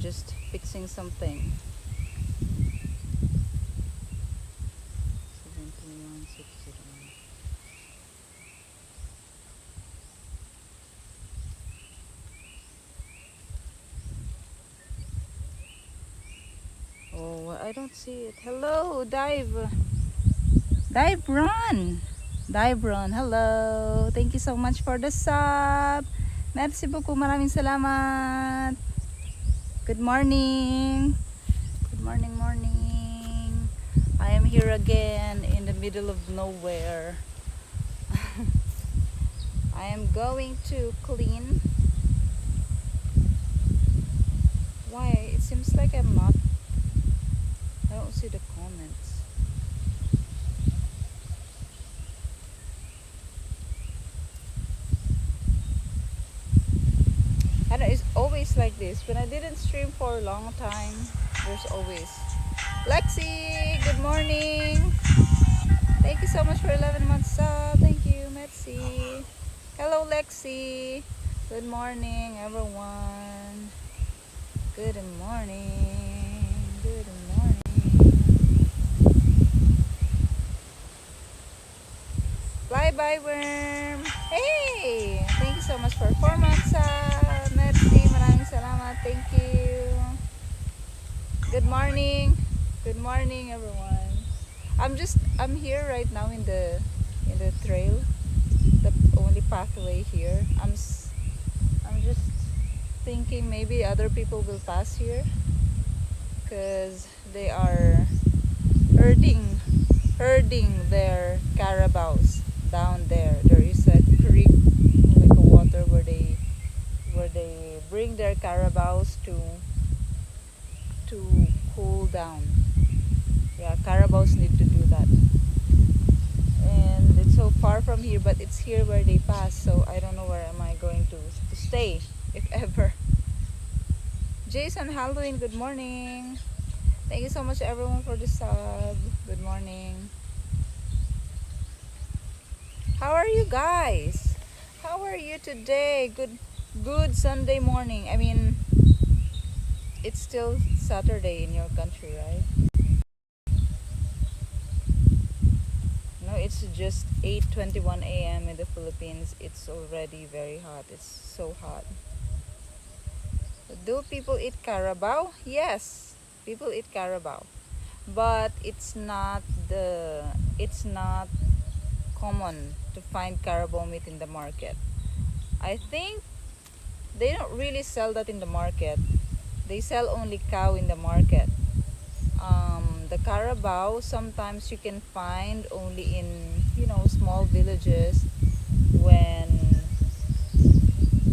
just fixing something. 73160. Oh, I don't see it. Hello, dive. Dive run. Dive run. Hello. Thank you so much for the sub. Merci beaucoup. Maraming salamat. Good morning. Good morning, morning. I am here again in the middle of nowhere. I am going to clean. Why? It seems like I'm not. I don't see the comments. I don't, it's always like this. When I didn't stream for a long time, there's always. Lexi, good morning. Thank you so much for 11 months sub. Thank you, Metsi. Hello, Lexi. Good morning, everyone. Good morning. Good morning. Fly by worm. Hey! Thank you so much for 4 months sub. Metsi, maraming salamat. Thank you. Good morning. Good morning, everyone. I'm here right now in the trail, the only pathway here. I'm just thinking maybe other people will pass here because they are herding their carabaos down there. There is a creek, like a water where they bring their carabaos to cool down. Yeah, carabaos need to do that. And it's so far from here, but it's here where they pass, so I don't know where am I going to stay, if ever. Jason Halloween, good morning. Thank you so much everyone for the sub. Good morning. How are you guys? How are you today? Good Sunday morning. I mean, it's still Saturday in your country, right? No, it's just 8:21 a.m. in the Philippines. It's already very hot. It's so hot. Do people eat carabao? Yes, people eat carabao, but it's not common to find carabao meat in the market. I think they don't really sell that in the market. They sell only cow in the market. The carabao sometimes you can find only in small villages when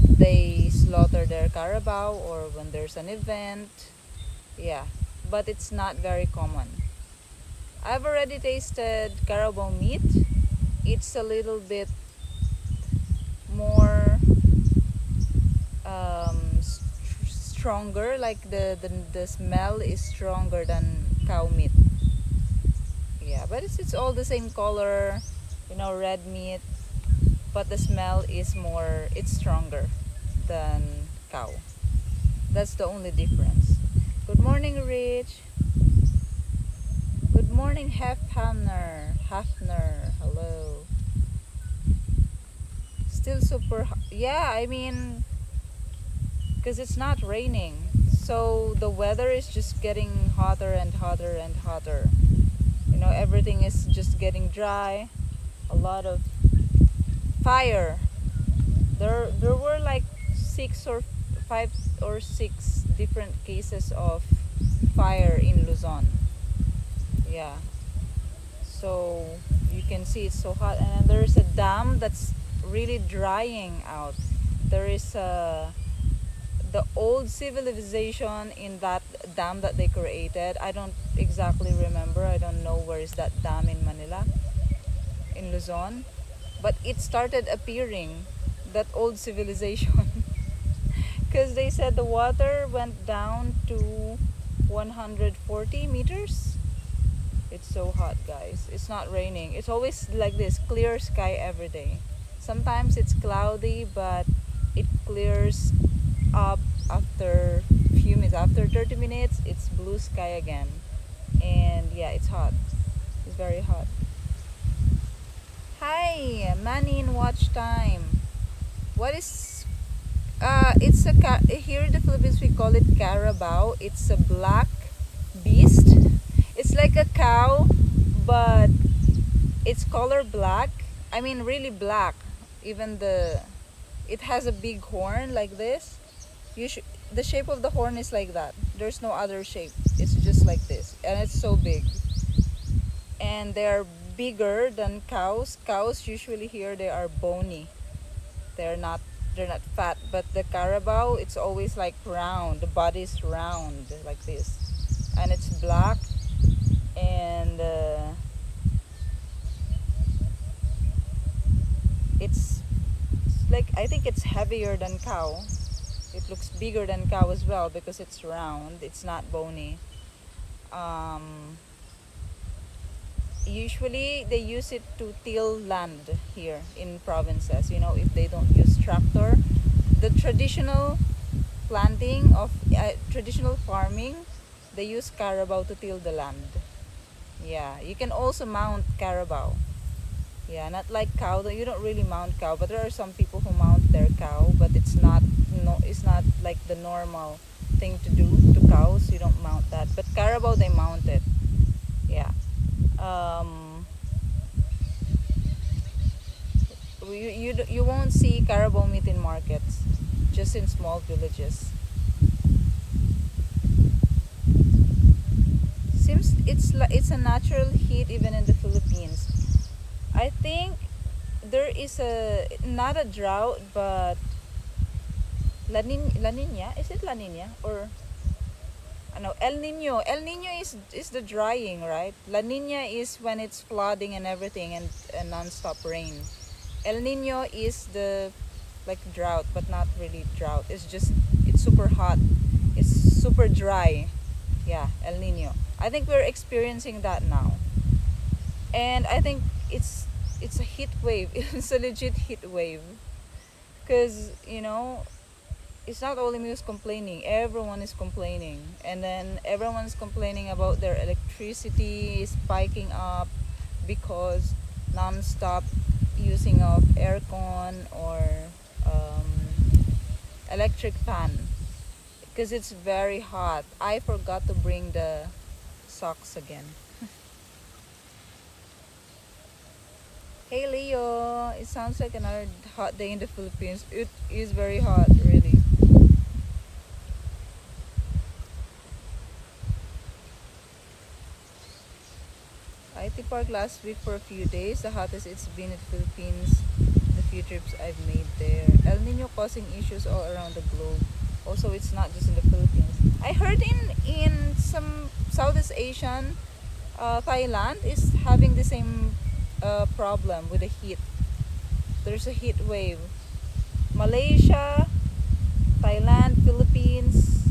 they slaughter their carabao or when there's an event. Yeah, but it's not very common. I've already tasted carabao meat. It's a little bit more stronger, like the smell is stronger than cow meat. Yeah, but it's all the same color, red meat, but the smell is it's stronger than cow. That's the only difference. Good morning, Rich. Good morning, Hafner. Hello. Still super yeah, I mean, because it's not raining, so the weather is just getting hotter and hotter and hotter. Everything is just getting dry. A lot of fire. There were like 5 or 6 different cases of fire in Luzon. Yeah, so you can see it's so hot, and then there's a dam that's really drying out. There is the old civilization in that dam that they created. I don't exactly remember. I don't know where is that dam in Manila, in Luzon, but it started appearing, that old civilization, because they said the water went down to 140 meters. It's so hot, guys. It's not raining. It's always like this, clear sky every day. Sometimes it's cloudy, but it clears up after few minutes. After 30 minutes, it's blue sky again. And yeah, it's hot. It's very hot. Hi, Manny in watch time. What is it's a here in the Philippines we call it carabao. It's a black beast. It's like a cow, but it's color black. I mean, really black. Even it has a big horn like this. The shape of the horn is like that. There's no other shape. It's just like this, and it's so big. And they're bigger than cows. Cows usually here they are bony. They're not they're not fat, but the carabao it's always like round. The body is round like this, and it's black and it's like I think it's heavier than cow. It looks bigger than cow as well because it's round. It's not bony. Um, Usually they use it to till land here in provinces. If they don't use tractor, the traditional planting of traditional farming, they use carabao to till the land. Yeah, you can also mount carabao. Yeah, not like cow. You don't really mount cow, but there are some people who mount their cow, but it's not like the normal thing to do to cows. You don't mount that, but carabao they mount it. Yeah. Um, you won't see carabao meat in markets, just in small villages. Seems it's a natural heat even in the Philippines. I think there is a not a drought, but La Nina. Is it La Nina or no, El Nino. El Nino is the drying, right? La Nina is when it's flooding and everything and non-stop rain. El Nino is the like drought, but not really drought. It's super hot. It's super dry. Yeah, El Nino. I think we're experiencing that now. And I think it's a heat wave. It's a legit heat wave. Cuz, it's not only me who's complaining, everyone is complaining. And then everyone is complaining about their electricity spiking up because non-stop using of aircon or um, electric fan because it's very hot. I forgot to bring the socks again. Hey Leo, it sounds like another hot day in the Philippines. It is very hot, really. IT Park last week for a few days. The hottest it's been in the Philippines. The few trips I've made there. El Nino causing issues all around the globe. Also, it's not just in the Philippines. I heard in some Southeast Asian, Thailand is having the same problem with the heat. There's a heat wave. Malaysia, Thailand, Philippines,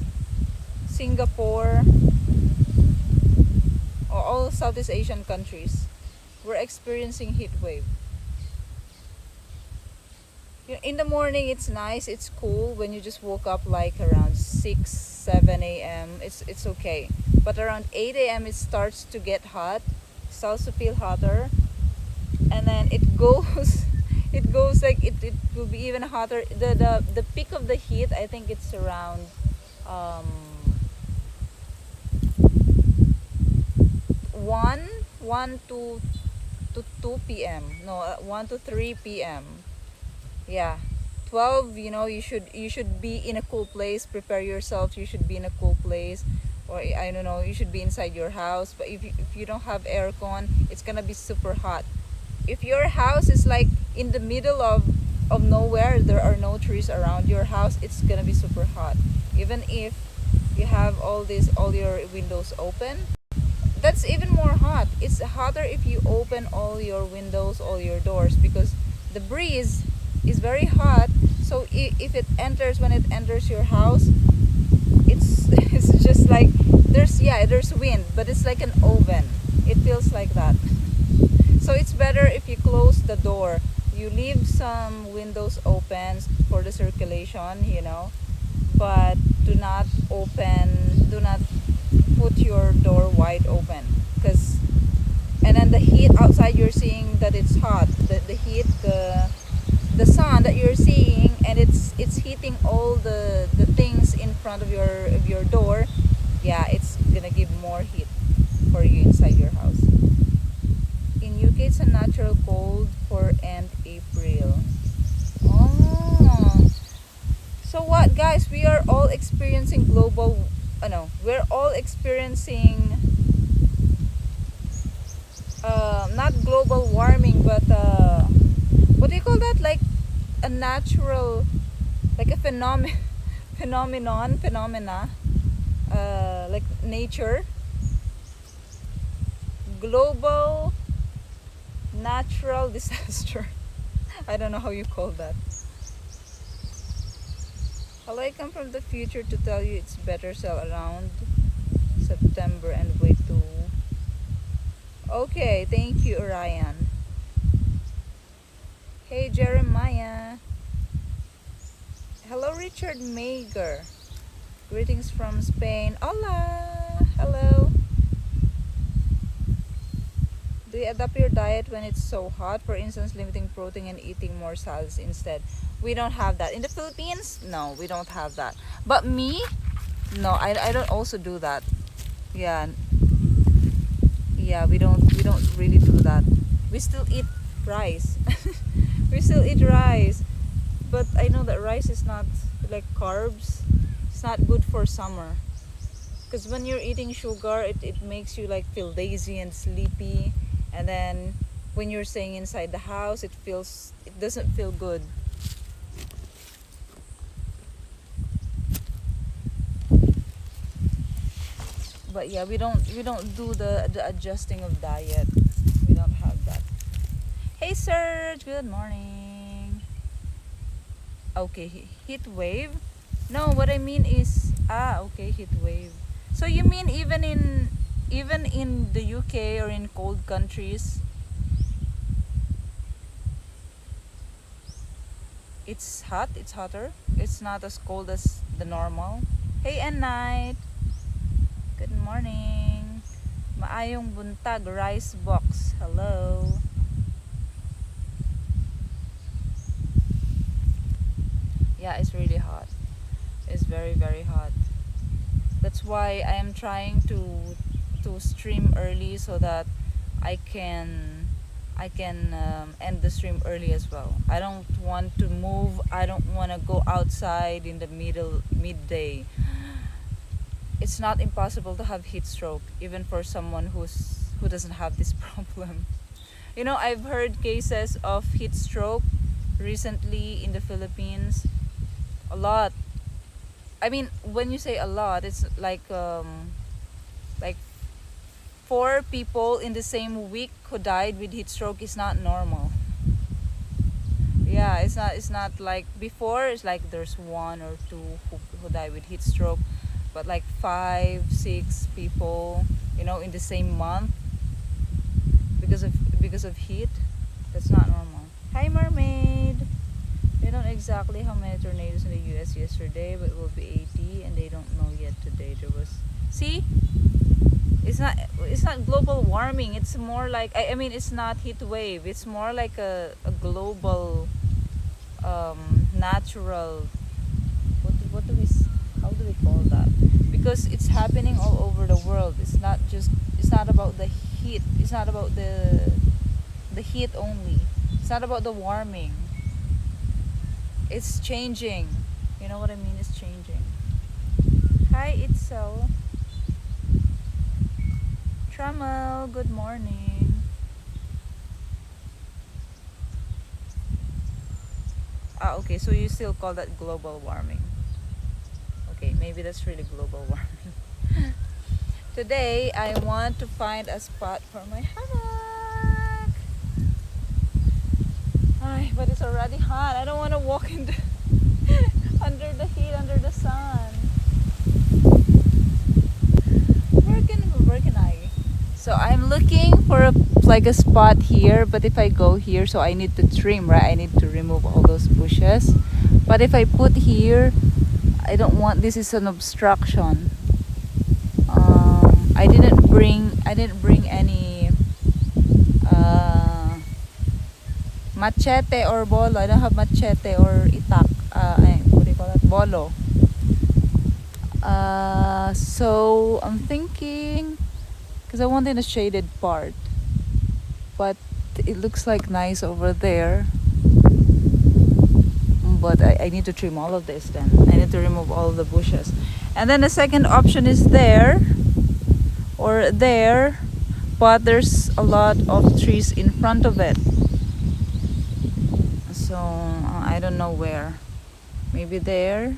Singapore, or all Southeast Asian countries, we're experiencing heat wave. In the morning, it's nice, it's cool when you just woke up like around 6, 7 a.m. It's okay. But around 8 a.m. it starts to get hot, starts to feel hotter, and then it goes it goes like it will be even hotter. The peak of the heat, I think it's around um 1 to 2 p.m. No, 1 to 3 p.m. Yeah. 12, you should be in a cool place. Prepare yourself. You should be in a cool place, or I don't know, you should be inside your house. But if you don't have aircon, it's gonna be super hot. If your house is like in the middle of nowhere, there are no trees around your house, it's gonna be super hot. Even if you have all your windows open, that's even more hot. It's hotter if you open all your windows, all your doors, because the breeze is very hot. So if when it enters your house, it's just like there's wind, but it's like an oven. It feels like that. So it's better if you close the door. You leave some windows open for the circulation, but do not put your door wide open, because and then the heat outside, you're seeing that it's hot, the heat, the sun that you're seeing, and it's heating all the things in front of your door. Yeah, it's gonna give more heat for you inside your house. In UK, it's a natural cold for end April. Oh, so what, guys? We are all experiencing global. No, we're all experiencing not global warming, but what do you call that? Like a natural, like a phenomena, like nature, global natural disaster. I don't know how you call that. Hello, I come from the future to tell you it's better sell around September and wait to. Okay, thank you, Orion. Hey, Jeremiah. Hello, Richard Mager. Greetings from Spain. Hola. Hello. Do you adapt your diet when it's so hot? For instance, limiting protein and eating more salads instead. We don't have that. In the Philippines, no, we don't have that. But me, no, I don't also do that. Yeah. Yeah, we don't really do that. We still eat rice. We still eat rice. But I know that rice is not like carbs. It's not good for summer. Because when you're eating sugar, it makes you like feel lazy and sleepy. And then when you're staying inside the house, it doesn't feel good. But yeah, we don't do the adjusting of diet. We don't have that. Hey Serge, good morning. Okay, heat wave. No, what I mean is okay, heat wave. So you mean even in the UK or in cold countries, it's hot, it's hotter. It's not as cold as the normal. Hey, and night. Good morning. Maayong buntag, rice box. Hello. Yeah, it's really hot. It's very, very hot. That's why I am trying to stream early so that I can end the stream early as well. I don't want to move. I don't want to go outside in the midday. It's not impossible to have heat stroke, even for someone who doesn't have this problem. You know, I've heard cases of heat stroke recently in the Philippines. A lot. I mean, when you say a lot, it's like 4 people in the same week who died with heat stroke is not normal. Yeah, it's not like before. It's like there's 1 or 2 who die with heat stroke, but like 5, 6 people, in the same month because of heat. That's not normal. Hi, mermaid. They don't exactly how many tornadoes in the US yesterday, but it will be 80, and they don't know yet today. There was. See, it's not global warming. It's more like I mean it's not heat wave. It's more like a global natural. What do we how do we call that? Because it's happening all over the world. It's not about the heat. It's not about the heat only. It's not about the warming. It's changing. You know what I mean? It's changing. Hi, Itzel. Trammel, good morning. Okay, so you still call that global warming. Okay, maybe that's really global warming. Today, I want to find a spot for my hammock. But it's already hot. I don't want to walk in under the heat, under the sun. Where can I? So I'm looking for a spot here, but if I go here, so I need to trim, right? I need to remove all those bushes. But if I put here, I don't want this is an obstruction. I didn't bring any machete or bolo. I don't have machete or itak. What do you call that? Bolo. So I'm thinking, because I want in a shaded part, but it looks like nice over there. But I need to trim all of this then. I need to remove all of the bushes. And then the second option is there or there, but there's a lot of trees in front of it. So I don't know where. Maybe there.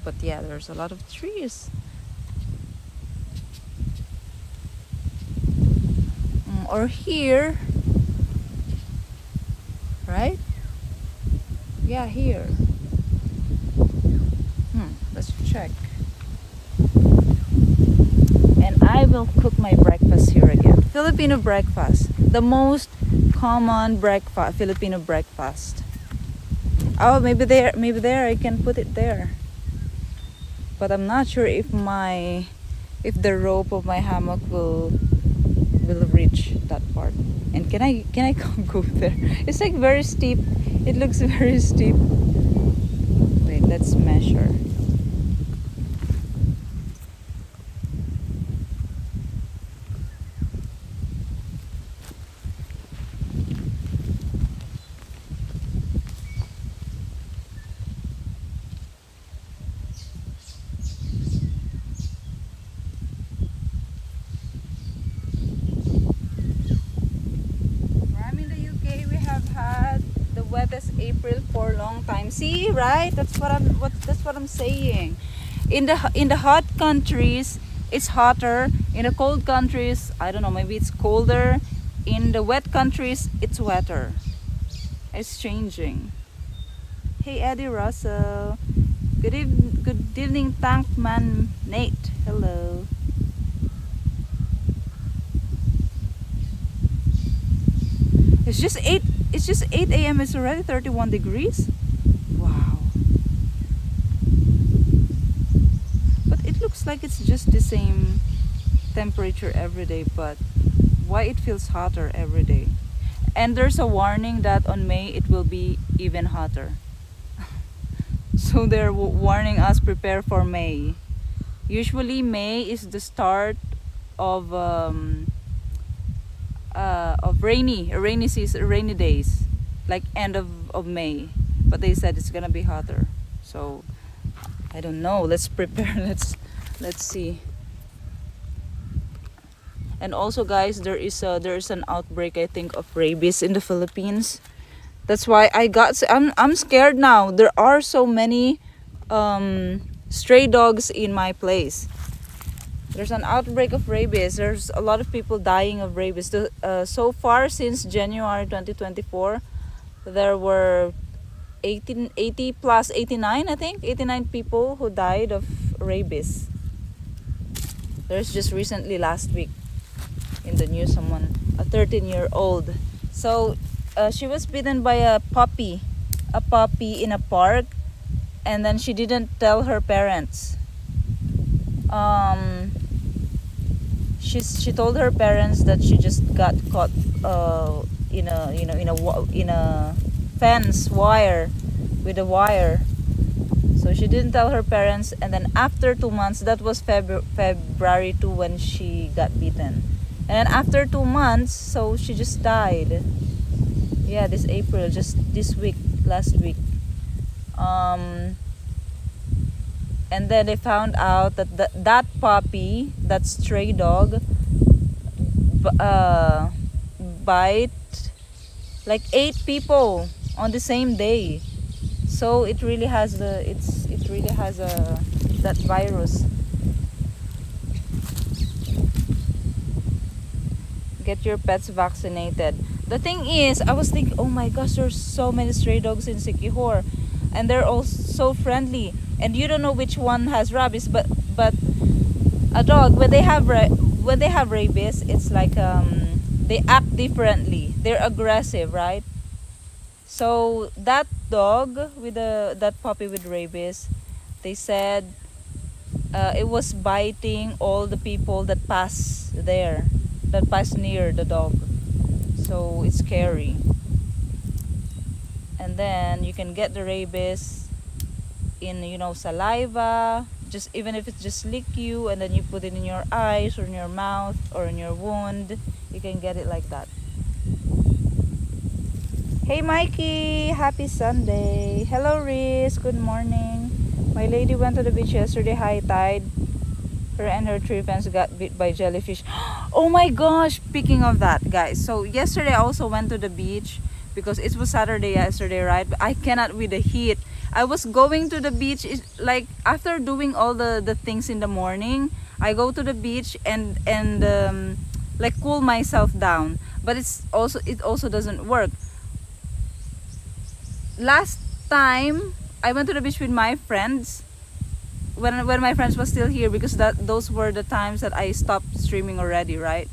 But yeah, there's a lot of trees. Or here. Right? Yeah, here. Let's check. And I will cook my breakfast here again. Filipino breakfast. The most common breakfast, Filipino breakfast. Oh, maybe there I can put it there. But I'm not sure if the rope of my hammock will reach that part. And can I go there? It's like very steep. It looks very steep. Wait, let's measure. Wettest April for a long time. See, right? That's what I'm saying. In the hot countries, it's hotter. In the cold countries, I don't know, maybe it's colder. In the wet countries, it's wetter. It's changing. Hey, Eddie Russell. Good evening, Tankman Nate. Hello. It's just 8 a.m. It's already 31 degrees. Wow. But it looks like it's just the same temperature every day, but why it feels hotter every day? And there's a warning that on May it will be even hotter. So they're warning us prepare for May. Usually May is the start of rainy season, rainy days, like end of May. But they said it's gonna be hotter. So I don't know. Let's prepare. Let's see. And also, guys, there is an outbreak, I think, of rabies in the Philippines. That's why I'm scared now. There are so many stray dogs in my place. There's an outbreak of rabies. There's a lot of people dying of rabies. So far, since January 2024, there were 80 plus 89, I think, 89 people who died of rabies. There's just recently last week in the news, someone, a 13-year-old. So she was bitten by a puppy in a park, and then she didn't tell her parents. She told her parents that she just got caught in a fence wire with a wire. So she didn't tell her parents, and then after 2 months, that was February 2 when she got bitten. And then after 2 months, so she just died. Yeah, this April, just this week, last week. And then they found out that that puppy, that stray dog, bite like 8 people on the same day. So it really has that virus. Get your pets vaccinated. The thing is, I was thinking, oh my gosh, there's so many stray dogs in Siquijor, and they're all so friendly. And you don't know which one has rabies, but a dog, when they have rabies, it's like they act differently. They're aggressive, right? So that dog with that puppy with rabies, they said it was biting all the people that pass there, that pass near the dog. So it's scary. And then you can get the rabies in, you know, saliva, just even if it's just lick you, and then you put it in your eyes or in your mouth or in your wound, you can get it like that. Hey Mikey, happy Sunday. Hello Riz, good morning. My lady went to the beach yesterday, high tide. Her and her 3 friends got bit by jellyfish. Oh my gosh, speaking of that, guys. So yesterday I also went to the beach because it was Saturday yesterday, right? But I cannot with the heat. I was going to the beach, like after doing all the things in the morning, I go to the beach and like cool myself down. But it also doesn't work. Last time I went to the beach with my friends, when my friends was still here, because those were the times that I stopped streaming already, right?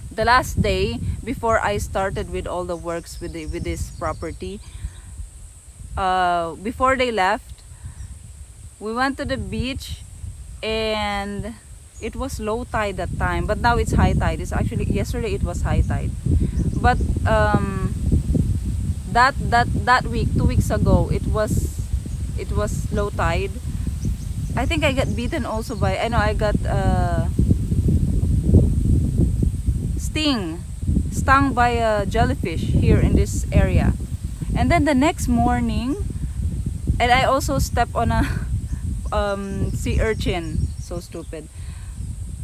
The last day before I started with all the works with this property, before they left, we went to the beach and it was low tide that time, but now it's high tide. It's actually, yesterday it was high tide, but that week, 2 weeks ago, it was low tide. I think I got beaten also by, I know I got stung by a jellyfish here in this area. And then the next morning, and I also stepped on a sea urchin. So stupid.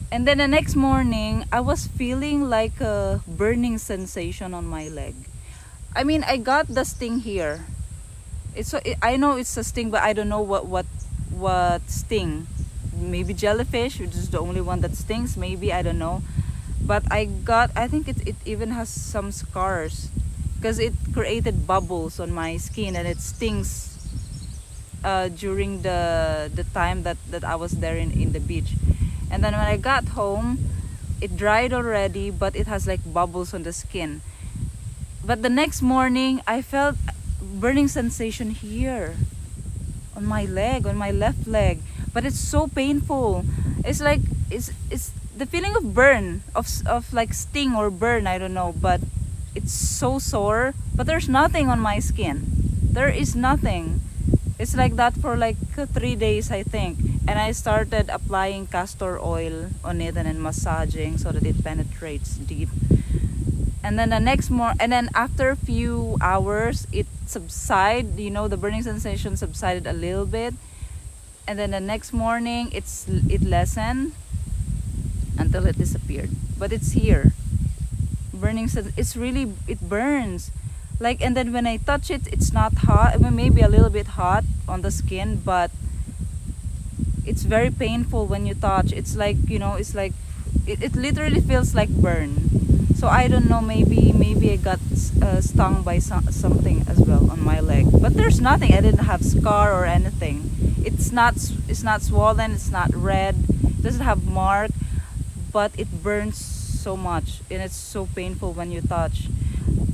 And then the next morning, I was feeling like a burning sensation on my leg. I mean, I got the sting here. I know it's a sting, but I don't know what sting. Maybe jellyfish, which is the only one that stings. Maybe, I don't know. But I think it even has some scars, because it created bubbles on my skin and it stings during the time that I was there in the beach. And then when I got home, it dried already, but it has like bubbles on the skin. But the next morning, I felt burning sensation here on my leg, on my left leg. But it's so painful. It's like it's the feeling of burn, of like sting or burn, I don't know, but it's so sore. But there's nothing on my skin. There is nothing. It's like that for like 3 days, I think. And I started applying castor oil on it and then massaging so that it penetrates deep. And then and then after a few hours, it subsided. You know, the burning sensation subsided a little bit. And then the next morning, it lessened until it disappeared. But it's here. Burning, it burns. Like, and then when I touch it, it's not hot. I mean, maybe a little bit hot on the skin, but it's very painful when you touch. It's like, you know, it's like it literally feels like burn. So I don't know, maybe I got stung by something as well on my leg. But there's nothing. I didn't have scar or anything. It's not swollen, it's not red, it doesn't have mark, but it burns so much and it's so painful when you touch.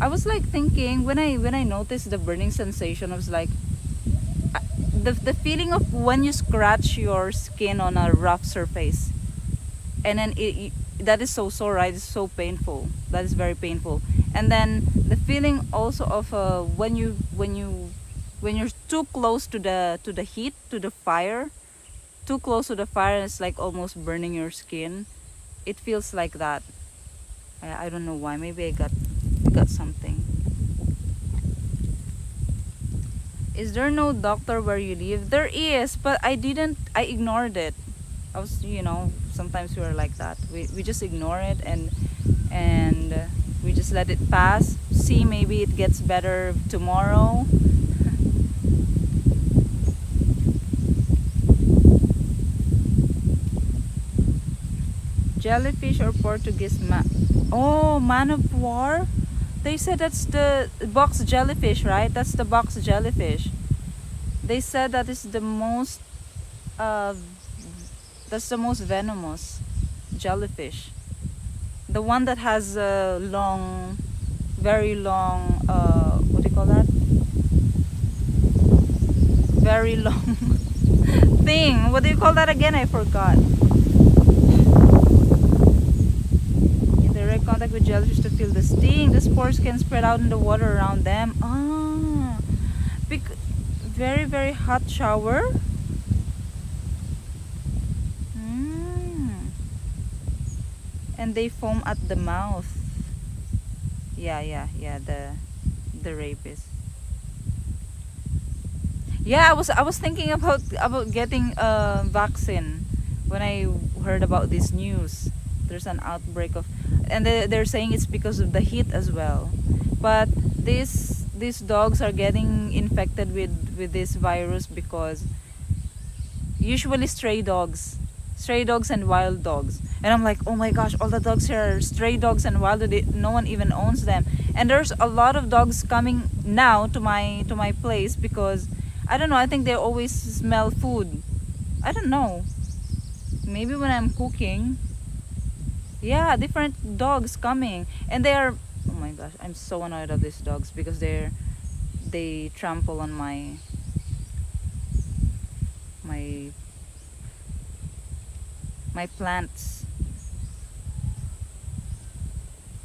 I was like thinking, when I noticed the burning sensation, I was like, the feeling of when you scratch your skin on a rough surface, and then that is so sore, right? It's so painful. That is very painful. And then the feeling also of when you're too close to the heat, to the fire, too close to the fire, and it's like almost burning your skin. It feels like that. I don't know why. Maybe I got something. Is there no doctor where you live? There is, but I ignored it. I was, you know, sometimes we are like that. We just ignore it and we just let it pass. See, maybe it gets better tomorrow. Jellyfish or Portuguese man of war? They said that's the box jellyfish, right? That's the box jellyfish. They said that is the most that's the most venomous jellyfish. The one that has a long, very long, what do you call that? very long thing. What do you call that again? I forgot. In direct contact with jellyfish to feel the sting. The spores can spread out in the water around them. Ah, very, very hot shower. And they foam at the mouth. Yeah, the rabies. Yeah, I was thinking about getting a vaccine when I heard about this news. There's an outbreak of, and they're saying it's because of the heat as well. But these dogs are getting infected with this virus because usually stray dogs and wild dogs. And I'm like, oh my gosh, all the dogs here are stray dogs and wild. No one even owns them. And there's a lot of dogs coming now to my place because I don't know, I think they always smell food. I don't know. Maybe when I'm cooking. Yeah, different dogs coming. And they are, oh my gosh, I'm so annoyed of these dogs because they trample on my plants.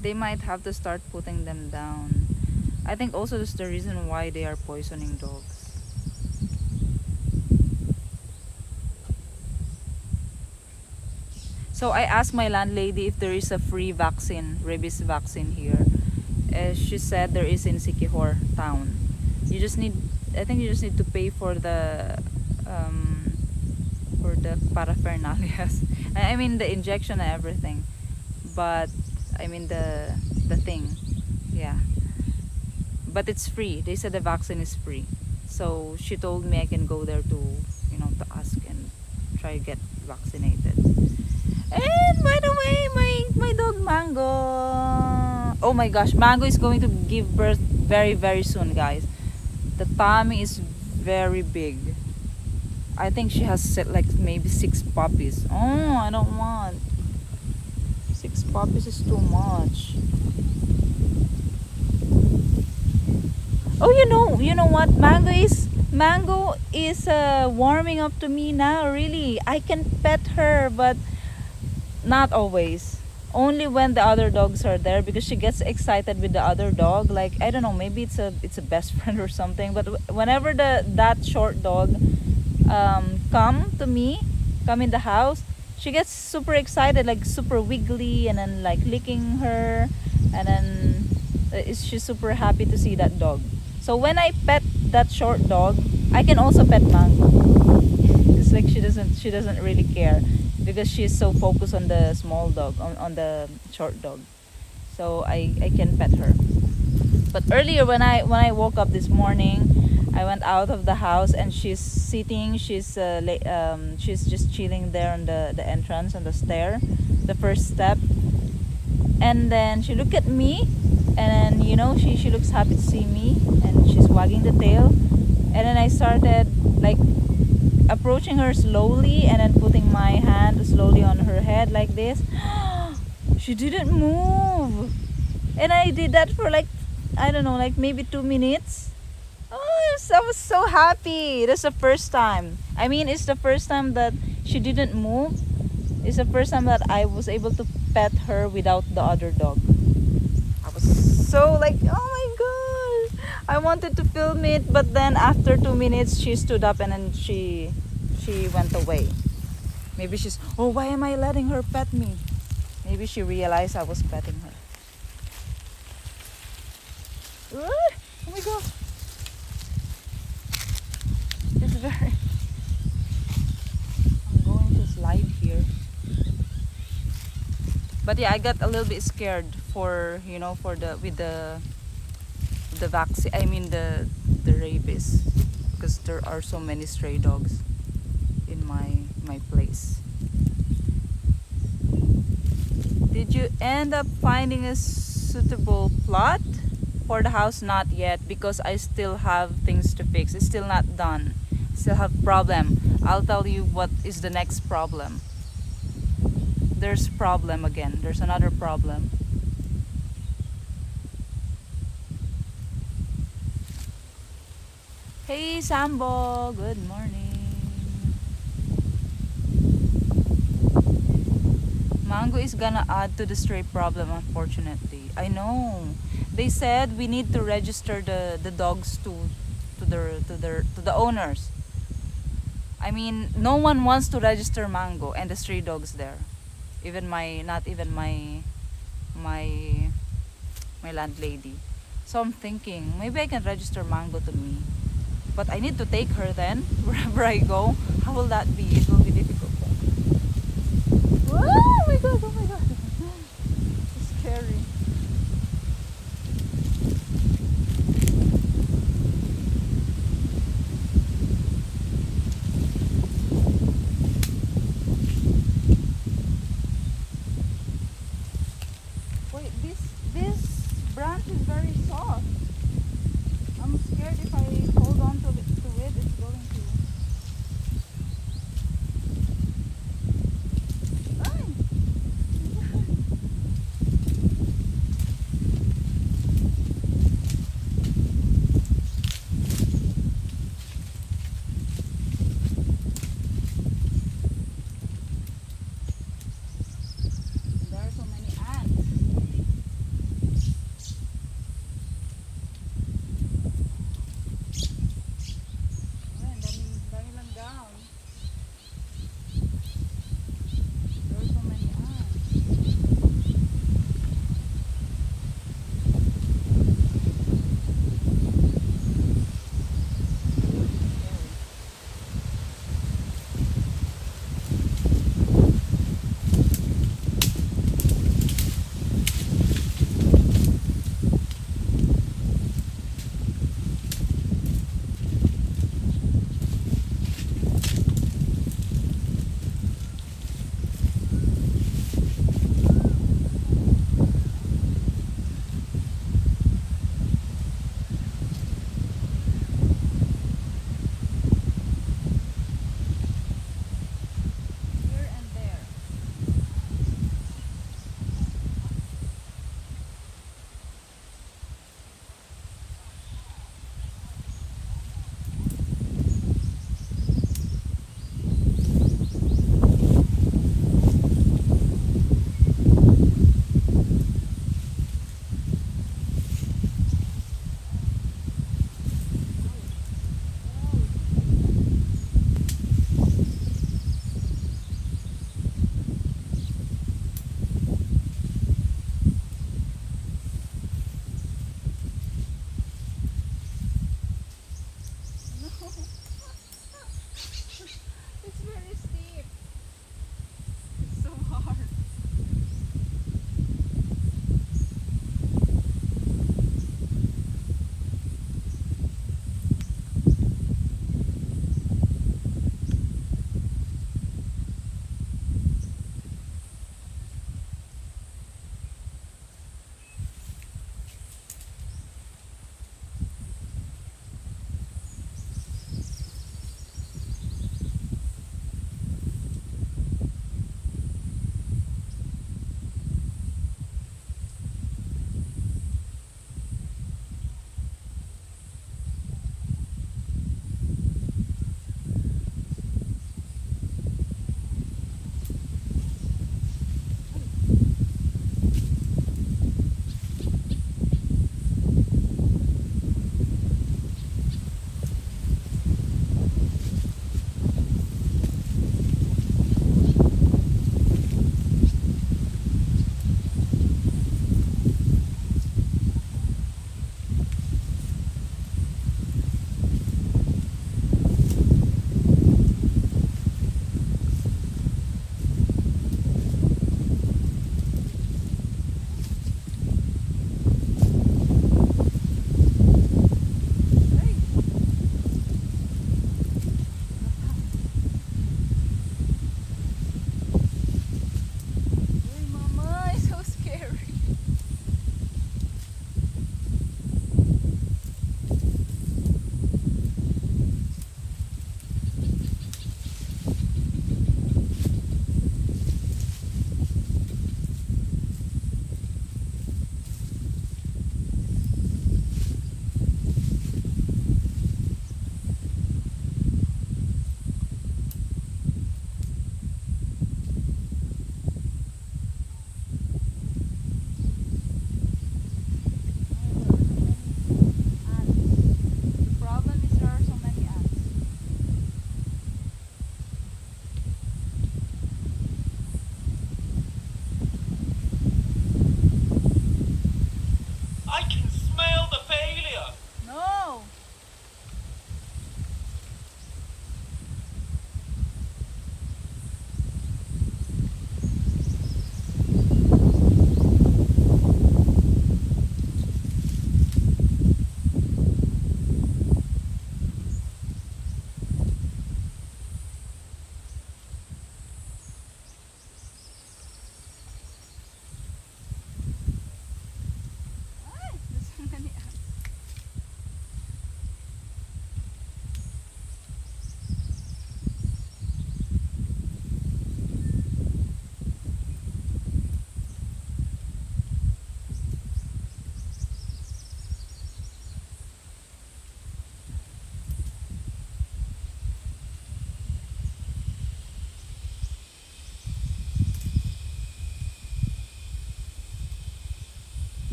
They might have to start putting them down. I think also that's the reason why they are poisoning dogs. So I asked my landlady if there is a free vaccine, rabies vaccine here. She said there is in Siquijor town. I think you just need to pay for the paraphernalia. I mean the injection and everything. But I mean the thing. Yeah. But it's free. They said the vaccine is free. So she told me I can go there to, to ask and try to get vaccinated. And by the way, my dog Mango. Oh my gosh, Mango is going to give birth very, very soon, guys. The tummy is very big. I think she has set like maybe 6 puppies. Oh, I don't want. 6 puppies is too much. Oh, you know what? Mango is warming up to me now. Really, I can pet her, but not always. Only when the other dogs are there because she gets excited with the other dog. Like I don't know, maybe it's a best friend or something. But whenever that short dog come in the house, she gets super excited, like super wiggly, and then like licking her, and then she's super happy to see that dog. So when I pet that short dog, I can also pet Mango. It's like she doesn't really care because she's so focused on the small dog, on the short dog. So I can pet her. But earlier when I woke up this morning, I went out of the house and she's sitting. She's just chilling there on the entrance on the stair, the first step. And then she looked at me, and then she looks happy to see me, and she's wagging the tail. And then I started like approaching her slowly and then putting my hand slowly on her head like this. She didn't move, and I did that for like, I don't know, like maybe 2 minutes. Oh, I was so happy. That's the first time. I mean, it's the first time that she didn't move. It's the first time that I was able to pet her without the other dog. I was so like, oh my god, I wanted to film it, but then after 2 minutes she stood up and then she went away. Maybe she's, oh, why am I letting her pet me? Maybe she realized I was petting her. Oh my god, it's very, I'm going to slide here. But yeah, I got a little bit scared for with the vaccine. I mean the rabies, because there are so many stray dogs in my place. Did you end up finding a suitable plot for the house? Not yet, because I still have things to fix. It's still not done. Still have problem. I'll tell you what is the next problem. There's problem again. There's another problem. Hey Sambo, good morning. Mango is gonna add to the stray problem, unfortunately. I know. They said we need to register the dogs to the owners. I mean, no one wants to register Mango and the stray dogs there. Even my not even my my landlady. So I'm thinking maybe I can register Mango to me. But I need to take her then wherever I go. How will that be? It will be difficult. Oh my god, oh my god. It's scary. Wait, this branch is very soft. I'm scared if I hold on to it, it's going to. Ay!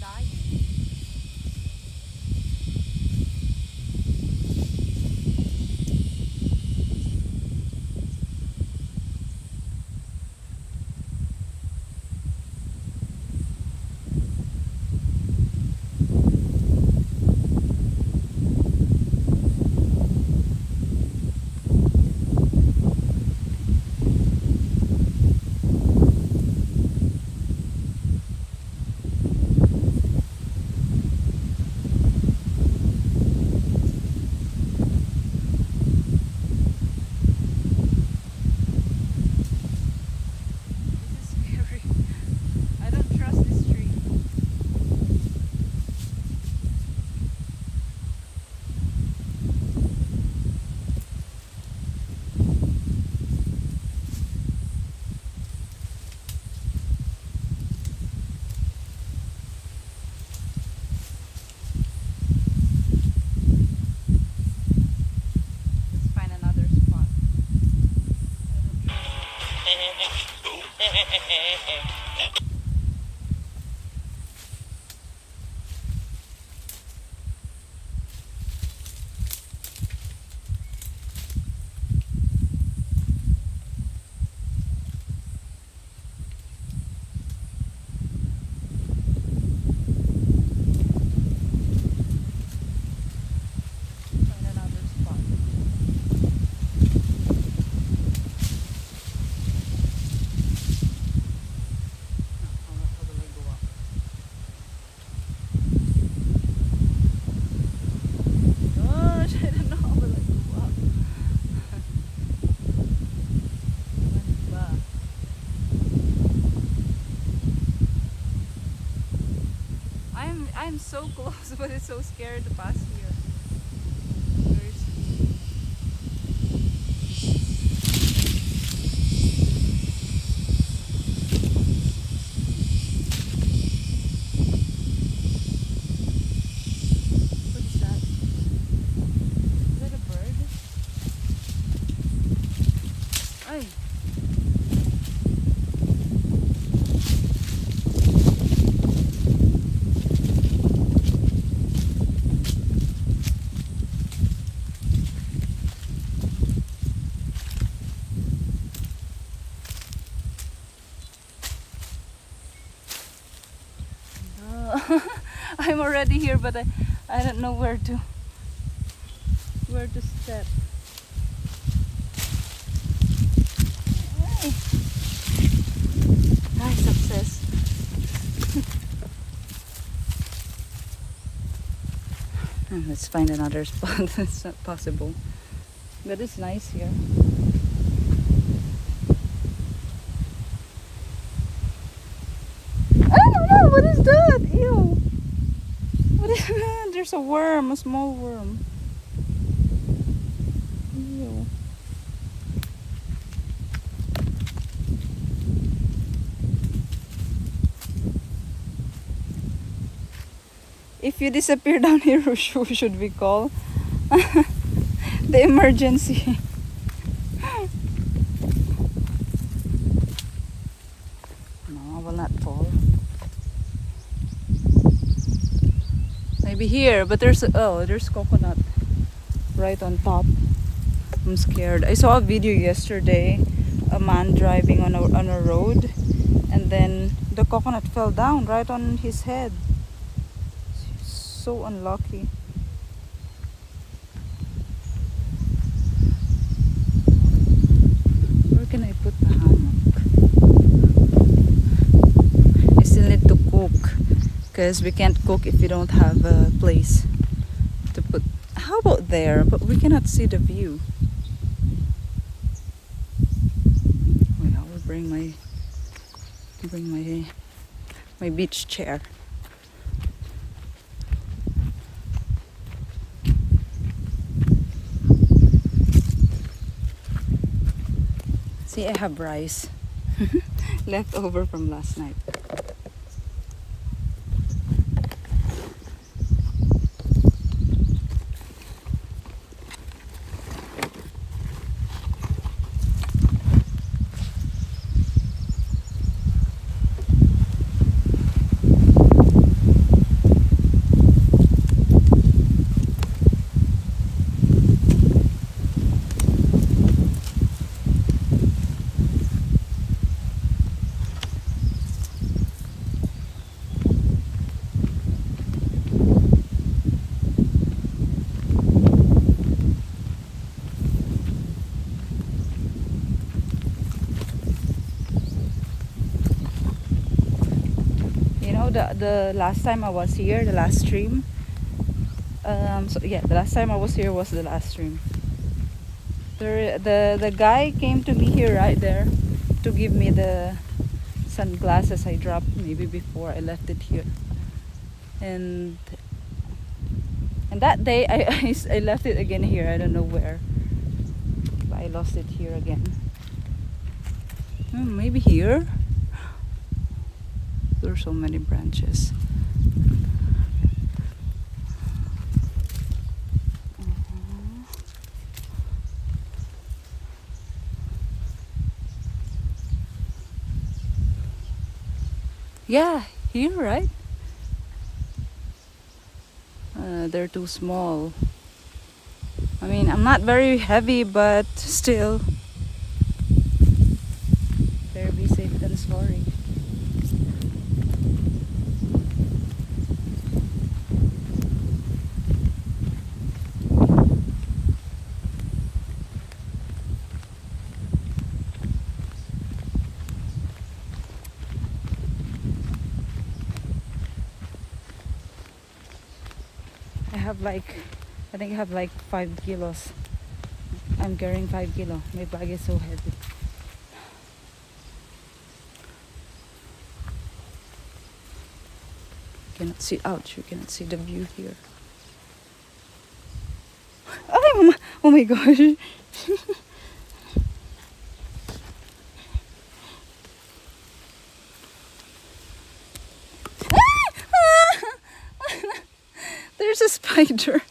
dying. I'm so close, but it's so scary to pass here. What's that? Is that a bird? Ay. I'm already here, but I don't know where to step. Hey. Nice success. Let's find another spot. It's not possible, but it's nice here. I don't know, what is that? Ew. What is that? There's a worm, a small worm. Ew. If you disappear down here, who should we call? The emergency. No, I will not fall. Maybe here, but there's coconut right on top. I'm scared. I saw a video yesterday, a man driving on a road, and then the coconut fell down right on his head. So unlucky. Where can I put the hammock? I still need to cook, because we can't cook if we don't have a place to put. How about there? But we cannot see the view. Wait, I will bring my beach chair. See, I have rice left over from last night. know, the last time I was here, the last stream. So yeah, the last time I was here was the last stream. The guy came to me here right there to give me the sunglasses I dropped maybe before I left it here. And that day I left it again here. I don't know where. But I lost it here again. Maybe here. There are so many branches. Yeah, here, right? They're too small. I mean, I'm not very heavy, but still. Better be safe than sorry. I think I have like 5 kilos. I'm carrying 5 kilos. My bag is so heavy. Cannot see, ouch, you cannot see the view here. Oh my gosh. There's a spider.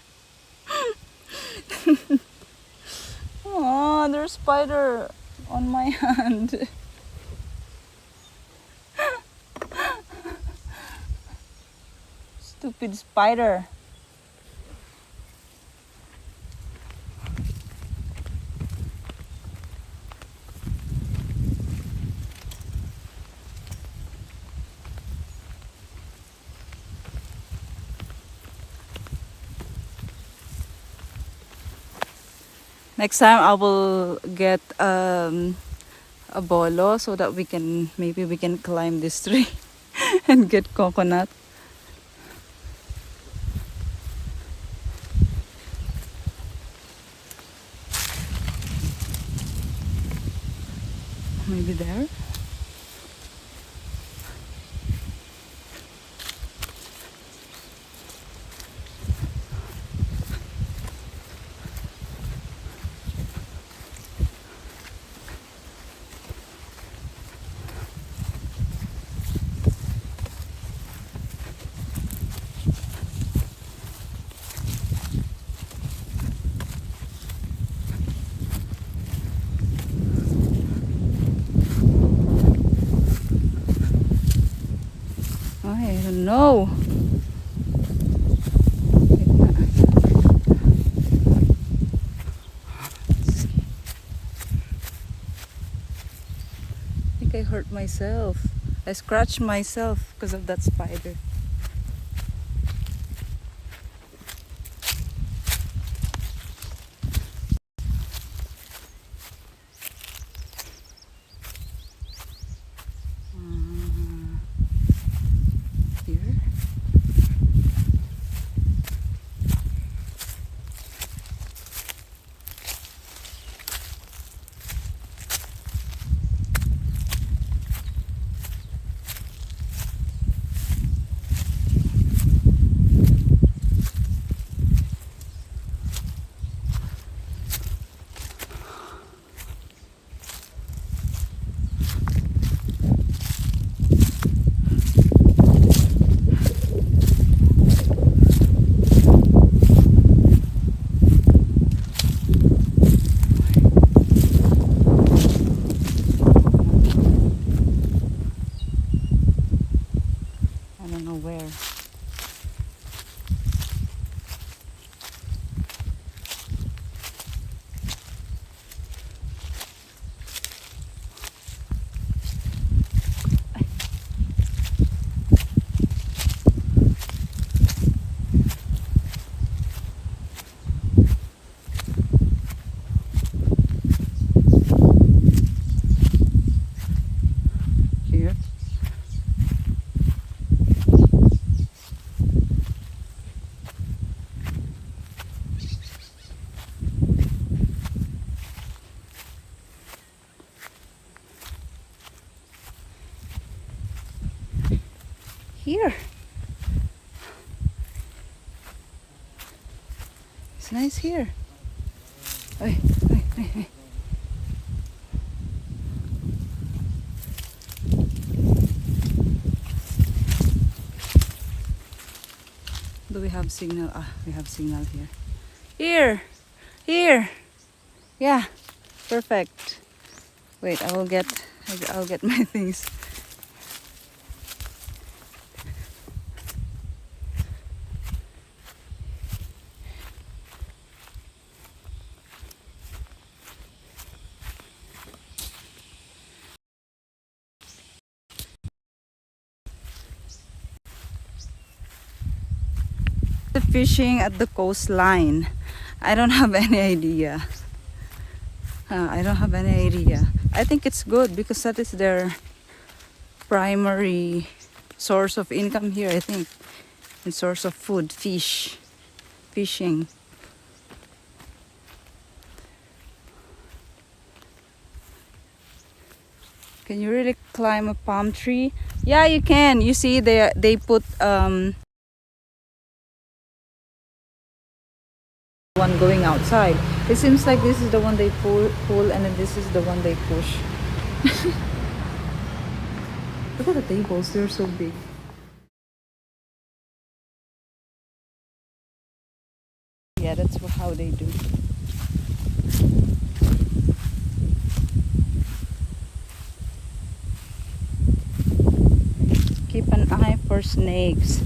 Oh, there's a spider on my hand. Stupid spider. Next time I will get a bolo so that maybe we can climb this tree and get coconut. Maybe there. I don't know. I think I hurt myself. I scratched myself because of that spider. Here. here. It's nice here. Ay, ay, ay, ay. Do we have signal? Ah, we have signal here. Here! Here! Yeah, perfect. Wait, I'll get my things. The fishing at the coastline. I don't have any idea. I don't have any idea. I think it's good because that is their primary source of income here, I think. And source of food, fishing. Can you really climb a palm tree? Yeah, you can. You see, they put one going outside. It seems like this is the one they pull, and then this is the one they push. Look at the tables; they're so big. Yeah, that's how they do. Keep an eye for snakes.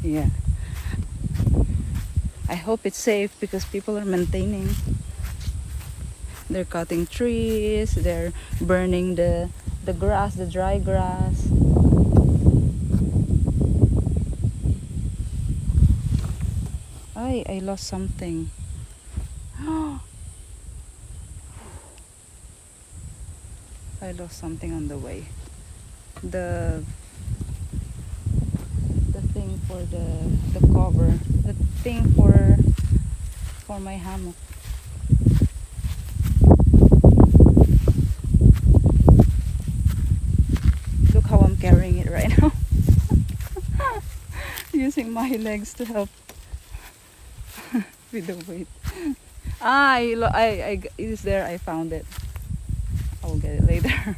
Yeah. I hope it's safe because people are maintaining. They're cutting trees, they're burning the grass, the dry grass. I lost something. I lost something on the way. The thing for the cover, the thing for my hammock. Look how I'm carrying it right now. Using my legs to help with the weight. It is there. I found it. I will get it later.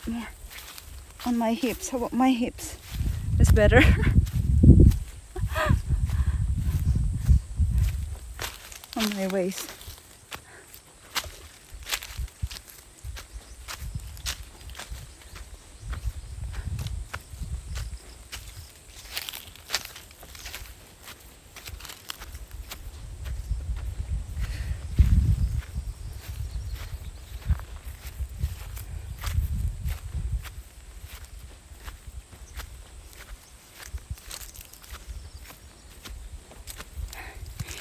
More on my hips. How about my hips? It's better. On my waist.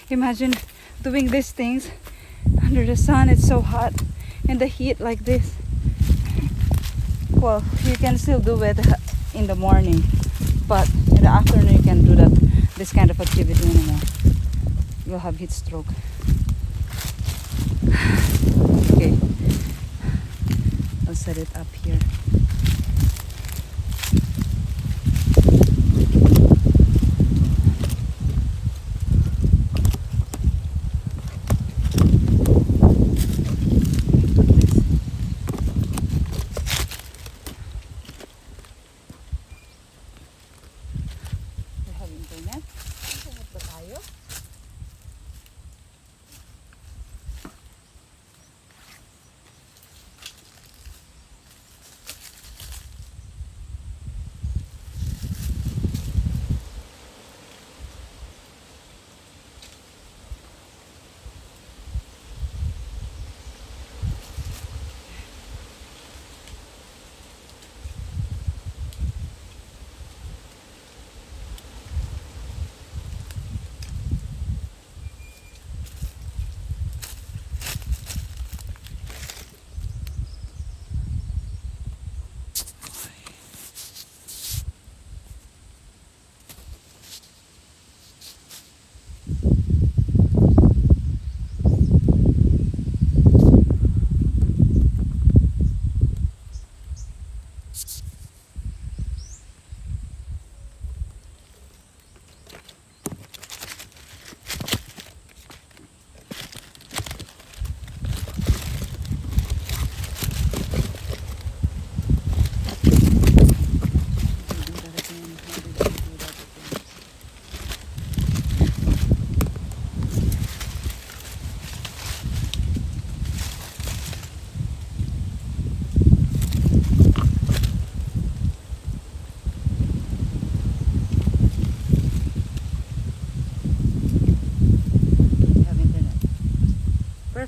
Imagine doing these things under the sun. It's so hot, and the heat like this. Well, you can still do it in the morning, but in the afternoon you can do this kind of activity anymore. You'll have heat stroke. Okay, I'll set it up here.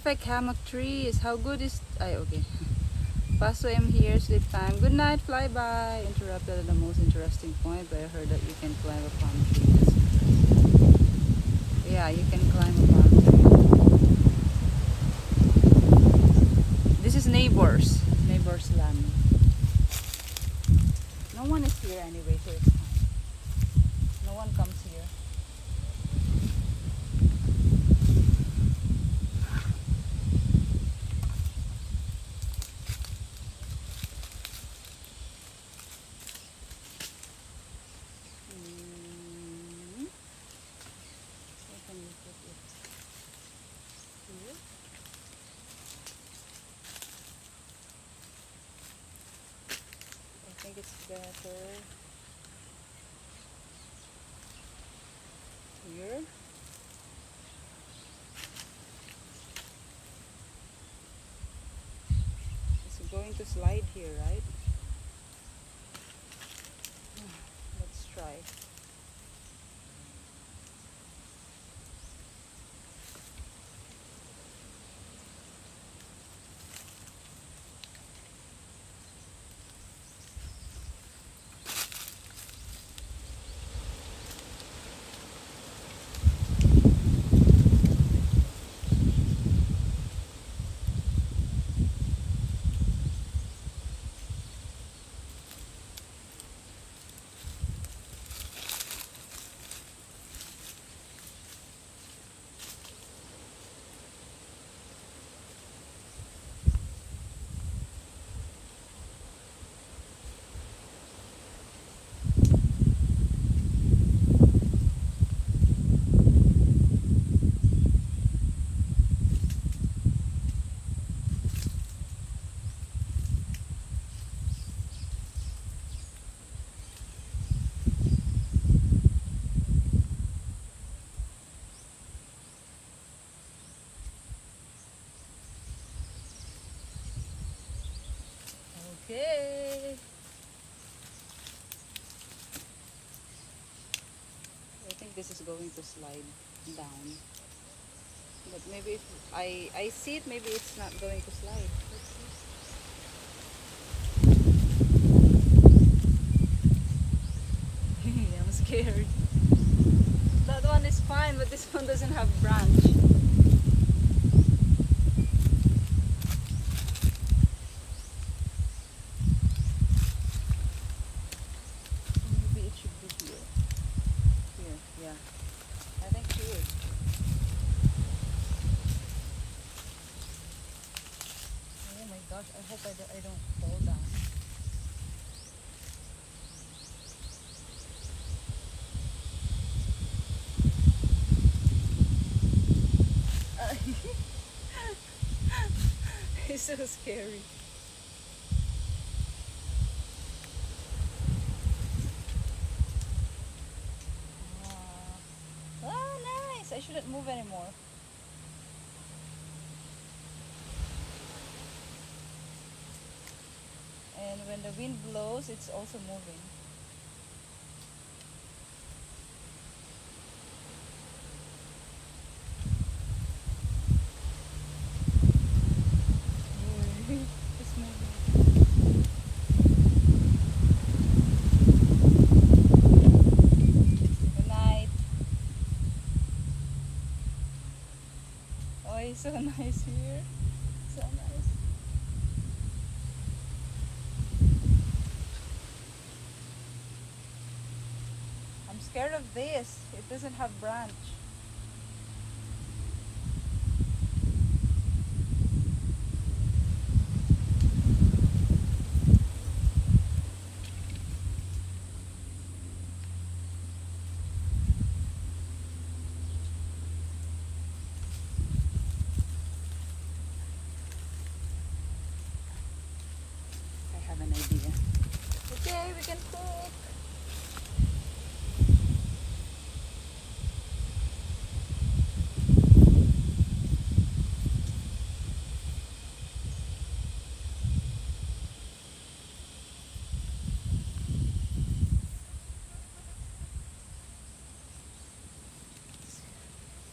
perfect hammock trees. How good is... Ay, okay. Paso, I'm here, sleep time. Good night, flyby. Interrupted at the most interesting point, but I heard that you can climb a palm tree. That's interesting. Yeah, you can climb a palm tree. This is neighbors. Neighbors land. No one is here anyway, so it's fine. No one comes here. Where can you put it? Here? I think it's better here. It's going to slide here, right? Let's try. Okay. I think this is going to slide down. But maybe if I see it, maybe it's not going to slide. Let's see. I'm scared. That one is fine, but this one doesn't have branch. Maybe it should be here. Here, yeah. I think here. Oh my gosh, I hope I don't fall down. It's so scary. Nice! I shouldn't move anymore. And when the wind blows, it's also moving. It's moving. Good night. Oh, it's so nice here. So nice. I'm scared of this. It doesn't have branch. I have an idea. Okay, we can cook.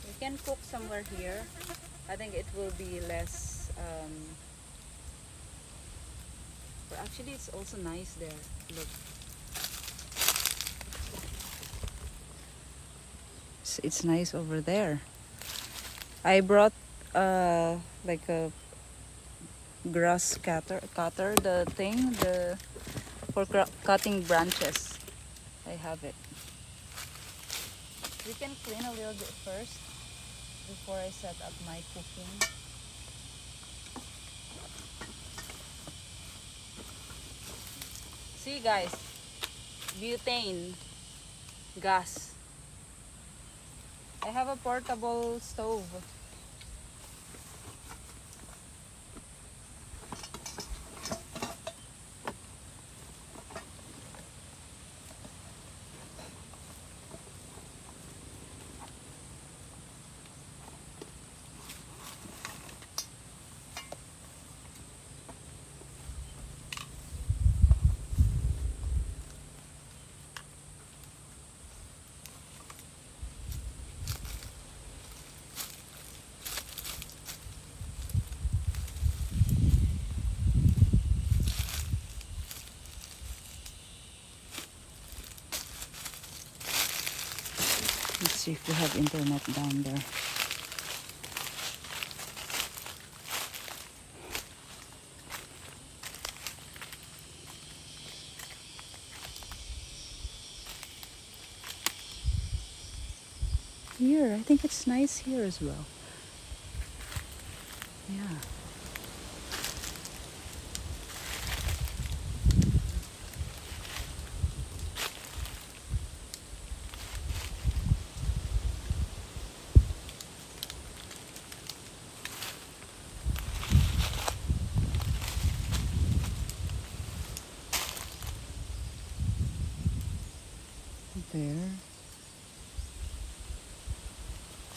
We can cook somewhere here. I think it will be less. But actually, it's also nice there. Look, it's nice over there. I brought like a grass cutter, the thing, for cutting branches. I have it. We can clean a little bit first before I set up my cooking. See guys, butane gas. I have a portable stove. Let's see if we have internet down there. Here, I think it's nice here as well. Yeah. There.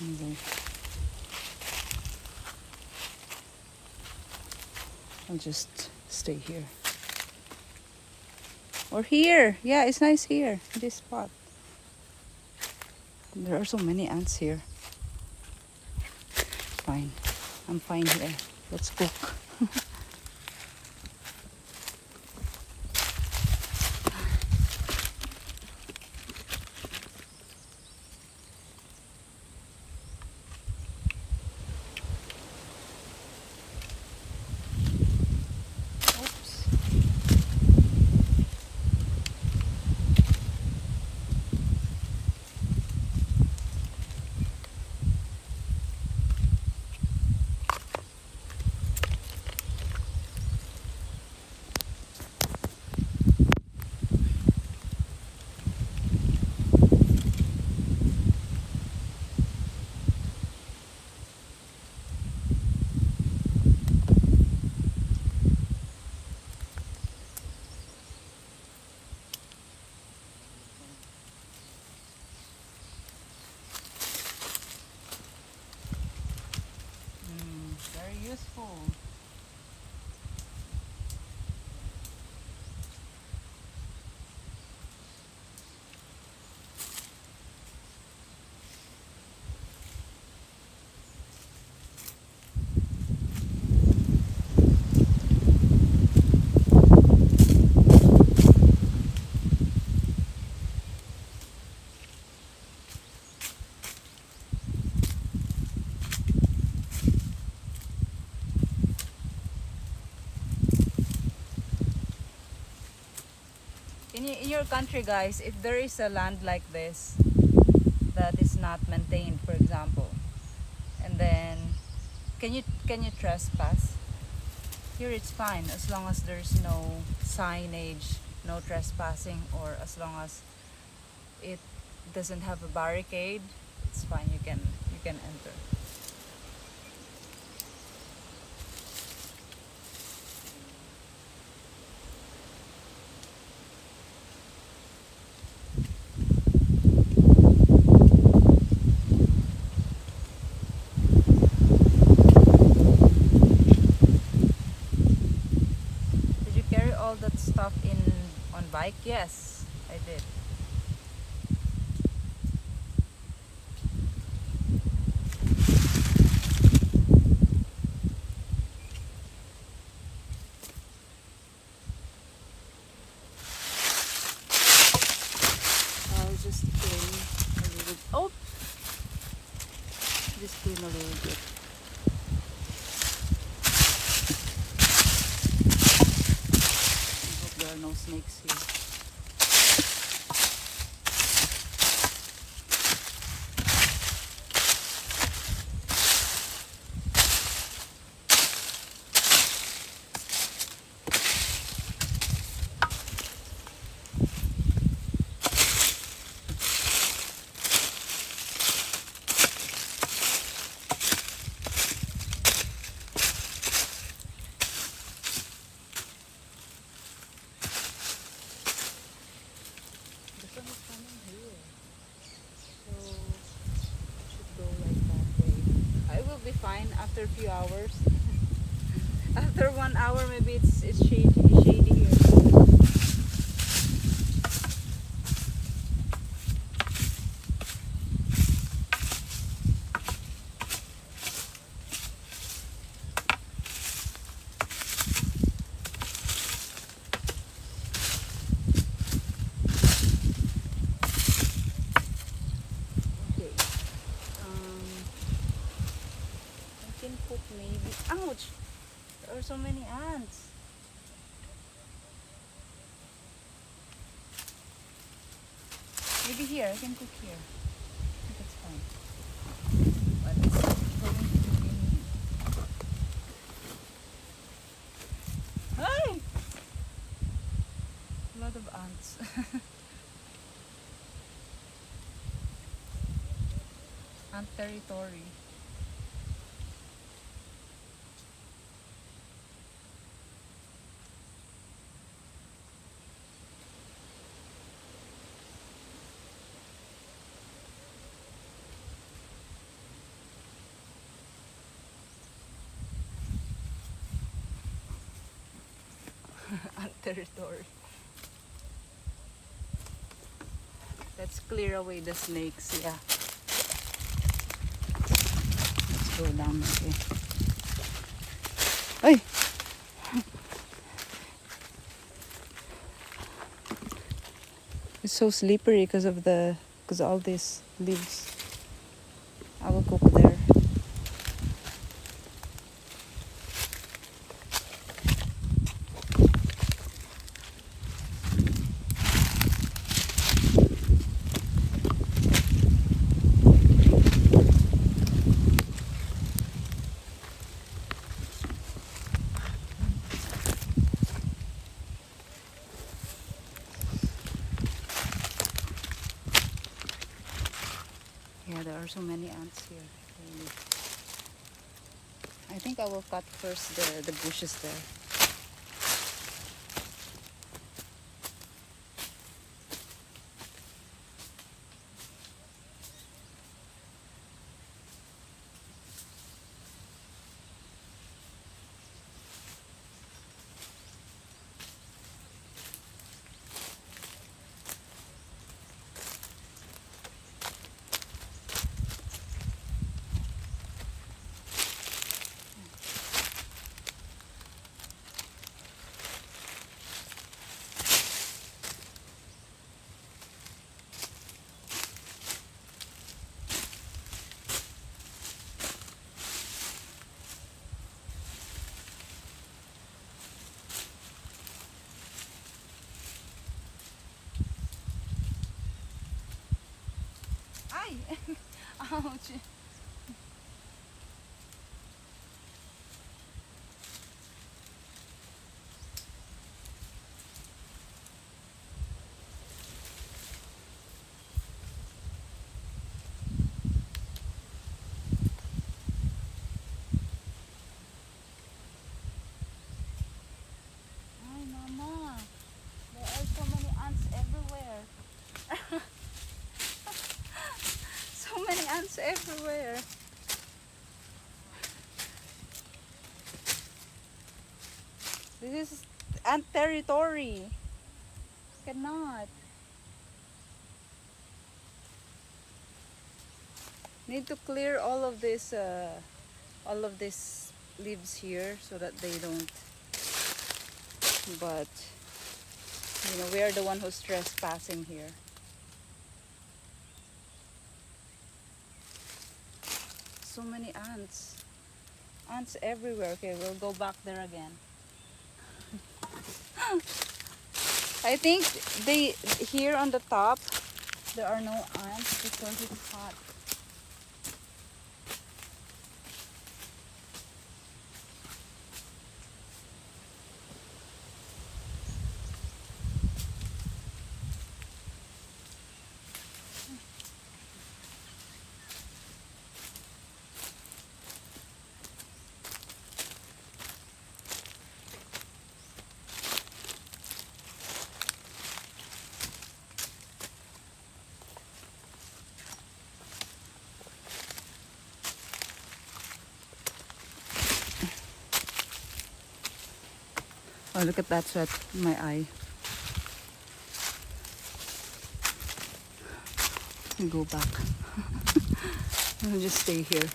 Anyway. I'll just stay here. Or here. Yeah, it's nice here, this spot. There are so many ants here. Fine. I'm fine here. Let's cook. Very useful. In your country, guys, if there is a land like this that is not maintained, for example, and then can you trespass? Here it's fine as long as there's no signage, no trespassing, or as long as it doesn't have a barricade, it's fine. You can enter. All that stuff on bike? Yes, I did. clean a little bit. I hope there are no snakes here. Fine after a few hours. After 1 hour, maybe it's shady here. Okay. Cook maybe. Ouch! There are so many ants. Maybe here. I can cook here. I think it's fine. But it's going to be. Hi! A lot of ants. Ant territory. Ant territory. Let's clear away the snakes. Yeah. Let's go down. Okay. Ay! It's so slippery because of all these leaves. I will cook there. Yeah, there are so many ants here. Really. I think I will cut first the bushes there. Ouch! Ay, Mama! There are so many ants everywhere. So many ants everywhere. This is ant territory. Cannot. Need to clear all of these leaves here so that they don't. But you know, we are the one who's trespassing here. so many ants. Ants everywhere. Okay, we'll go back there again. I think here on the top there are no ants because it's hot. Oh, look at that sweat in my eye. I'll go back. I'll just stay here.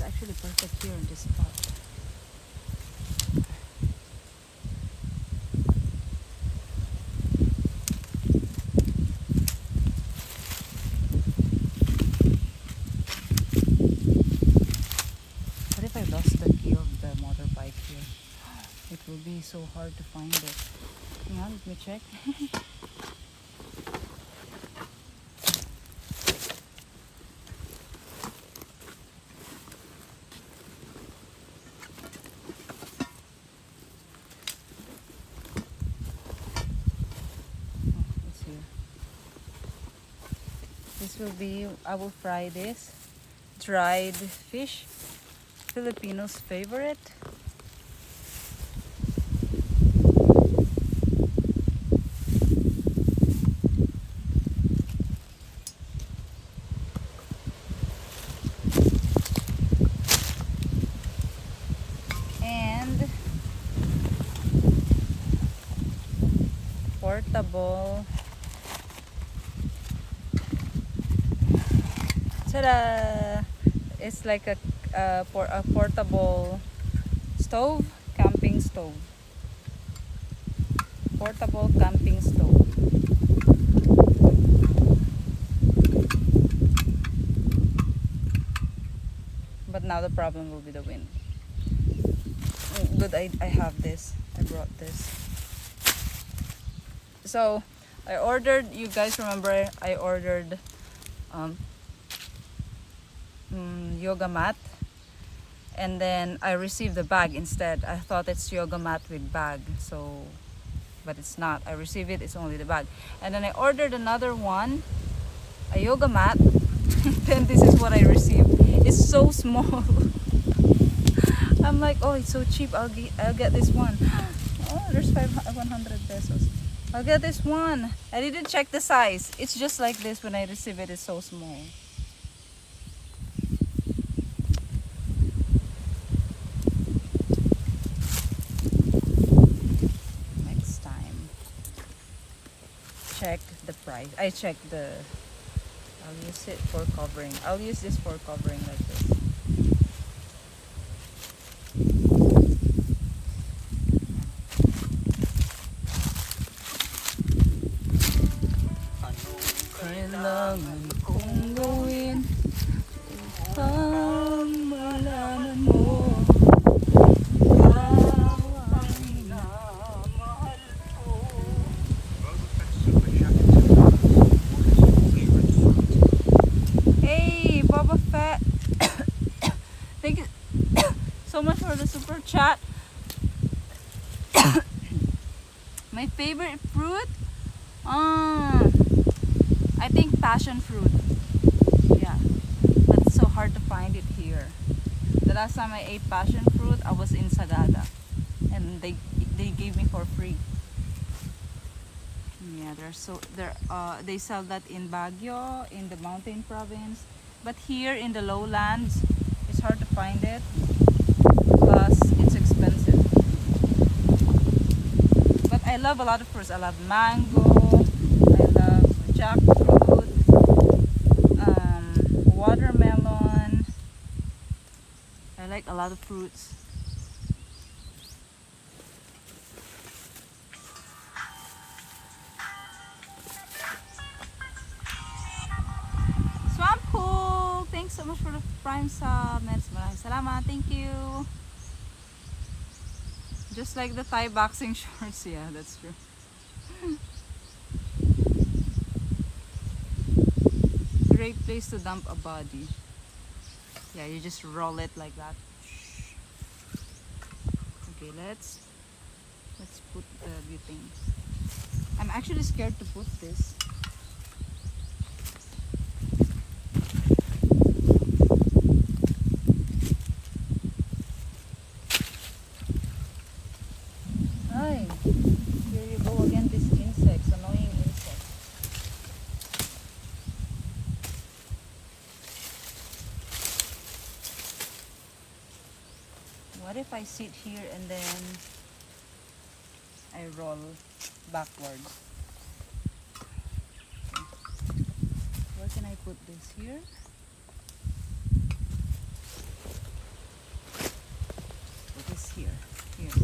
Actually perfect here in this spot. What if I lost the key of the motorbike here? It will be so hard to find it. Hang on, let me check. This will be, I will fry this. Dried fish, Filipinos' favorite. And portable. Ta-da! It's like a portable stove, camping stove. Portable camping stove. But now the problem will be the wind. Good, I have this. I brought this. So I ordered, you guys remember I ordered yoga mat, and then I received the bag instead. I thought it's yoga mat with bag, so but it's not. I received it, it's only the bag. And then I ordered another one, a yoga mat. Then this is what I received. It's so small. I'm like, oh, it's so cheap, I'll get this one. Oh, there's 100 pesos. I'll get this one. I didn't check the size. It's just like this. When I receive it, it's so small. Next time, check the price. I check the, I'll use it for covering. I'll use this for covering like this. Kailangan kong gawin upang malaman mo ang minamahal ko. Hey, Boba Fett! Thank you so much for the super chat. My favorite fruit? I think passion fruit. Yeah, but it's so hard to find it here. The last time I ate passion fruit, I was in Sagada, and they gave me for free. Yeah, they sell that in Baguio, in the mountain province, but here in the lowlands, it's hard to find it. Plus, it's expensive. But I love a lot of fruits. I love mango. I love jackfruit, watermelon. I like a lot of fruits. Swamp Hook! Thanks so much for the prime sub. Maraming salamat. Thank you. Just like the Thai boxing shorts. Yeah, that's true. Great place to dump a body. Yeah, you just roll it like that. Okay, let's put the butane. I'm actually scared to put this. Ay, here you go again, these insects, annoying insects. What if I sit here and then I roll backwards? Okay. Where can I put this? Here? Put this here. Here.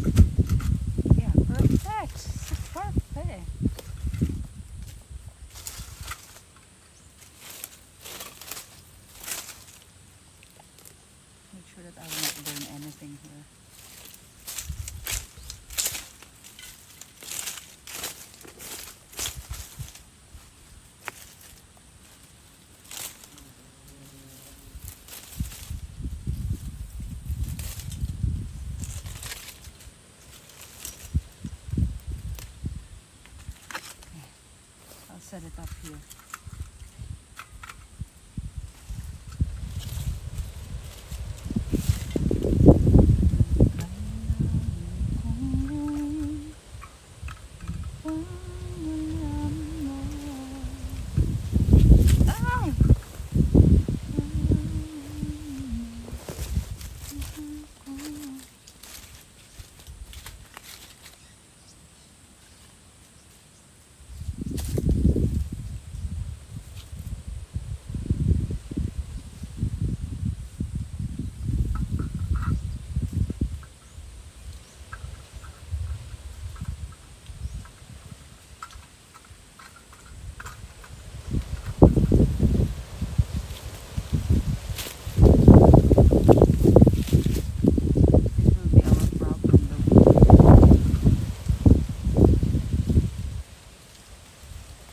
Yeah, perfect. Perfect. Make sure that I will not burn anything here. Set it up here.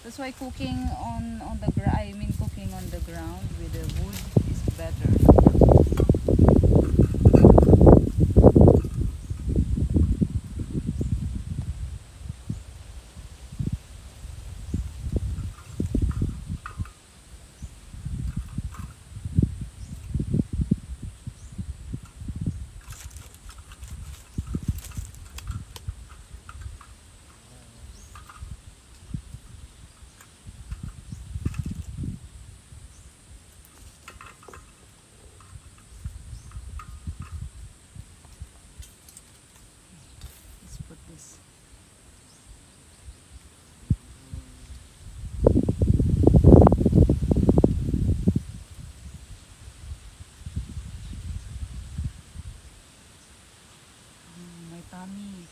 That's why cooking on the cooking on the ground with the wood is better. This. My tummy.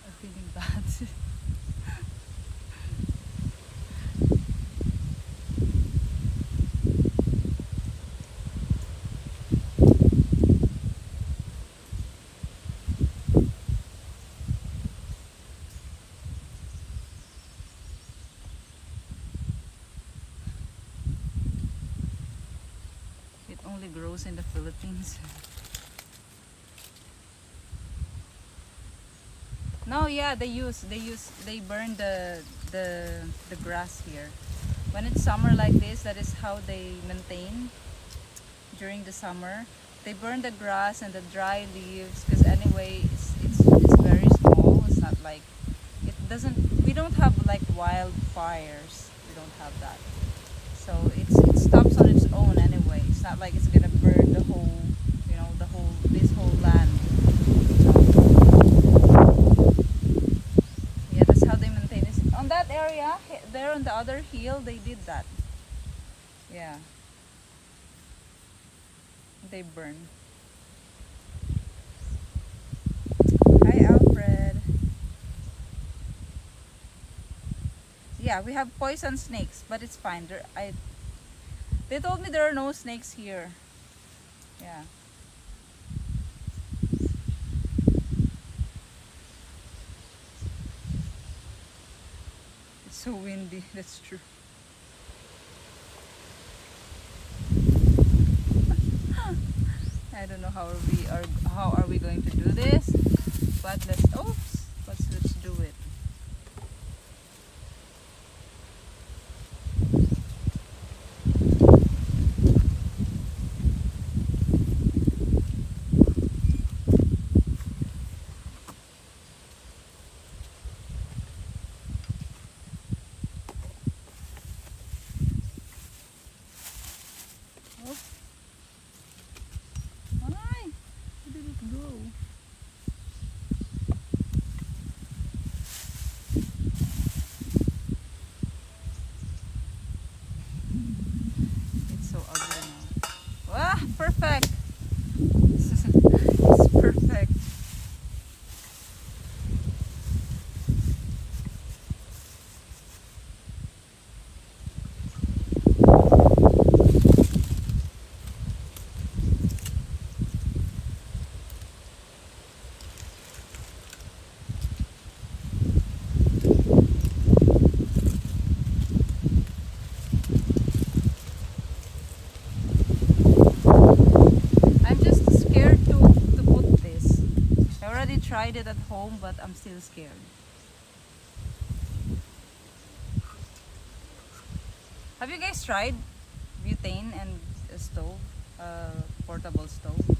I'm feeling bad. Only grows in the Philippines. No, yeah, they burn the grass here. When it's summer like this, that is how they maintain during the summer. They burn the grass and the dry leaves because anyway it's very small. It's not like it doesn't. We don't have like wildfires. We don't have that. So it stops on its own anyway. It's not like it's gonna burn the whole, you know, this whole land. Yeah, that's how they maintain this. On that area, there on the other hill, they did that. Yeah. They burn. Hi, Alfred. Yeah, we have poison snakes, but it's fine. They told me there are no snakes here. Yeah. It's so windy. That's true. I don't know how are we going to do this, but let's do it. Oh. Why? Where did it go? It's so ugly now. Ah, perfect. It's perfect. I'm just scared to put this. I already tried it at home, but I'm still scared. Have you guys tried butane and a stove, portable stove? Oh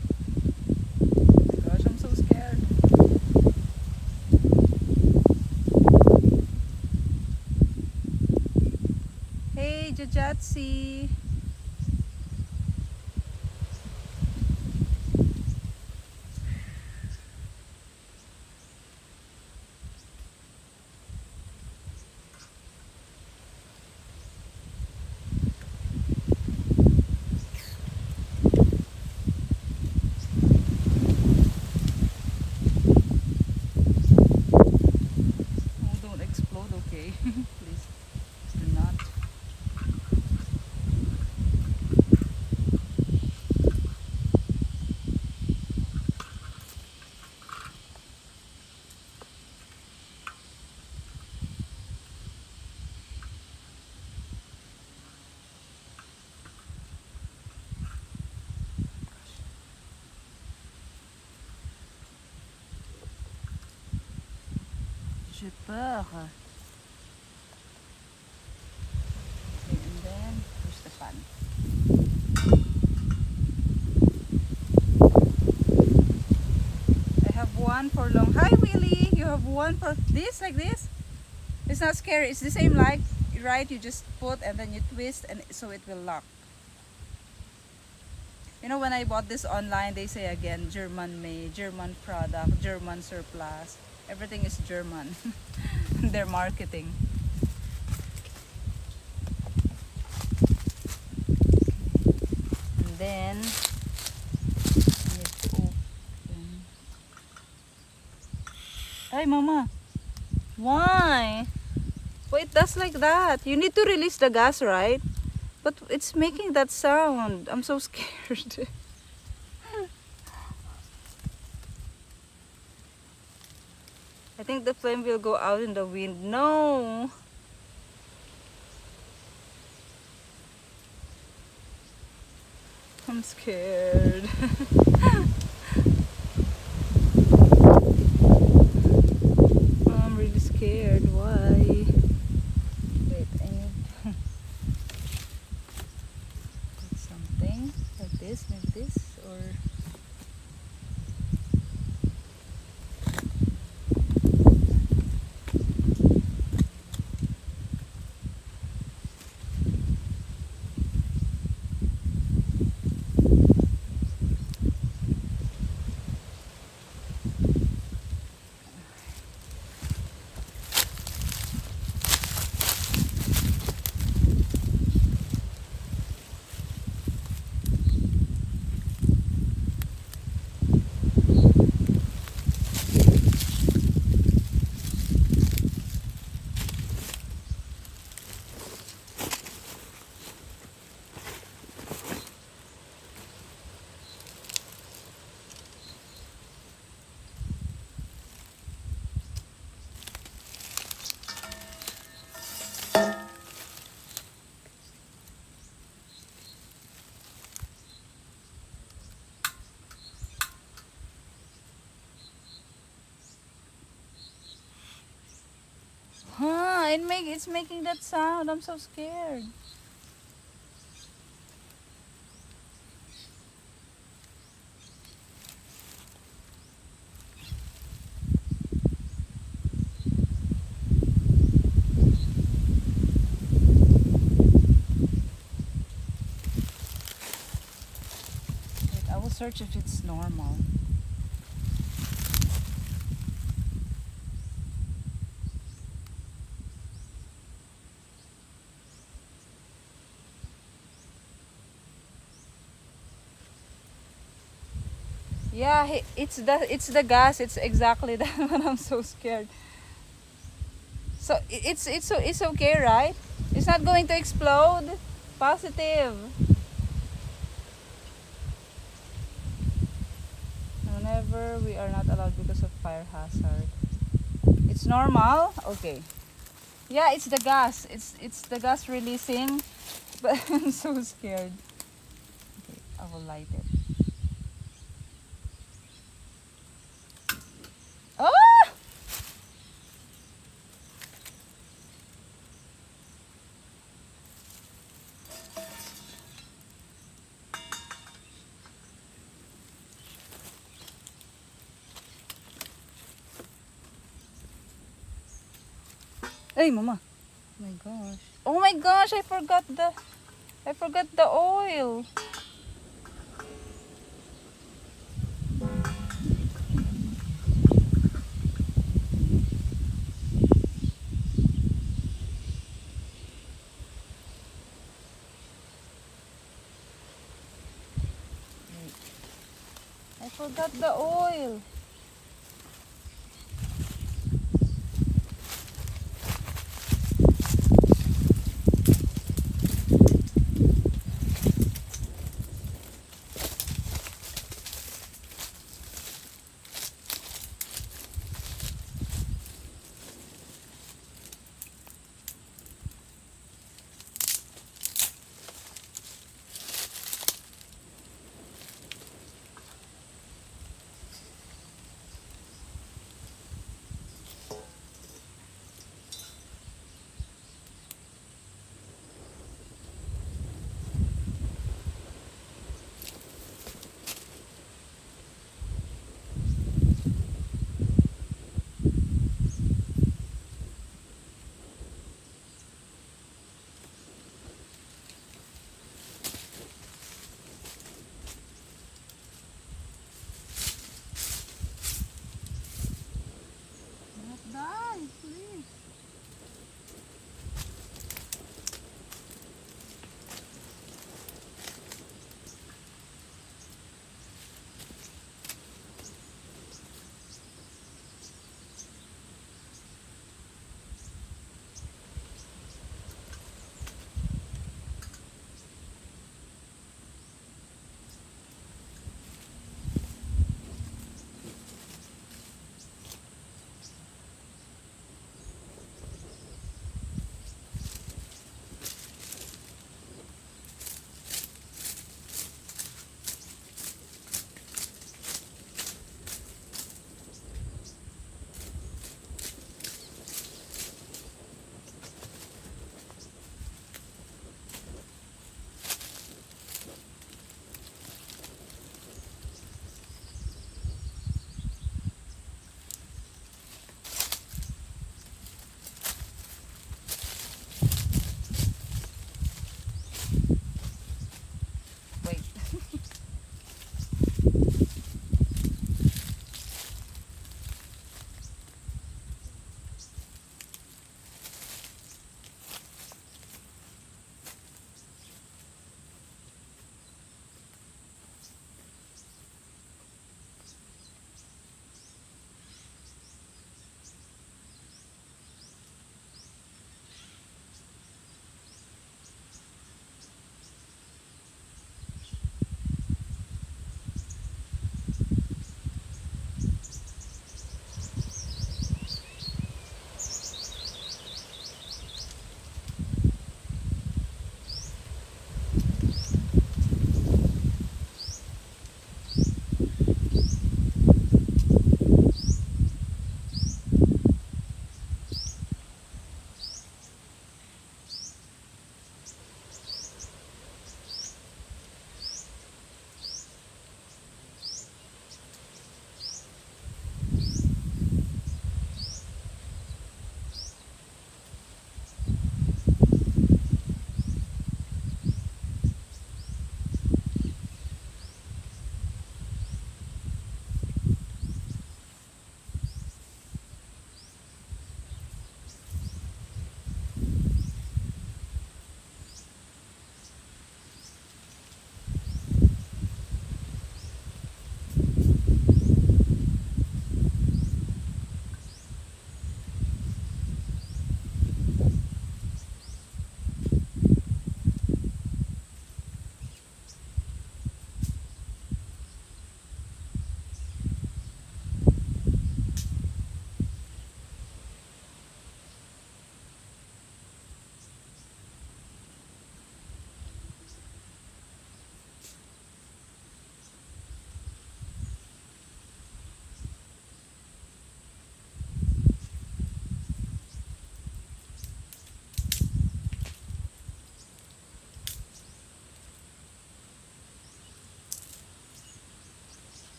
my gosh, I'm so scared. Hey, Jajatsi. Oh, don't explode, okay? Please do not. J'ai peur. Okay, and then here's the fan. I have one for long. Hi, Willie. You have one for this, like this. It's not scary. It's the same like, right? You just put and then you twist and so it will lock. You know, when I bought this online, they say again, German made, German product, German surplus. Everything is German. Their marketing. And then I need to open. Hey, Mama. Why? Why it does like that? You need to release the gas, right? But it's making that sound. I'm so scared. I think the flame will go out in the wind. No! I'm scared. I'm really scared. Why? Wait, I need put something like this, or it's making that sound. I'm so scared. Wait, I will search if it's normal. Yeah, it's the gas. It's exactly that one. I'm so scared. So it's okay, right? It's not going to explode. Positive. Whenever we are not allowed because of fire hazard. It's normal. Okay. Yeah, it's the gas. It's the gas releasing, but I'm so scared. Okay, I will light it. Ah! Hey, mama. Oh my gosh. Oh my gosh, I forgot the oil. I forgot the oil.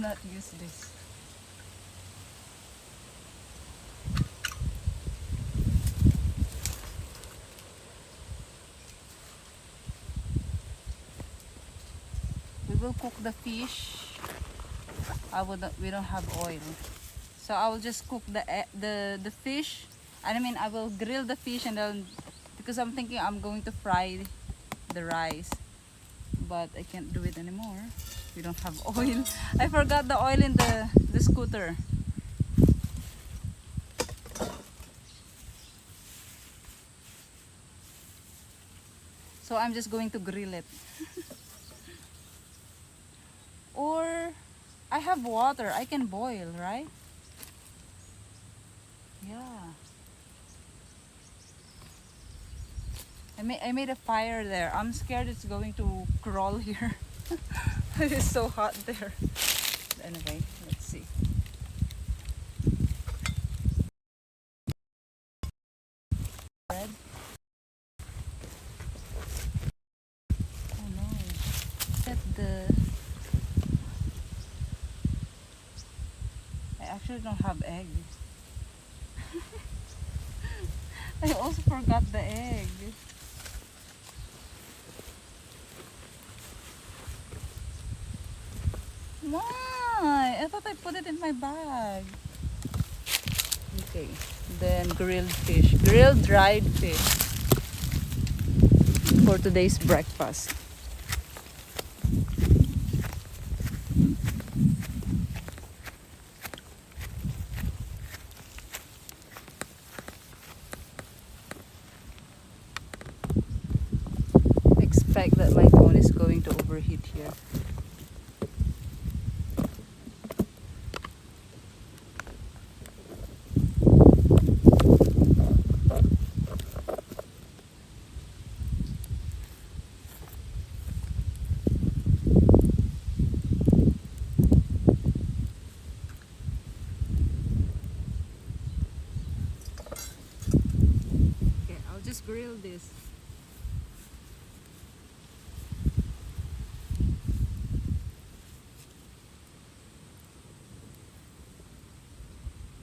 not use this. We will cook the fish. We don't have oil, so I will just cook the fish. I mean, I will grill the fish, and then because I'm thinking I'm going to fry the rice, but I can't do it anymore. We don't have oil. I forgot the oil in the scooter. So I'm just going to grill it. Or I have water. I can boil, right? Yeah. I made a fire there. I'm scared it's going to crawl here. It is so hot there. Anyway, let's see. Bread. Oh no. Get I actually don't have egg. I also forgot the egg. Why? I thought I put it in my bag. Okay, then grilled fish. Grilled dried fish for today's breakfast. Expect that my phone is going to overheat here. Okay, I'll just grill this.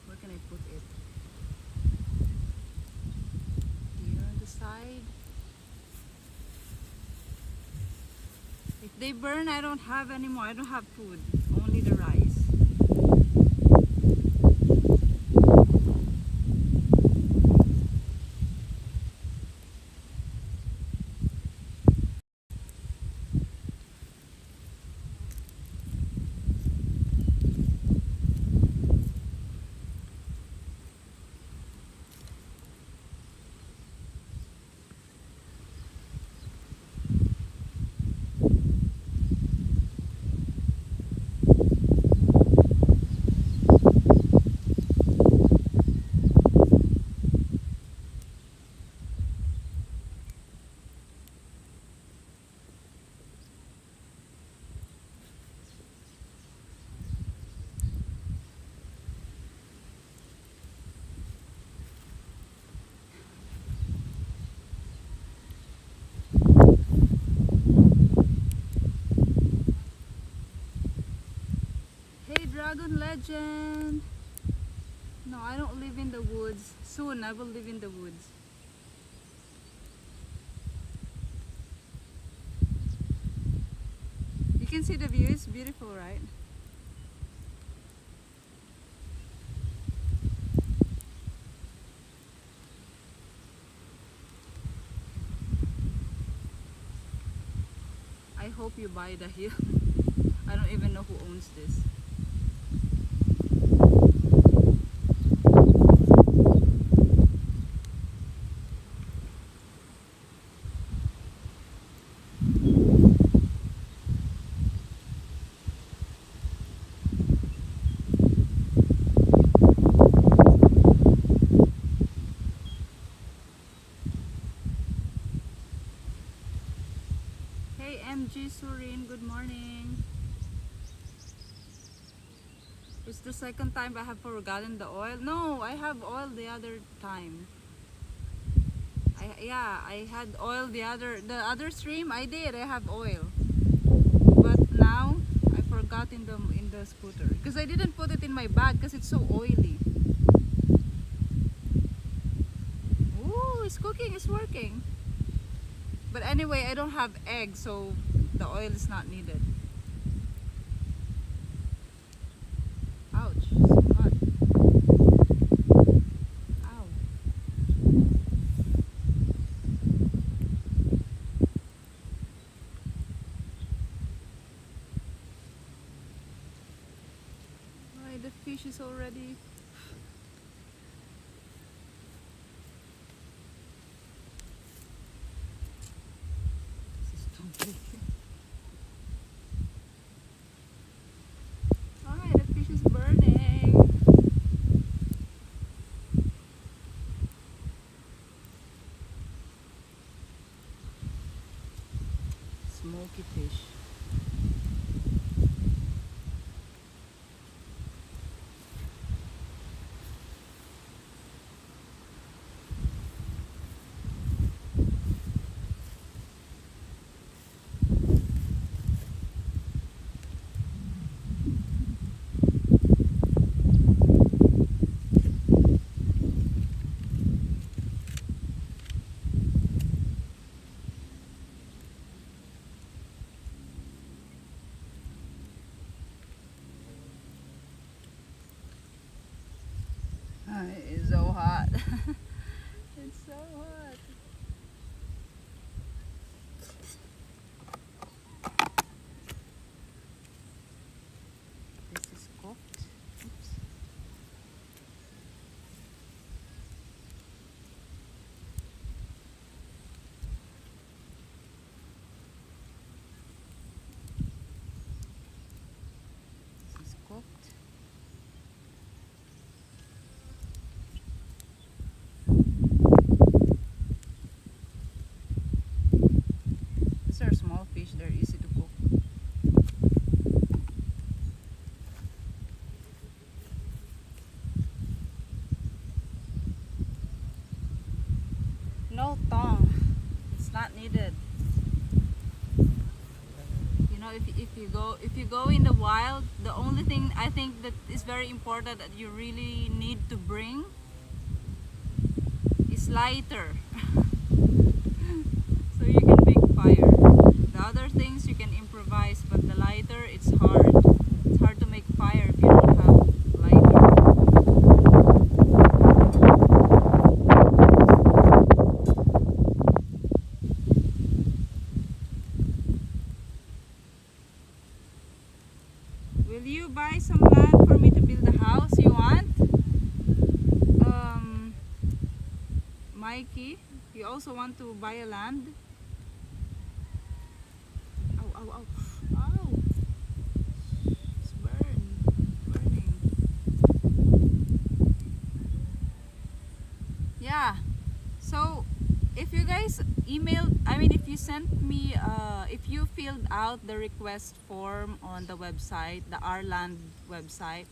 Where can I put it? Here on the side. If they burn, I don't have anymore. I don't have food. Only the rice. Dragon legend. No, I don't live in the woods. Soon I will live in the woods. You can see the view. It's beautiful, right? I hope you buy the hill. I don't even know who owns this. MG Surin, good morning. It's the second time I have forgotten the oil. No, I have oil the other time. I had oil the other stream. I have oil. But now I forgot forgot in the scooter because I didn't put it in my bag because it's so oily. Ooh, it's cooking, it's working. But anyway, I don't have eggs, so the oil is not needed. Ouch, so hot. Ow. Why the fish is already... This is too big. Alright, the fish is burning. Smoky fish. It's so hot. It's so hot. This is cooked. Oops. This is cooked. These are small fish, they're easy to cook. No tongue, it's not needed. You know, if you go in the wild, the only thing I think that is very important that you really need to bring is lighter. So you can make fire. The other things you can improvise, but the lighter, it's hard. It's hard to make fire if you don't have lighter. Will you buy some land for me to build a house you want? Mikey, you also want to buy a land? Ow, ow, ow. Ow. It's burning. Yeah. So if you guys emailed, if you sent me, if you filled out the request form on the website, the Ireland website,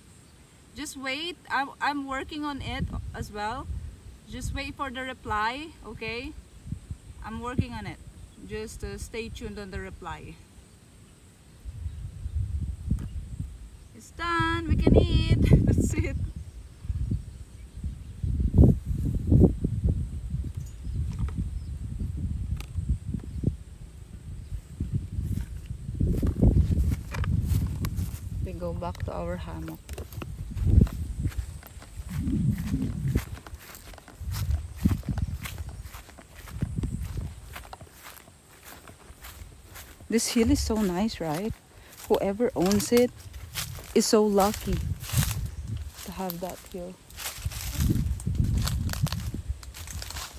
just wait. I'm working on it as well. Just wait for the reply, okay? I'm working on it. Just stay tuned on the reply. It's done. We can eat. That's it. We go back to our hammock. This hill is so nice, right? Whoever owns it is so lucky to have that hill.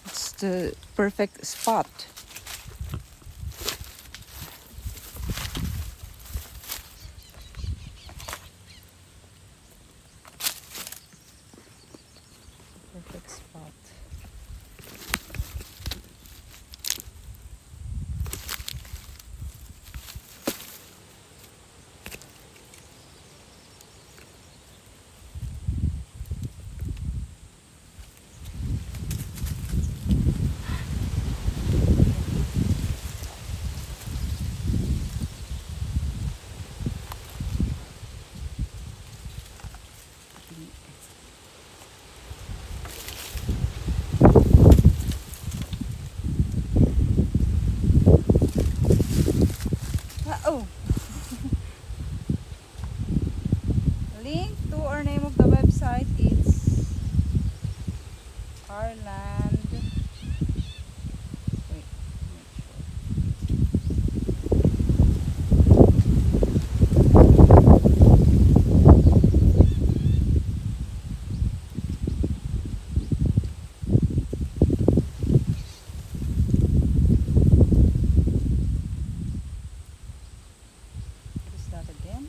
It's the perfect spot. Perfect spot.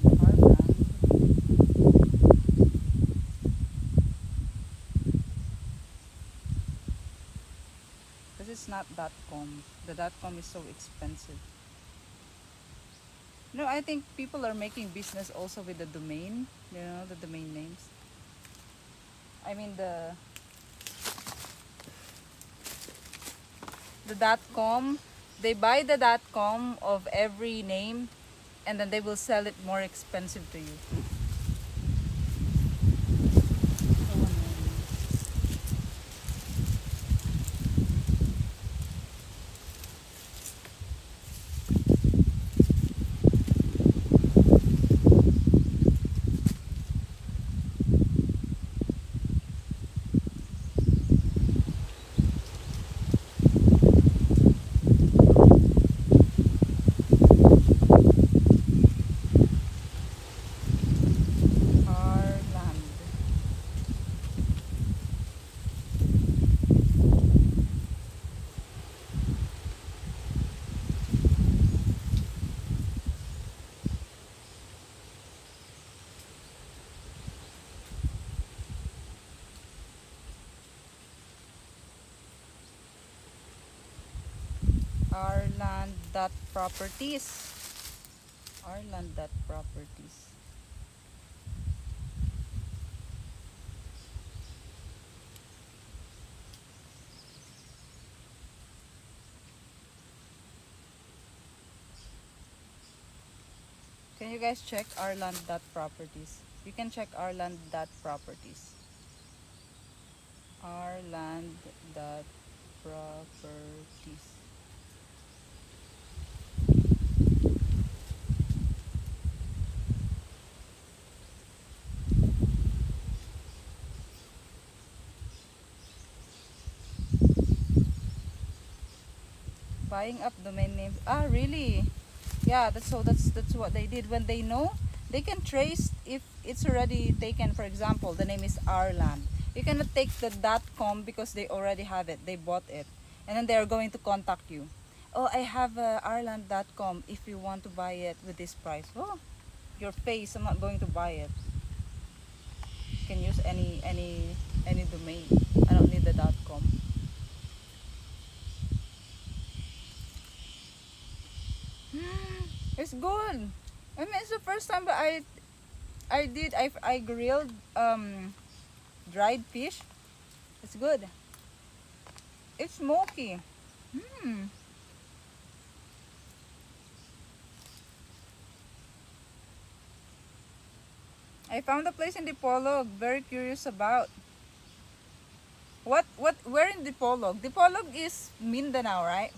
com? Our land. Because it's not .com. The .com is so expensive. No, I think people are making business also with the domain. You know, the domain names. I mean the .com. They buy the .com of every name, and then they will sell it more expensive to you. Our land dot properties. Our land dot properties. Can you guys check our land dot properties? You can check our land dot properties. Our land dot properties. Buying up domain names. Ah, really? Yeah, that's what they did. When they know, they can trace if it's already taken. For example, the name is our land. You cannot take the .com because they already have it. They bought it, and then they are going to contact you. Oh, I have ourland.com. If you want to buy it with this price, oh, your face. I'm not going to buy it. You can use any domain. I don't need the .com. It's good. I mean, it's the first time that I grilled dried fish. It's good. It's smoky. I found a place in Dipolog. Very curious about. Where in Dipolog? Dipolog is Mindanao, right?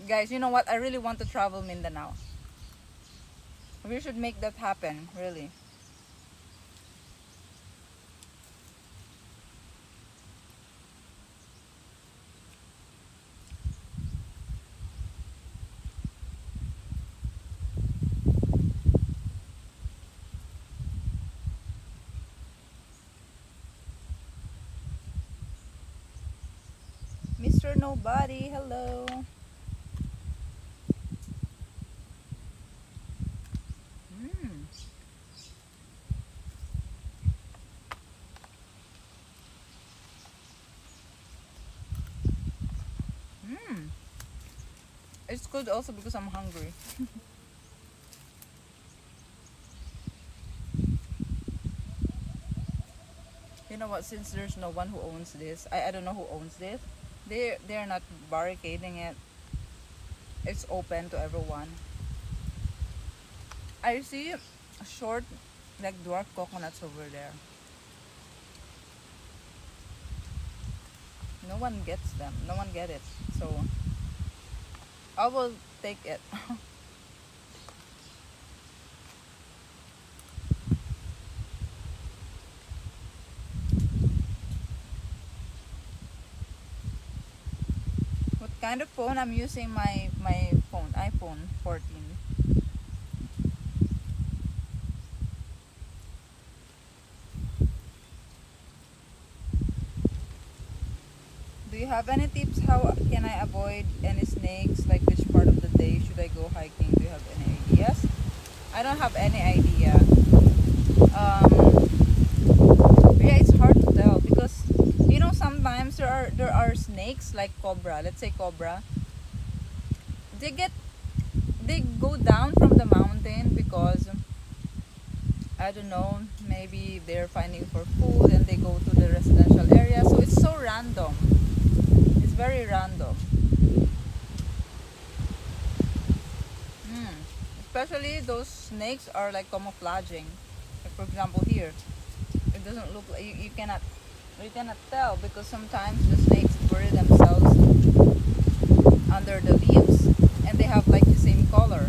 Guys, you know what? I really want to travel Mindanao. We should make that happen, really. Mr. Nobody, hello. It's good also because I'm hungry. You know what? Since there's no one who owns this, I don't know who owns this. They're not barricading it. It's open to everyone. I see short, like dwarf coconuts over there. No one gets them. No one get it. So I will take it. What kind of phone? I'm using my phone, iPhone 14. Do you have any tips how can I avoid any snakes, like which part of the should I go hiking? Do you have any ideas? I don't have any idea. Yeah, it's hard to tell because sometimes there are snakes like cobra. Let's say cobra. They get they go down from the mountain because I don't know, maybe they're finding for food and they go to the residential area. So it's so random. It's very random. Hmm. Especially those snakes are like camouflaging. Like for example here, it doesn't look like you cannot tell because sometimes the snakes bury themselves under the leaves and they have like the same color.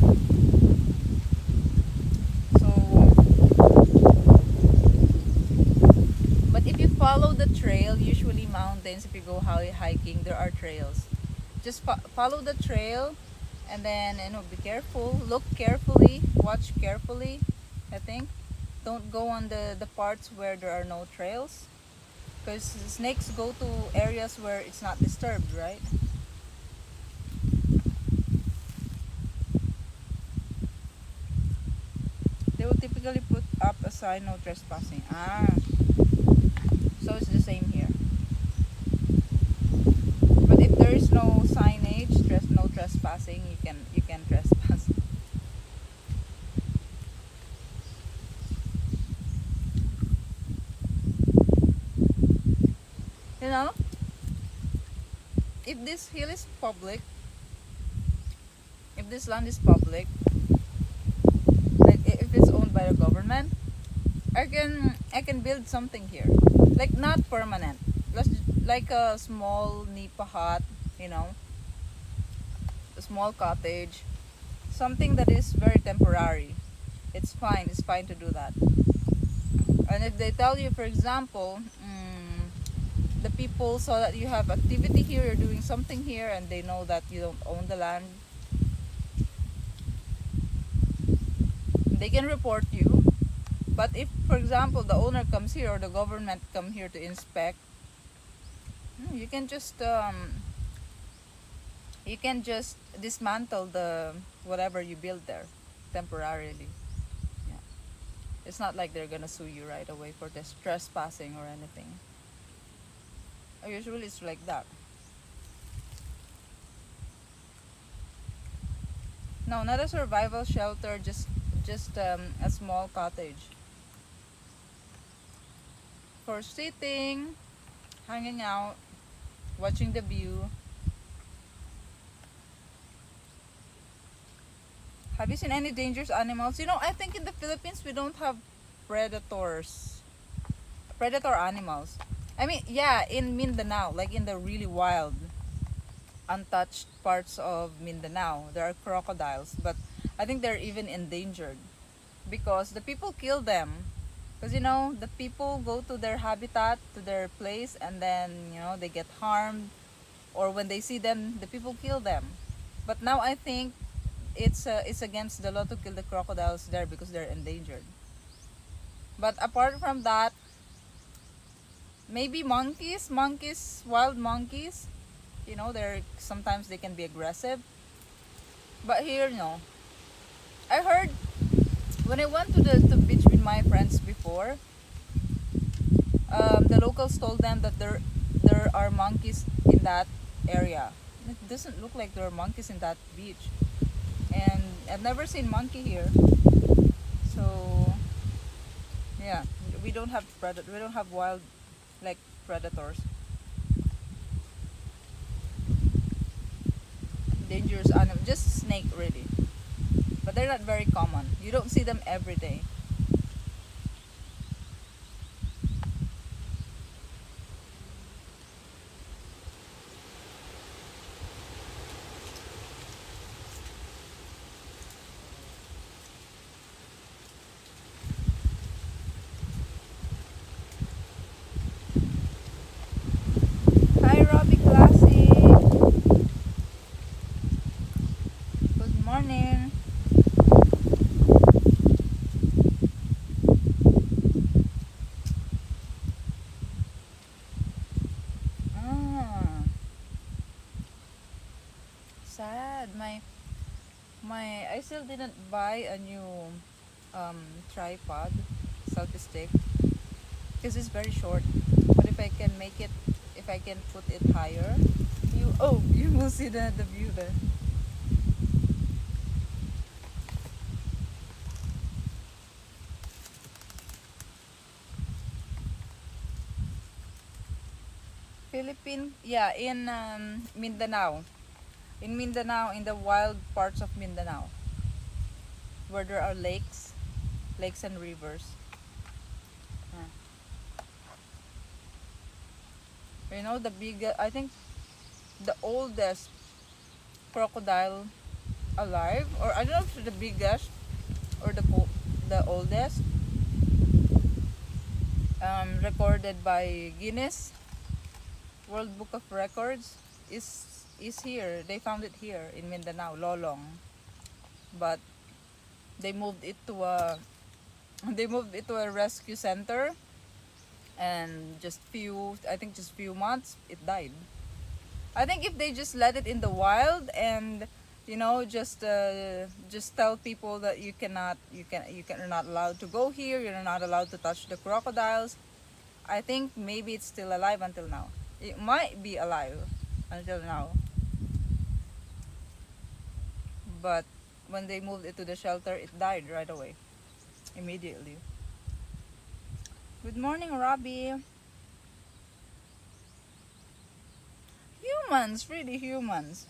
So, but if you follow the trail, usually mountains, if you go hiking, there are trails. Just follow the trail and then be careful, look carefully, watch carefully. I think don't go on the parts where there are no trails because snakes go to areas where it's not disturbed, right? They will typically put up a sign, no trespassing. So it's the same here. But if there is no signage, no trespassing, you can trespass. You know, if this hill is public, if this land is public, like if it's owned by the government, I can build something here, like not permanent, like a small nipa hut, you know, a small cottage, something that is very temporary. It's fine. It's fine to do that. And if they tell you, for example, the people saw that you have activity here, you're doing something here, and they know that you don't own the land, they can report you. But if, for example, the owner comes here or the government come here to inspect, you can just dismantle the whatever you build there temporarily. Yeah. It's not like they're gonna sue you right away for this trespassing or anything. Usually it's like that. No, not a survival shelter, just a small cottage for sitting, hanging out, watching the view. Have you seen any dangerous animals? I think in the Philippines we don't have predators, predator animals. I mean, yeah, in Mindanao, like in the really wild, untouched parts of Mindanao, there are crocodiles, but I think they're even endangered because the people kill them. Because the people go to their habitat, to their place, and then they get harmed, or when they see them, the people kill them. But now I think it's against the law to kill the crocodiles there because they're endangered. But apart from that, maybe monkeys, wild monkeys. They're sometimes they can be aggressive. But here, no. I heard when I went to the beach with my friends before, the locals told them that there are monkeys in that area. It doesn't look like there are monkeys in that beach, and I've never seen monkey here. So yeah, we don't have wild like predators, dangerous animal, just snake really. But they're not very common. You don't see them every day. Hi, Robbie Classic. Good morning. Ah, sad. I still didn't buy a new um, tripod, selfie stick, because it's very short. But if I can make it, if I can put it higher, you will see the view there. Philippine, yeah, in Mindanao. In Mindanao, in the wild parts of Mindanao, where there are lakes and rivers. Uh, You know the big, I think the oldest crocodile alive, or I don't know if it's the biggest or the oldest, recorded by Guinness World Book of Records, is here. They found it here in Mindanao, Lolong, but they moved it to a they moved it to a rescue center, and just few months it died. I think if they just let it in the wild and just tell people that you're not allowed to go here, you're not allowed to touch the crocodiles, I think maybe it's still alive until now. It might be alive until now. But when they moved it to the shelter, it died right away, immediately. Good morning, Robbie. Humans, really humans.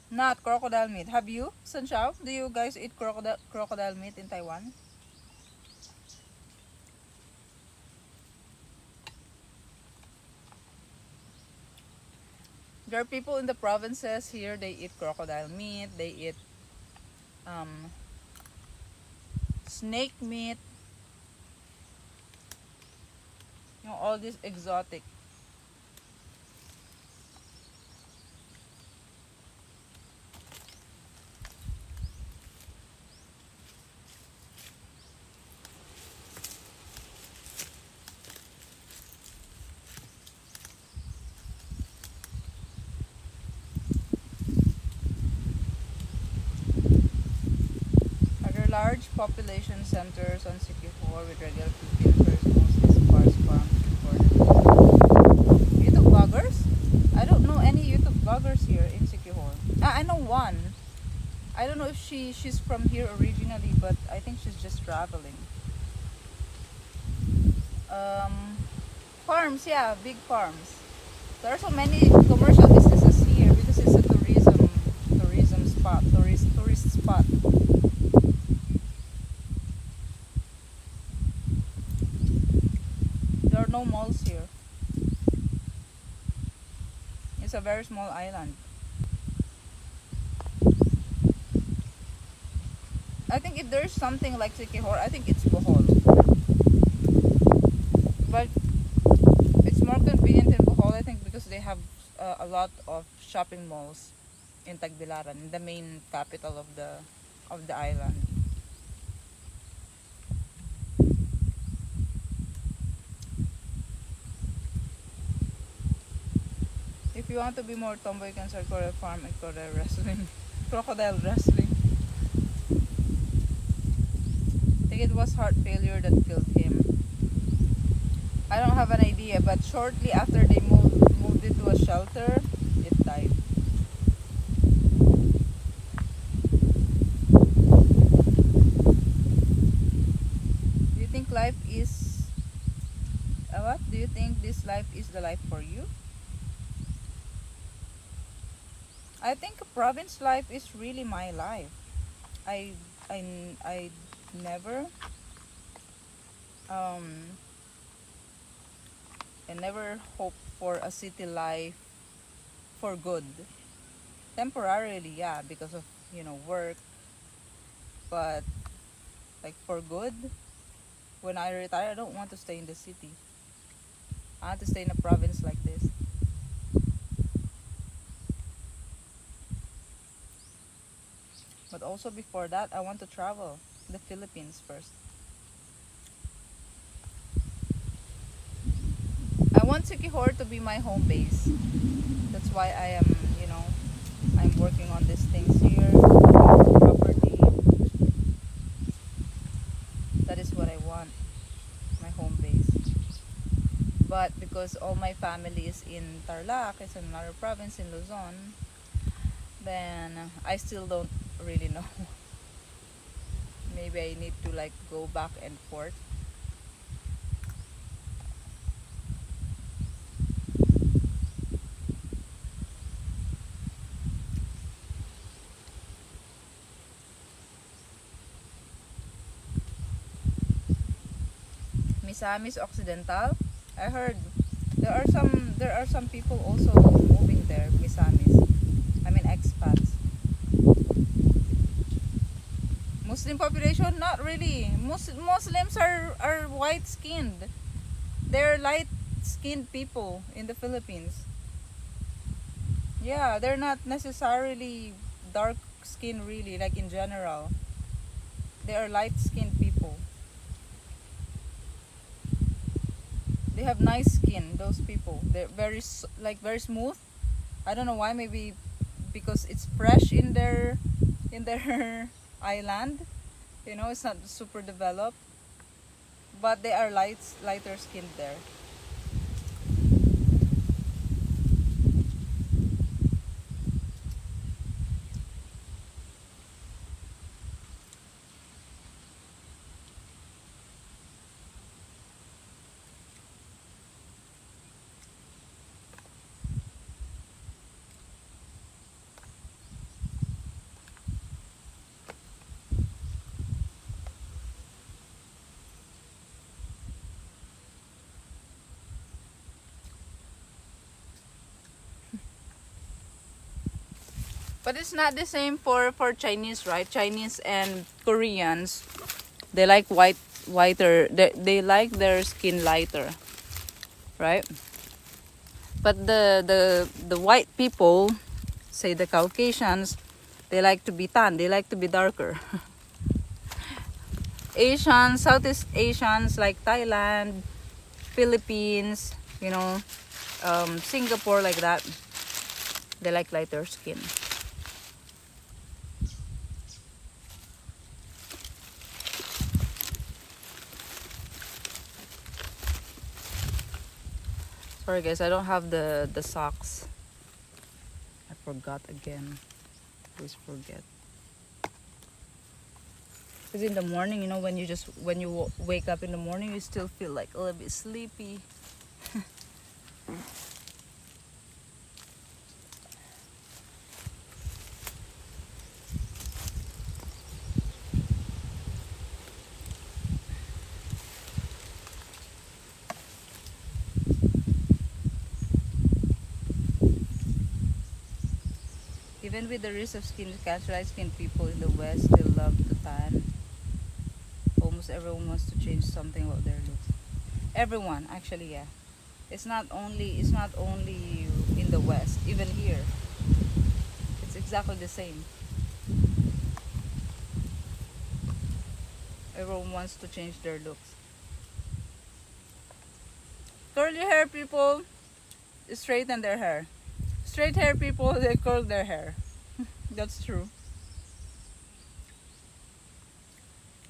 Not crocodile meat. Have you, Sanshao? Do you guys eat crocodile meat in Taiwan? There are people in the provinces here, they eat crocodile meat, they eat um, snake meat, all this exotic. Other large population centers on Siquijor with regular Filipinos, mostly sparse farms reported. YouTube vloggers? I don't know any YouTube vloggers here in Siquijor. I know one. I don't know if she's from here originally, but I think she's just traveling. Farms, yeah, big farms. There are so many commercial businesses here because it's a tourist spot. There are no malls here. It's a very small island. I think if there's something like Siquijor, I think it's Bohol. But it's more convenient in Bohol, I think, because they have a lot of shopping malls in Tagbilaran, the main capital of the island. If you want to be more tomboy, you can start Korea farm and Korea wrestling, crocodile wrestling. I think it was heart failure that killed him. I don't have an idea, but shortly after they moved it to a shelter, it died. Do you think life is what? Do you think this life is the life for you? I think province life is really my life. I I never um I never hoped for a city life for good. Temporarily, yeah, because of work, but like for good, when I retire, I don't want to stay in the city. I want to stay in a province like this. But also before that, I want to travel the Philippines first. I want Siquijor to be my home base. That's why I am, I'm working on these things here, property. That is what I want, my home base. But because all my family is in Tarlac, it's another province in Luzon, then I still don't really know. Maybe I need to like go back and forth. Misamis Occidental. I heard there are some people also moving there, Misamis. I mean expats. Muslim population, not really. Muslims are white skinned. They're light skinned people in the Philippines. Yeah, they're not necessarily dark skin really, like in general. They are light skinned people. They have nice skin, those people. They're very smooth. I don't know why, maybe because it's fresh in their island. It's not super developed, but they are lighter skinned there. But it's not the same for Chinese, right? Chinese and Koreans, they like whiter. They like their skin lighter, right? But the white people, say the Caucasians, they like to be tan. They like to be darker. Asians, Southeast Asians like Thailand, Philippines, Singapore, like that. They like lighter skin. Sorry guys, I don't have the socks. I forgot again. Always forget. Because in the morning, when you wake up in the morning, you still feel like a little bit sleepy. Even with the risk of skin cancer, light skin people in the West still love to tan. Almost everyone wants to change something about their looks. Everyone, actually, yeah. It's not only in the West, even here. It's exactly the same. Everyone wants to change their looks. Curly hair people straighten their hair. Straight hair people, they curl their hair. That's true.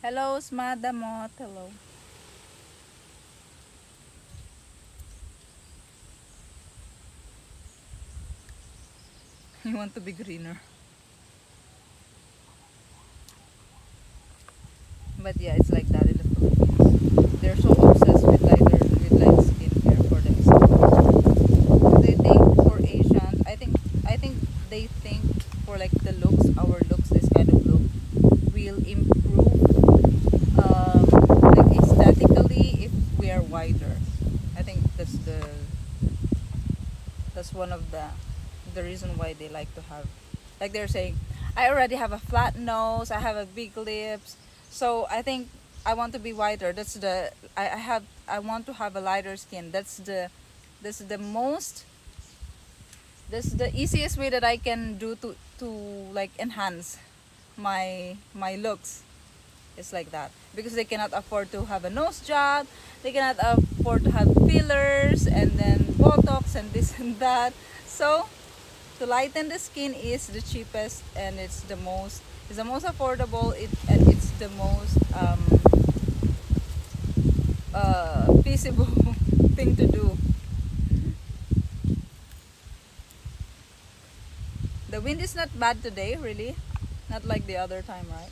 Hello, Smadamot. Hello. You want to be greener. But yeah, it's like that in the Philippines. They're so obsessed with light skincare for themselves. They think for Asians, I think they think for like the looks, our looks, this kind of look will improve like aesthetically if we are whiter. I think that's one of the reason why they like to have, like they're saying, I already have a flat nose, I have a big lips, so I think I want to be whiter. I want to have a lighter skin. That's the easiest way that I can do to like enhance my looks. It's like that because they cannot afford to have a nose job, they cannot afford to have fillers and then botox and this and that. So to lighten the skin is the cheapest, and it's the most affordable, and it's the most feasible thing to do. The wind is not bad today, really, not like the other time, right?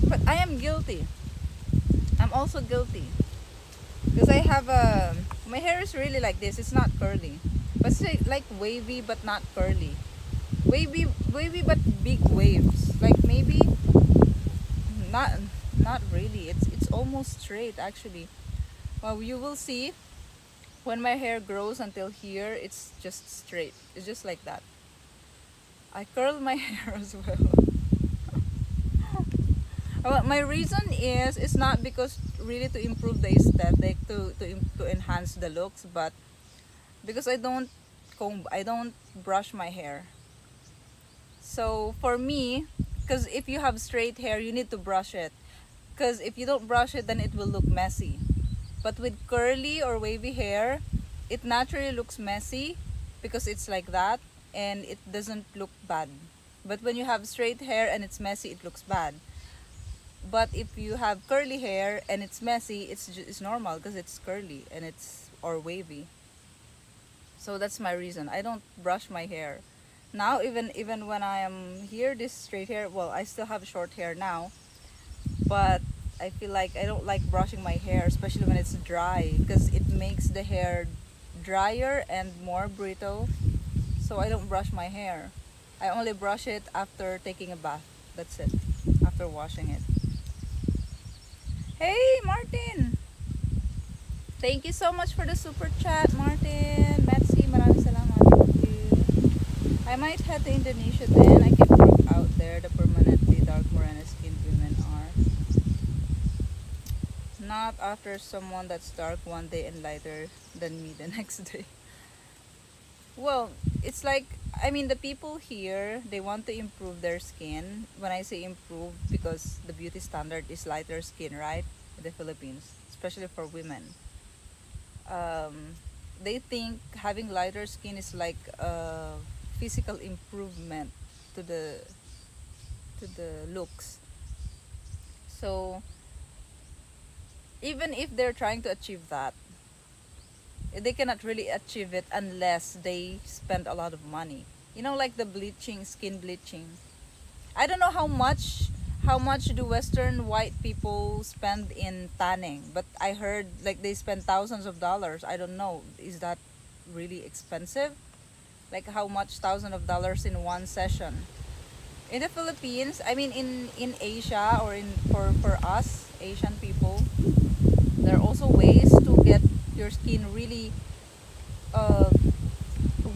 But I am guilty. I'm also guilty because I have a my hair is really like this. It's not curly, but it's like wavy but not curly. Wavy but big waves. Like maybe not not really. It's almost straight actually. Well, you will see when my hair grows until here. It's just straight. It's just like that. I curl my hair as well. Well, my reason is it's not because really to improve the aesthetic, to enhance the looks, but because I don't brush my hair. So for me, because if you have straight hair, you need to brush it. Because if you don't brush it, then it will look messy. But with curly or wavy hair, it naturally looks messy because it's like that, and it doesn't look bad. But when you have straight hair and it's messy, it looks bad. But if you have curly hair and it's messy, it's normal because it's curly and it's or wavy. So that's my reason. I don't brush my hair. Now even when I am here, this straight hair, well, I still have short hair now, but I feel like I don't like brushing my hair, especially when it's dry, because it makes the hair drier and more brittle. So I don't brush my hair. I only brush it after taking a bath. That's it. After washing it. Hey, Martin! Thank you so much for the super chat, Martin. Merci, maraming salamat. Thank you. I might head to Indonesia then. I can work out there. The permanently dark morena skinned women are. Not after someone that's dark one day and lighter than me the next day. Well, it's like, I mean, the people here, they want to improve their skin. When I say improve, because the beauty standard is lighter skin, right? In the Philippines, especially for women. They think having lighter skin is like a physical improvement to the looks. So even if they're trying to achieve that, they cannot really achieve it unless they spend a lot of money. You know, like the bleaching, skin bleaching. I don't know how much do Western white people spend in tanning, but I heard like they spend thousands of dollars. I don't know. Is that really expensive? Like how much thousands of dollars in one session? In the Philippines, I mean in Asia, or in for us Asian people, there are also ways to get your skin really uh,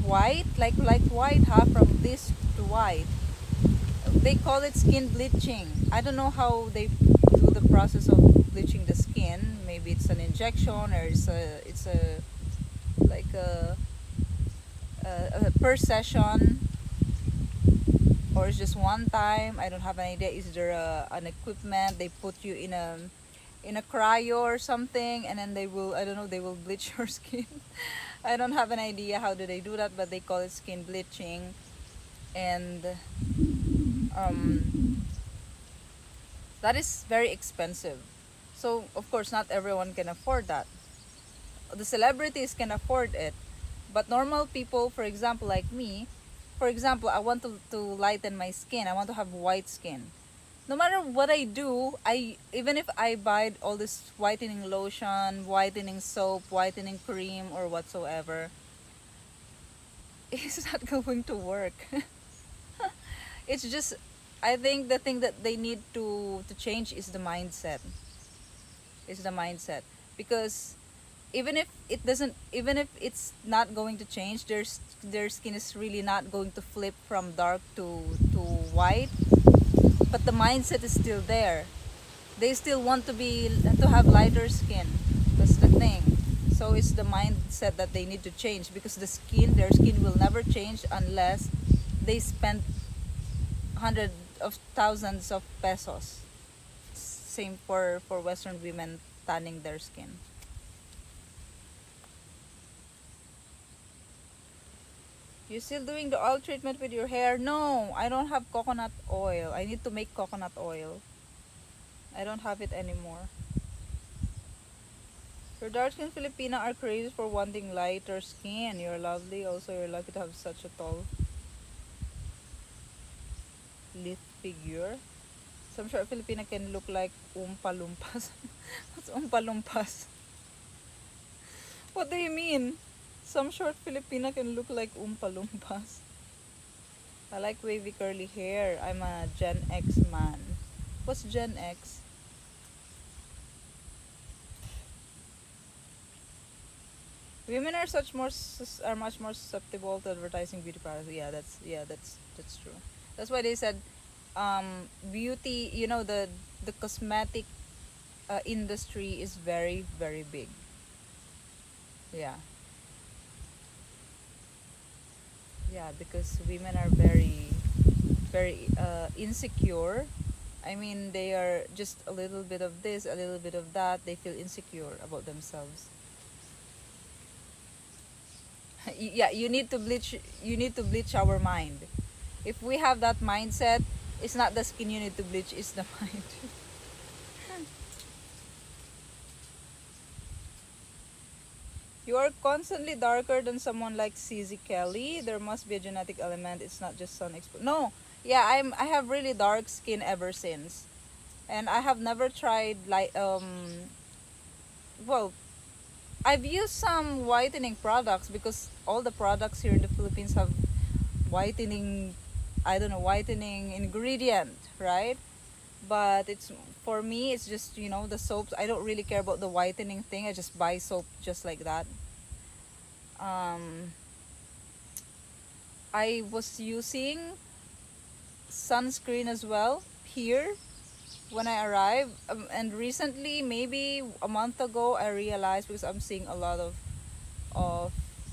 white, like white, from this to white. They call it skin bleaching. I don't know how they do the process of bleaching the skin. Maybe it's an injection, or it's a like a per session, or it's just one time. I don't have an idea. Is there an equipment they put you in a cryo or something, and then they will, I don't know, they will bleach your skin. I don't have an idea how do they do that, but they call it skin bleaching. And um, that is very expensive. So of course not everyone can afford that. The celebrities can afford it, but normal people, for example like me, for example, I want to lighten my skin. I want to have white skin. No matter what I do, I even if I buy all this whitening lotion, whitening soap, whitening cream, or whatsoever, it's not going to work. It's just, I think the thing that they need to change is the mindset. Is the mindset, because even if it's not going to change, their skin is really not going to flip from dark to white, but the mindset is still there. They still want to have lighter skin. That's the thing. So it's the mindset that they need to change, because their skin will never change unless they spend hundreds of thousands of pesos. same for Western women tanning their skin. You still doing the oil treatment with your hair? No, I don't have coconut oil. I need to make coconut oil. I don't have it anymore. Your dark-skinned Filipina are crazy for wanting lighter skin. You're lovely. Also, you're lucky to have such a tall, lithe figure. Some short Filipina can look like Oompa Loompas. What's Oompa Loompas? What do you mean? Some short Filipina can look like Oompa Loompas. I like wavy curly hair. I'm a Gen X man. What's Gen X? Women are much more susceptible to advertising beauty products. That's true. That's why they said beauty, the cosmetic industry is very, very big. Yeah. Yeah, because women are very, very insecure. I mean, they are just a little bit of this, a little bit of that. They feel insecure about themselves. Yeah, you need to bleach. You need to bleach our mind. If we have that mindset, it's not the skin you need to bleach; it's the mind. You are constantly darker than someone like CZ Kelly. There must be a genetic element. It's not just sun exposure. No, yeah, I have really dark skin ever since, and I have never tried like well, I've used some whitening products because all the products here in the Philippines have whitening, I don't know, whitening ingredient, right? But it's for me, it's just the soaps. I don't really care about the whitening thing. I just buy soap just like that. Um, I was using sunscreen as well here when I arrived, and recently, maybe a month ago, I realized because I'm seeing a lot of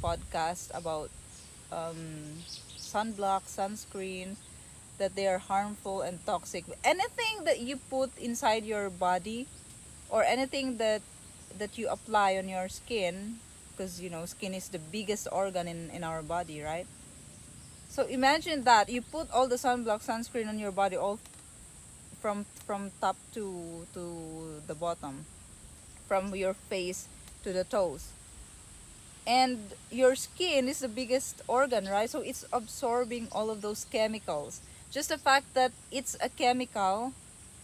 podcasts about sunblock, sunscreen, that they are harmful and toxic. Anything that you put inside your body, or anything that you apply on your skin, because skin is the biggest organ in our body, right? So imagine that you put all the sunblock, sunscreen on your body, all from top to the bottom, from your face to the toes, and your skin is the biggest organ, right? So it's absorbing all of those chemicals. Just the fact that it's a chemical,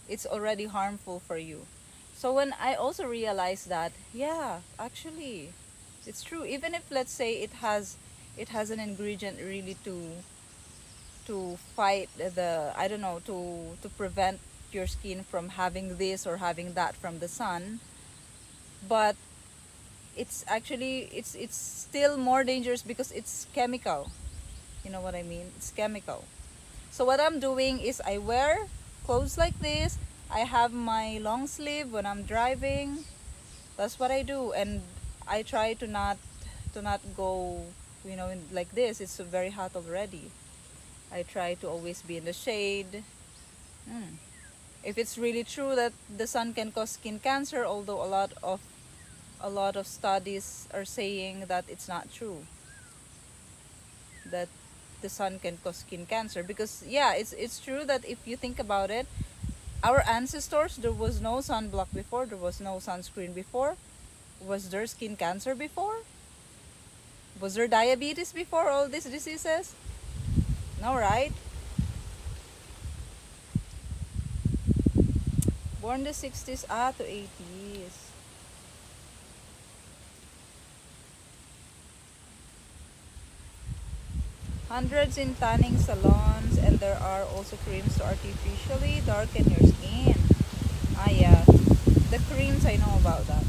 it's already harmful for you. So when I also realized that, yeah, actually, it's true. Even if, let's say, it has an ingredient really to fight the, I don't know, to prevent your skin from having this or having that from the sun, but it's actually it's still more dangerous because it's chemical. You know what I mean? It's chemical. So what I'm doing is I wear clothes like this. I have my long sleeve when I'm driving. That's what I do, and I try to not go, like this. It's very hot already. I try to always be in the shade. Mm. If it's really true that the sun can cause skin cancer, although a lot of studies are saying that it's not true, that the sun can cause skin cancer, because yeah, it's true that if you think about it, our ancestors, there was no sunblock before, there was no sunscreen before. Was there skin cancer before? Was there diabetes before all these diseases? No, right? Born the 60s to 80s. Hundreds in tanning salons, and there are also creams to artificially darken your skin. Yeah. The creams, I know about that.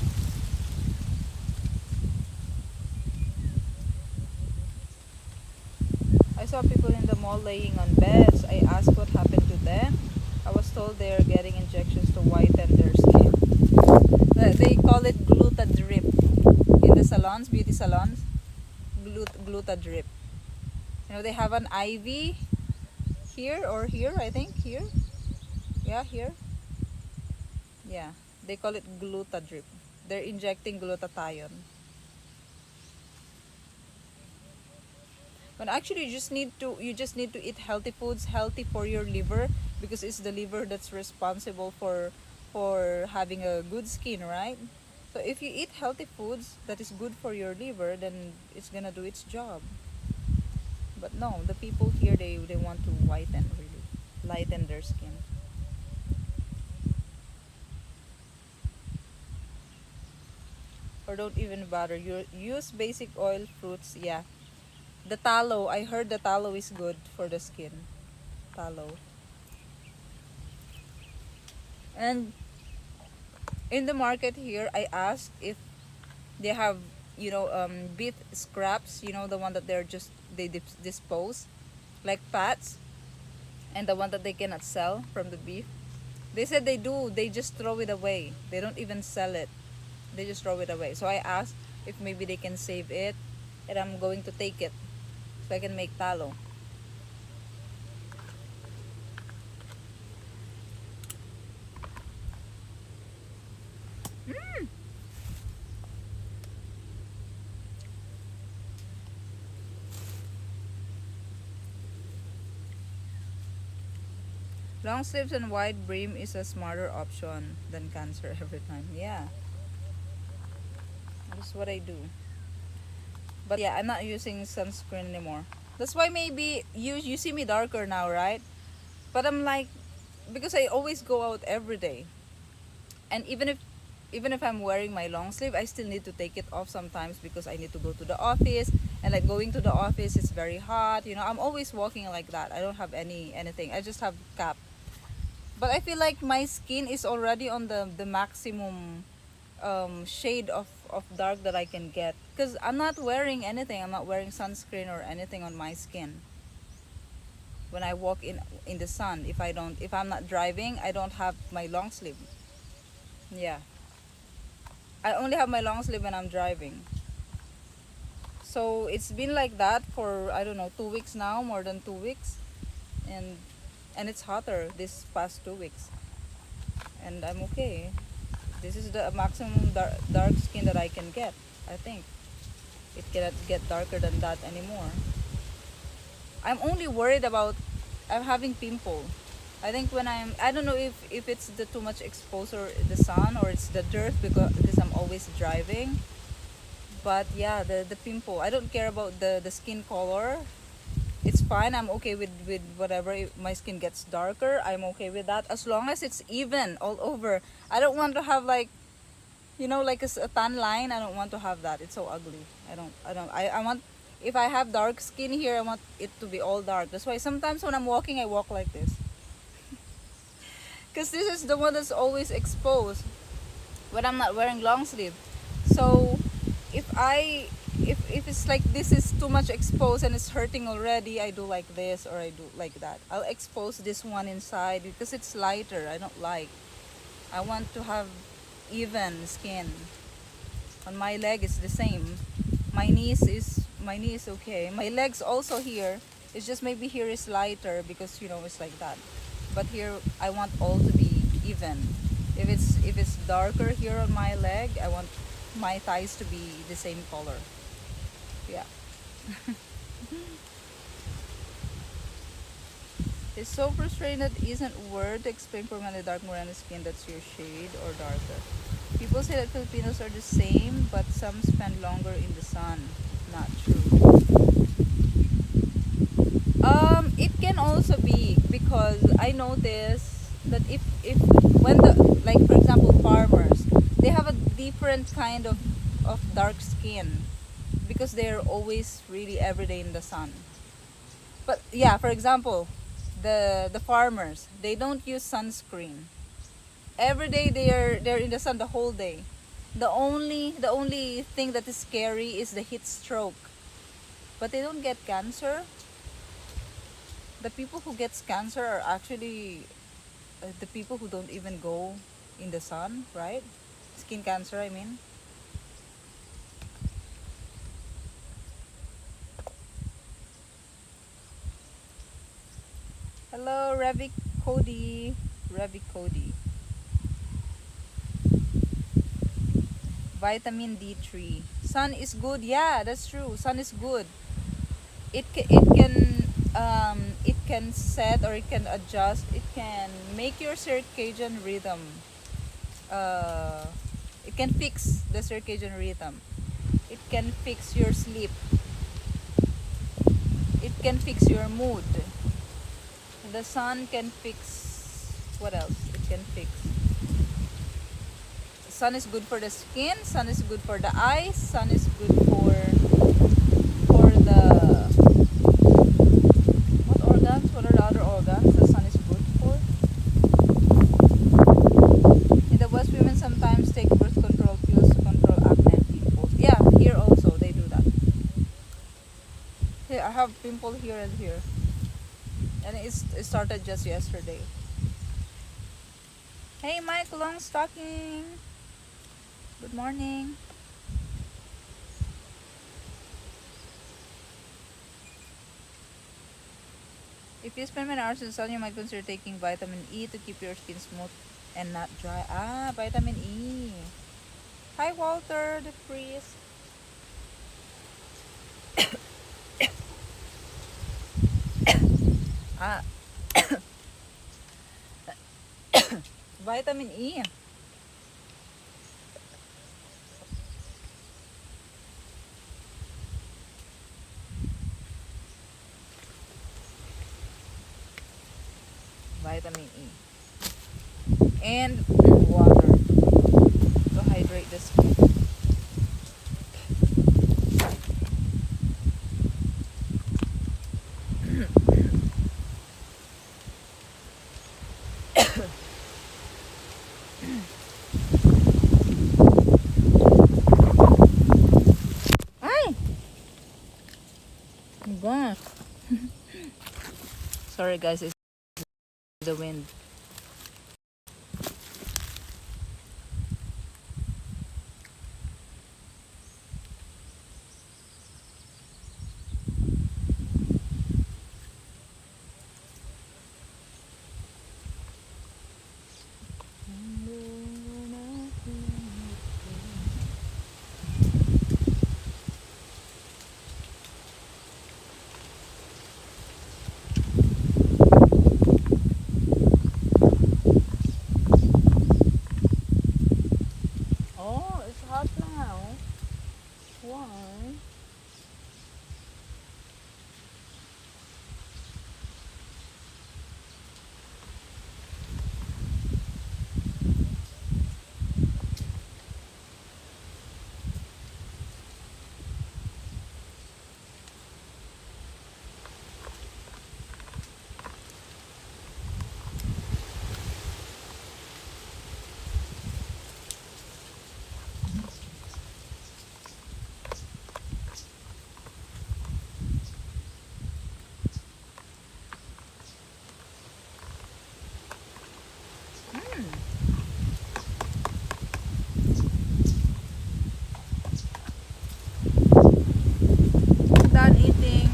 I saw people in the mall laying on beds. I asked what happened to them. I was told they are getting injections to whiten their skin. They call it gluta drip in the salons, beauty salons. Gluta drip. They have an IV here or here, I think here. Yeah, here. Yeah, they call it glutadrip. They're injecting glutathione. But actually, you just need to eat healthy foods, healthy for your liver, because it's the liver that's responsible for having a good skin, right? So if you eat healthy foods that is good for your liver, then it's gonna do its job. But no, the people here, they want to whiten, really lighten their skin. Or don't even bother. You use basic oil, fruits. Yeah, the tallow. I heard the tallow is good for the skin. Tallow. And in the market here, I asked if they have, beef scraps. The one that they dispose, like fats, and the one that they cannot sell from the beef. They said they do. They just throw it away. They don't even sell it. They just throw it away. So I asked if maybe they can save it, and I'm going to take it so I can make tallow. Long sleeves and wide brim is a smarter option than cancer every time. Yeah, that's what I do. But yeah, I'm not using sunscreen anymore. That's why maybe you see me darker now, right? But I'm like, because I always go out every day, and even if I'm wearing my long sleeve, I still need to take it off sometimes because I need to go to the office, and like going to the office is very hot. I'm always walking like that. I don't have anything. I just have cap. But I feel like my skin is already on the maximum shade of dark that I can get, because I'm not wearing anything. I'm not wearing sunscreen or anything on my skin when I walk in the sun. If I'm not driving, I don't have my long sleeve. Yeah, I only have my long sleeve when I'm driving. So it's been like that for, I don't know, 2 weeks now, more than 2 weeks, and it's hotter this past 2 weeks, and I'm okay. This is the maximum dark skin that I can get. I think it cannot get darker than that anymore. I'm only worried about I'm having pimple. I think when I don't know if it's the too much exposure in the sun or it's the dirt, because I'm always driving. But yeah, the pimple. I don't care about the skin color. It's fine. I'm okay with whatever. If my skin gets darker, I'm okay with that as long as it's even all over. I don't want to have like, like a tan line. I don't want to have that. It's so ugly. I want, if I have dark skin here, I want it to be all dark. That's why sometimes when I'm walking, I walk like this, because this is the one that's always exposed when I'm not wearing long sleeve. So if I if it's like this is too much exposed and it's hurting already, I do like this or I do like that. I'll expose this one inside because it's lighter. I want to have even skin. On my leg it's the same. My knee is okay. My legs also here. It's just maybe here is lighter because it's like that. But here I want all to be even. If it's darker here on my leg, I want my thighs to be the same color. Yeah. It's so frustrating that it isn't word to explain permanently dark morena skin that's your shade or darker. People say that Filipinos are the same, but some spend longer in the sun. Not true. It can also be because I notice that if when the like for example farmers, they have a different kind of dark skin because they're always really every day in the sun. But yeah, for example, the farmers, they don't use sunscreen. Every day they're in the sun the whole day. The only thing that is scary is the heat stroke. But they don't get cancer. The people who gets cancer are actually the people who don't even go in the sun, right? Skin cancer, I mean. Hello, Ravi Cody. Ravi Cody. Vitamin D3. Sun is good. Yeah, that's true. Sun is good. It can set, or it can adjust. It can make your circadian rhythm. Uh, it can fix the circadian rhythm. It can fix your sleep. It can fix your mood. The sun can fix, what else? It can fix. Sun is good for the skin. Sun is good for the eyes. Sun is good for the, what organs? What are the other organs the sun is good for? In the West, women sometimes take birth control pills to control acne and pimples. Yeah, here also they do that. Here I have pimple here and here, and it started just yesterday. Hey Mike, long stocking. Good morning. If you spend many hours in the sun, you might consider taking vitamin E to keep your skin smooth and not dry. Ah, vitamin E. Hi Walter, the priest. Ah, vitamin E. Vitamin E. And water to hydrate the skin. Ay! Oh gosh. Sorry guys, it's the wind. Oh, it's hot now. Why? Done eating.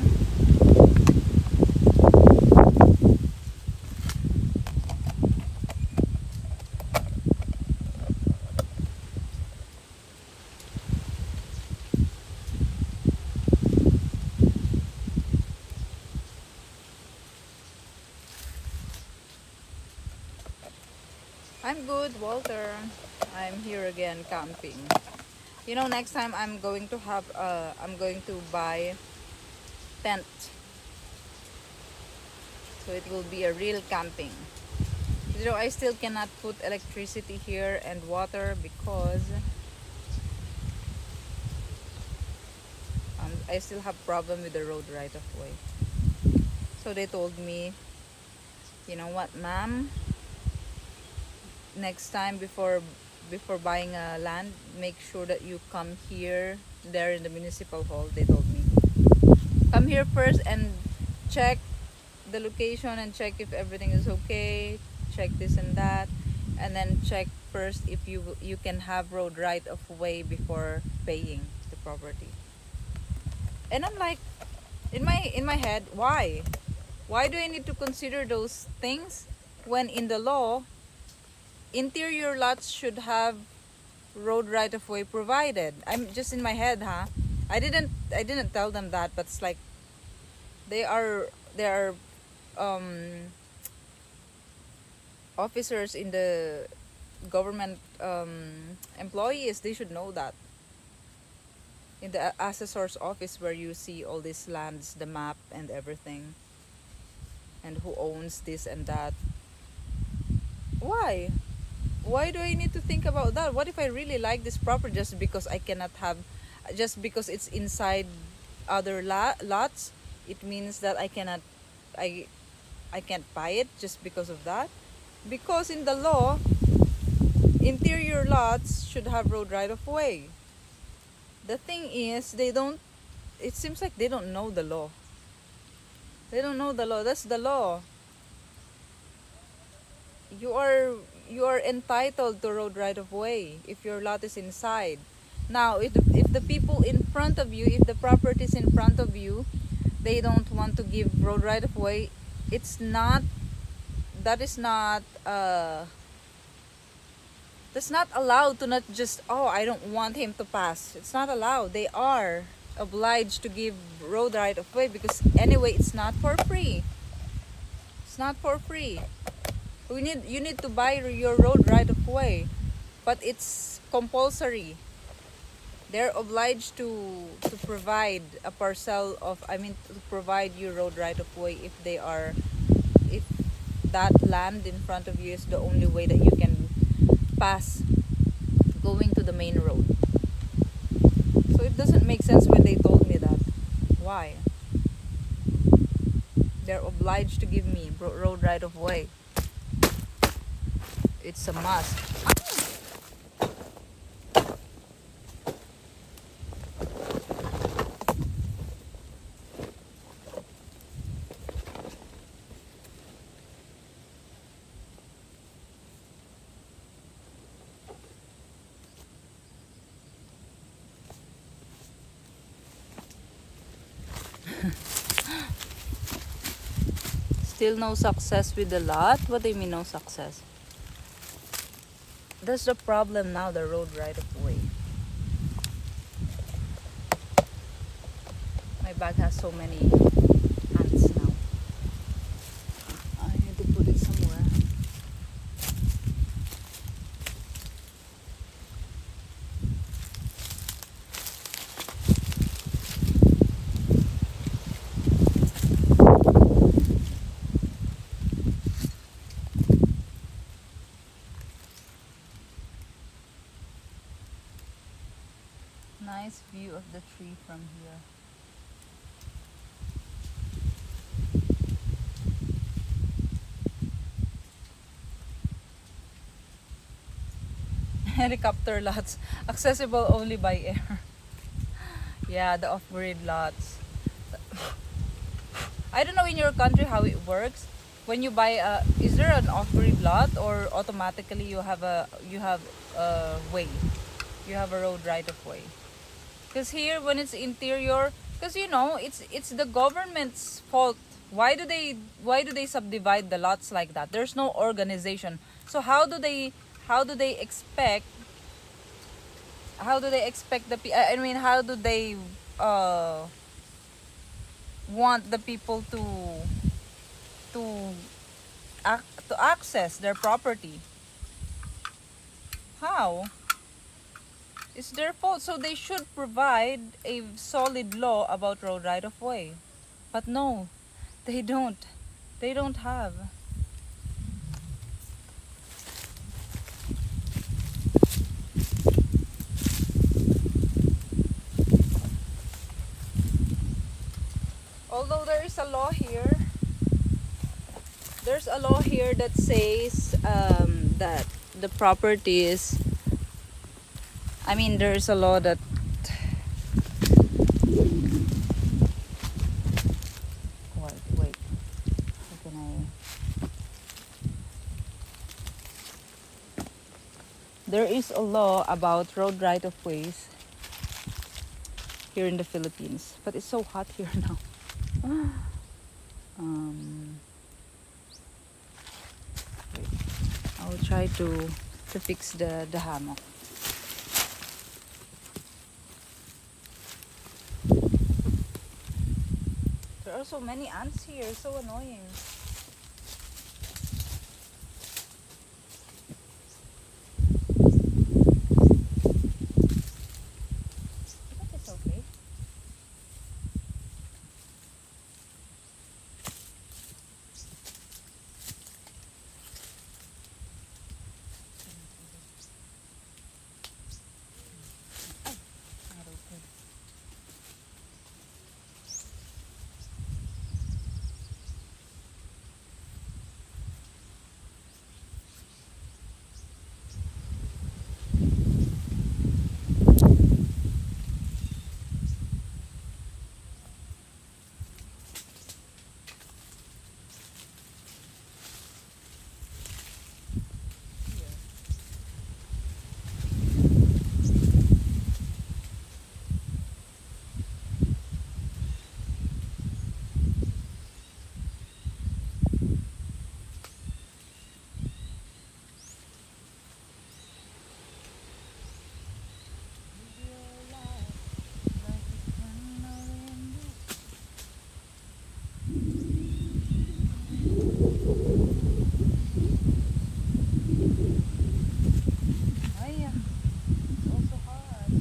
I'm good, Walter. I'm here again camping. You know, next time I'm going to buy tent. So it will be a real camping. You know, I still cannot put electricity here and water because I still have problem with the road right of way. So they told me, you know what, ma'am, next time before buying a land, make sure that you come here, there in the municipal hall. They told me, come here first and check the location and check if everything is okay, check this and that, and then check first if you can have road right of way before paying the property. And I'm like, in my head, why do I need to consider those things when in the law interior lots should have road right of way provided. I'm just in my head, huh? I didn't tell them that, but it's like they are officers in the government, employees. They should know that. In the assessor's office where you see all these lands, the map and everything, and who owns this and that. Why? Why do I need to think about that? What if I really like this property just because I cannot have, just because it's inside other lots? It means that I I can't buy it just because of that. Because in the law, interior lots should have road right of way. The thing is, they don't. It seems like they don't know the law. They don't know the law. That's the law. You are you are entitled to road right of way if your lot is inside. Now, if the people in front of you, if the property is in front of you, they don't want to give road right of way. It's not. That is not. That's not allowed to not just, oh, I don't want him to pass. It's not allowed. They are obliged to give road right of way because anyway, it's not for free. It's not for free. You need to buy your road right of way, but it's compulsory. They're obliged to provide a parcel of, I mean, to provide you road right of way if that land in front of you is the only way that you can pass going to the main road. So it doesn't make sense when they told me that. Why? They're obliged to give me road right of way. It's a must. Still no success with the lot? What do you mean no success? That's the problem now, the road right of way. My bag has so many ants now. I need to put it somewhere. Nice view of the tree from here. Helicopter lots, accessible only by air. Yeah, the off-grid lots. I don't know in your country how it works. When you buy is there an off-grid lot or automatically you have a way? You have a road right of way. Because here, when it's interior, because you know it's the government's fault. Why do they subdivide the lots like that? There's no organization. So how do they expect I mean, how do they want the people to to access their property? How? It's their fault. So they should provide a solid law about road right of way. But no, they don't. They don't have. Although there is a law here, there's a law here that says that the properties, I mean, there's a law that wait, how can there is a law about road right of ways here in the Philippines, but it's so hot here now. Wait, I'll try to fix the hammock. also many ants here, so annoying. But it's okay. Not okay. Ay, it's also hard.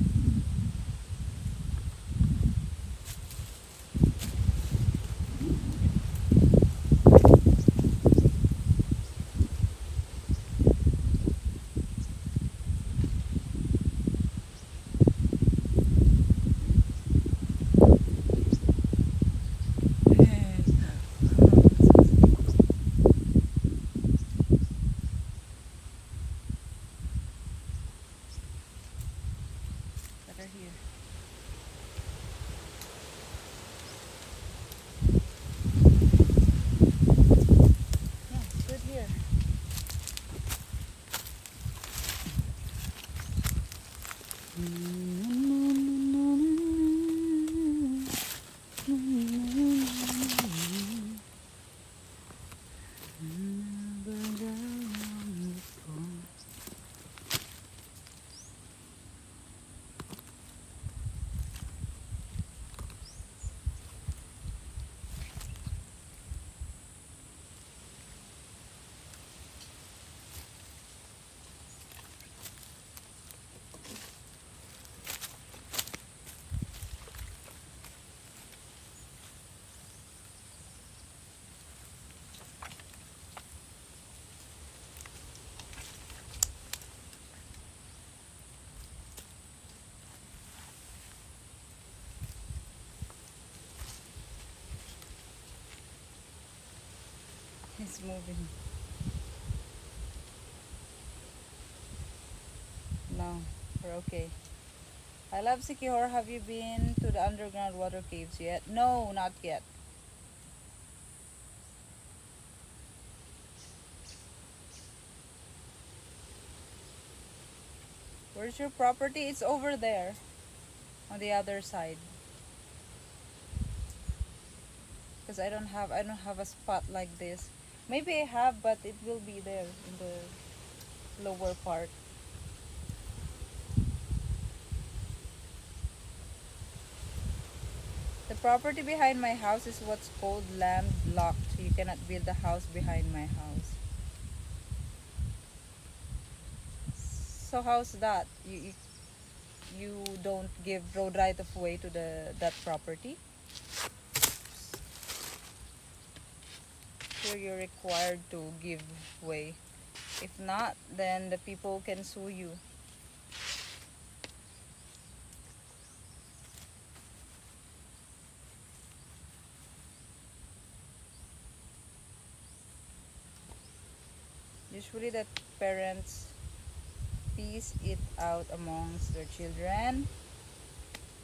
Better here. Yeah, it's good here. It's moving. No, we're okay. I love Siquijor. Have you been to the underground water caves yet? No, not yet. Where's your property? It's over there on the other side. Because I don't have a spot like this. Maybe I have, but it will be there in the lower part. The property behind my house is what's called landlocked. You cannot build a house behind my house. So how's that? You don't give road right of way to the that property? So you're required to give way. If not, then the people can sue you. Usually the parents piece it out amongst their children,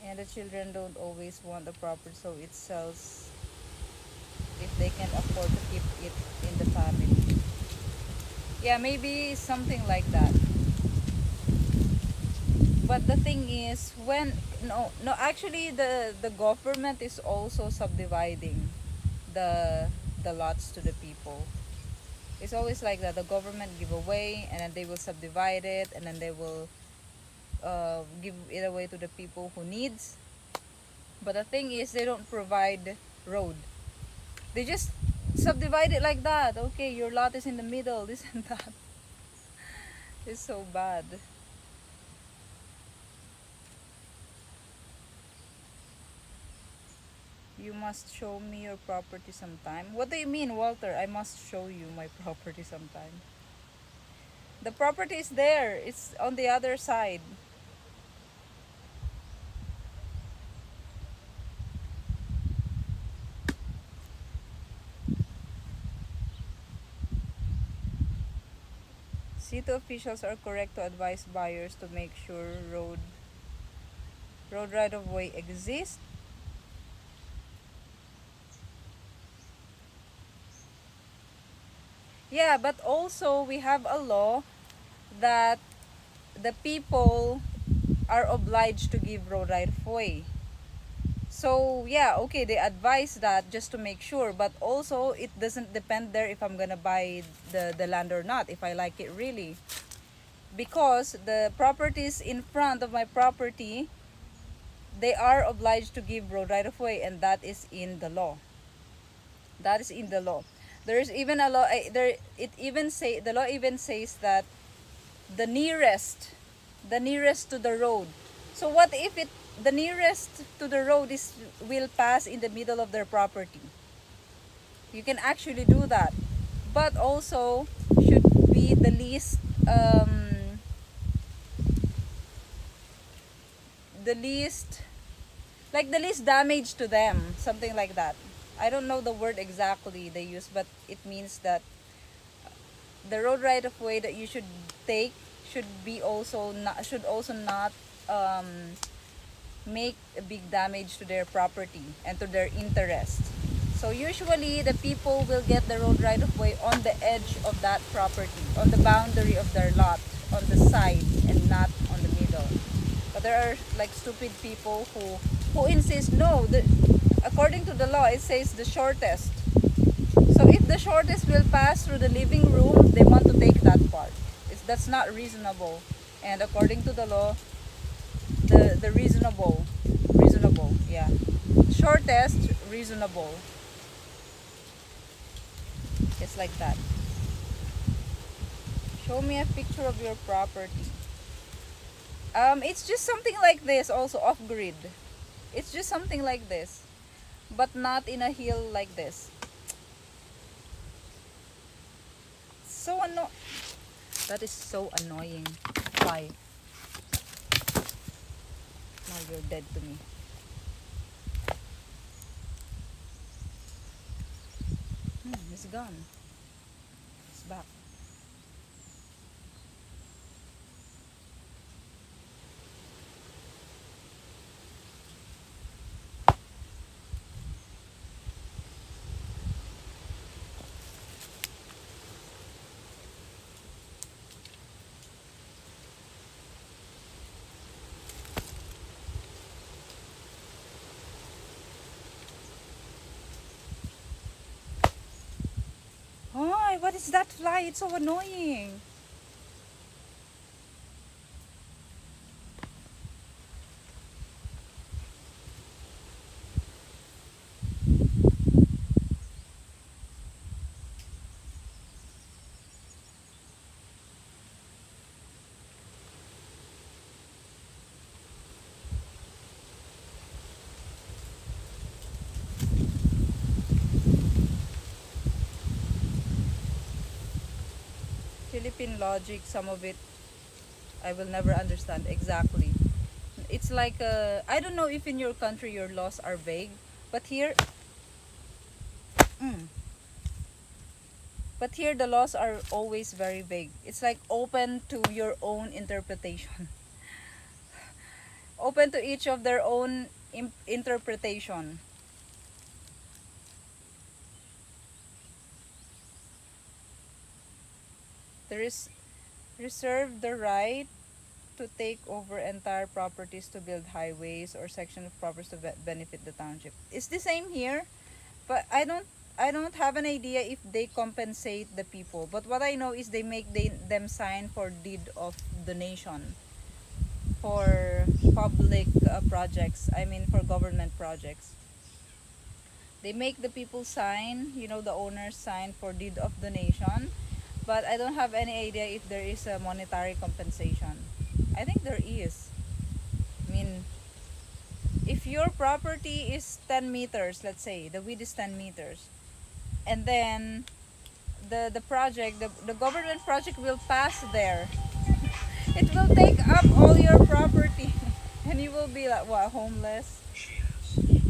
and the children don't always want the property, so it sells if they can afford to keep it in the family. Yeah, maybe something like that. But the thing is, when no actually the government is also subdividing the the lots to the people. It's always like that. The government give away, and then they will subdivide it, and then they will give it away to the people who needs. But the thing is, they don't provide road. They just subdivide it like that. Okay, your lot is in the middle, this and that. It's so bad. You must show me your property sometime. What do you mean, Walter? I must show you my property sometime. The property is there. It's on the other side. City officials are correct to advise buyers to make sure road right of way exists. Yeah, but also we have a law that the people are obliged to give road right of way. So yeah, okay, they advise that just to make sure, but also it doesn't depend there if I'm gonna buy the land or not, if I like it really. Because the properties in front of my property, they are obliged to give road right of way, and that is in the law. That is in the law. There's even a law there, it even say, the law even says that the nearest to the road. So what if it, the nearest to the road is will pass in the middle of their property? You can actually do that, but also should be the least the least like the least damage to them, something like that. I don't know the word exactly they use, but it means that the road right of way that you should take should be also not, should also not make a big damage to their property and to their interest. So usually the people will get the road right of way on the edge of that property, on the boundary of their lot, on the side and not on the middle. But there are like stupid people who insist no, according to the law it says the shortest. So if the shortest will pass through the living room, they want to take that part. That's not reasonable. And according to the law, the reasonable, yeah, shortest, reasonable. It's like that. Show me a picture of your property. It's just something like this, also off grid. It's just something like this, but not in a hill like this. So that is so annoying. Why? Now you're dead to me. It's gone. It's back. Oh, what is that fly? It's so annoying. Philippine logic, some of it I will never understand exactly. It's like I don't know if in your country your laws are vague, but here the laws are always very vague. It's like open to your own interpretation. Open to each of their own interpretation. There is reserve the right to take over entire properties to build highways or section of properties to benefit the township. It's the same here, but I don't have an idea if they compensate the people. But what I know is they make them sign for deed of donation for public projects. I mean for government projects. They make the people sign, the owners sign for deed of donation, but I don't have any idea if there is a monetary compensation. I think there is. I mean, if your property is 10 meters, let's say the width is 10 meters, and then the project, the government project will pass there, it will take up all your property and you will be like, what, homeless?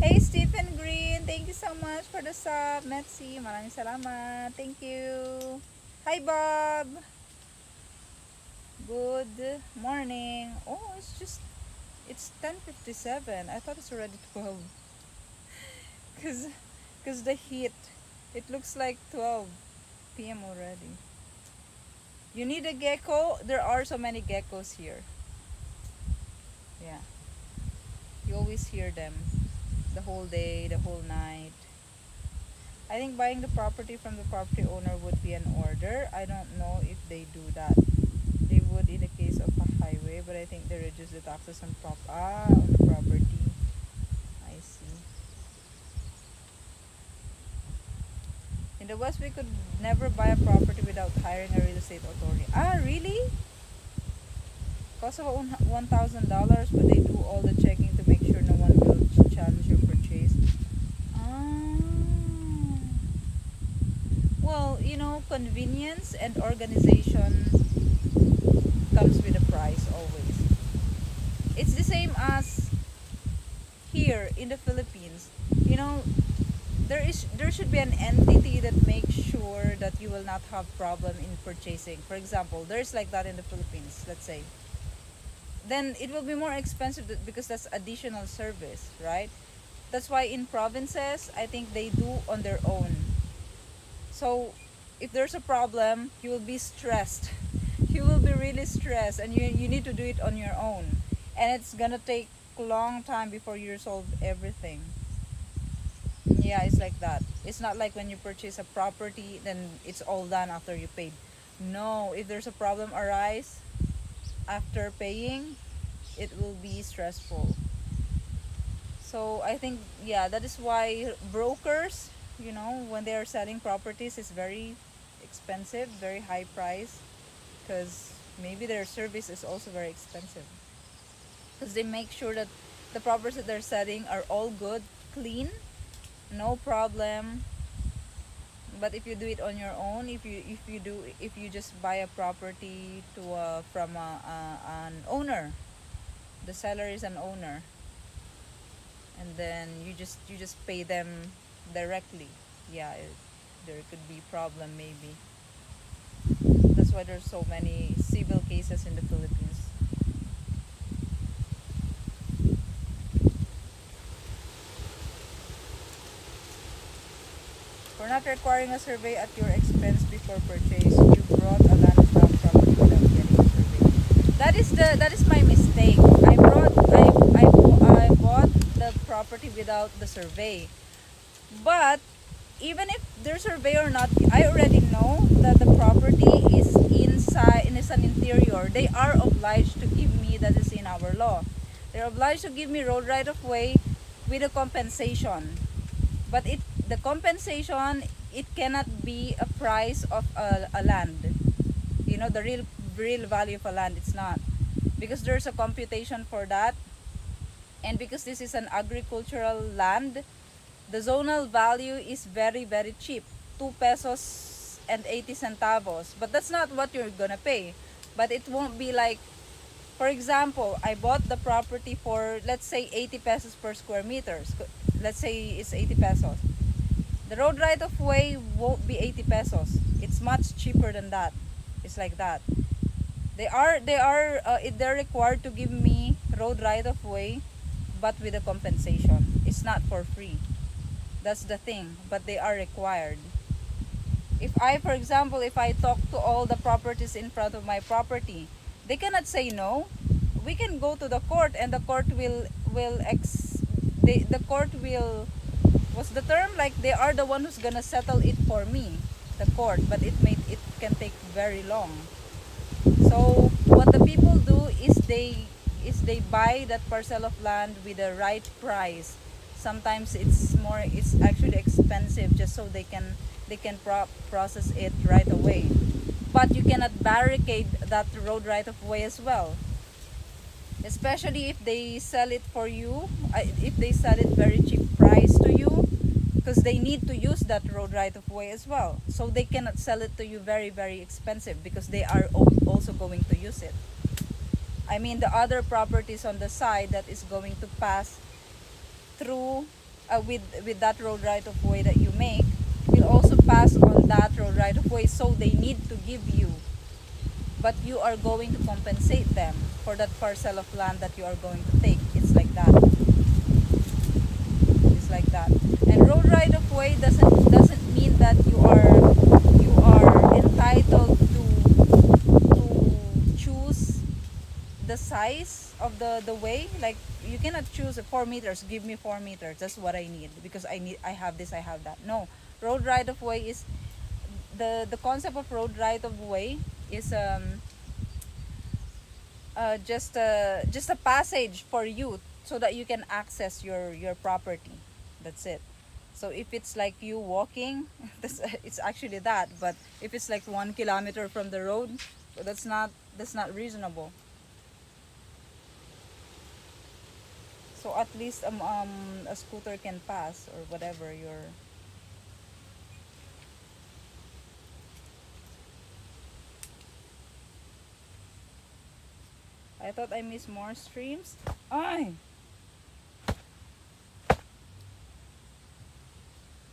Hey Stephen Green, thank you so much for the sub. Metsi, maraming salamat. Thank you. Hi Bob. Good morning. Oh, it's 10:57. I thought it's already 12. Cuz the heat. It looks like 12 p.m. already. You need a gecko? There are so many geckos here. Yeah. You always hear them the whole day, the whole night. I think buying the property from the property owner would be an order. I don't know if they do that. They would in the case of a highway, but I think they reduce the taxes on on the property. I see. In the West, we could never buy a property without hiring a real estate attorney. Ah, really? Cost of $1,000, but they do all the checking to make sure no one will challenge your purchase. Ah. Well, convenience and organization comes with a price always. It's the same as here in the Philippines. There should be an entity that makes sure that you will not have problem in purchasing. For example, there's like that in the Philippines, let's say. Then it will be more expensive because that's additional service, right? That's why in provinces, I think they do on their own. So if there's a problem, you will be stressed. You will be really stressed, and you need to do it on your own. And it's gonna take a long time before you resolve everything. Yeah, it's like that. It's not like when you purchase a property, then it's all done after you paid. No, if there's a problem arise after paying, it will be stressful. So I think, yeah, that is why brokers, when they are selling properties, is very expensive, very high price, because maybe their service is also very expensive. Because they make sure that the properties that they're selling are all good, clean, no problem. But if you do it on your own, if you just buy a property from an owner, the seller is an owner, and then you just pay them directly. Yeah, there could be problem maybe. That's why there's so many civil cases in the Philippines. For not requiring a survey at your expense before purchase, you brought a landlocked property without getting a survey. That is my mistake. I bought the property without the survey. But even if there's survey or not, I already know that the property is inside and it's an interior. They are obliged to give me, that is in our law. They're obliged to give me road right of way with a compensation. But the compensation, it cannot be a price of a land. The real value of a land, it's not. Because there's a computation for that. And because this is an agricultural land, the zonal value is very, very cheap. 2 pesos and 80 centavos. But that's not what you're gonna pay. But it won't be like, for example, I bought the property for, let's say, 80 pesos per square meters. Let's say it's 80 pesos. The road right of way won't be 80 pesos. It's much cheaper than that. It's like that. They're required to give me road right of way, but with a compensation. It's not for free. That's the thing. But they are required. For example, if I talk to all the properties in front of my property, they cannot say no. We can go to the court, and the court the court will, what's the term? Like, they are the one who's gonna settle it for me, the court. But it can take very long. So what the people do is they buy that parcel of land with the right price. Sometimes it's more, it's actually expensive, just so they can process it right away. But you cannot barricade that road right of way as well, especially if they sell it for you, if they sell it very cheap price to you, because they need to use that road right of way as well, so they cannot sell it to you very very expensive, because they are also going to use it. I mean, the other properties on the side that is going to pass through, with that road right of way that you make, will also pass on that road right of way, so they need to give you, but you are going to compensate them for that parcel of land that you are going to take. It's like that. It's like that. And road right of way doesn't mean that you are entitled to choose the size of the way. Like, you cannot choose 4 meters, give me 4 meters, that's what I need, because I have this, I have that. No, road right of way is, the concept of road right of way is just a passage for you, so that you can access your property. That's it. So if it's like you walking, it's actually that. But if it's like 1 kilometer from the road, that's not reasonable. So at least a scooter can pass, or whatever your. I thought I missed more streams. Ay!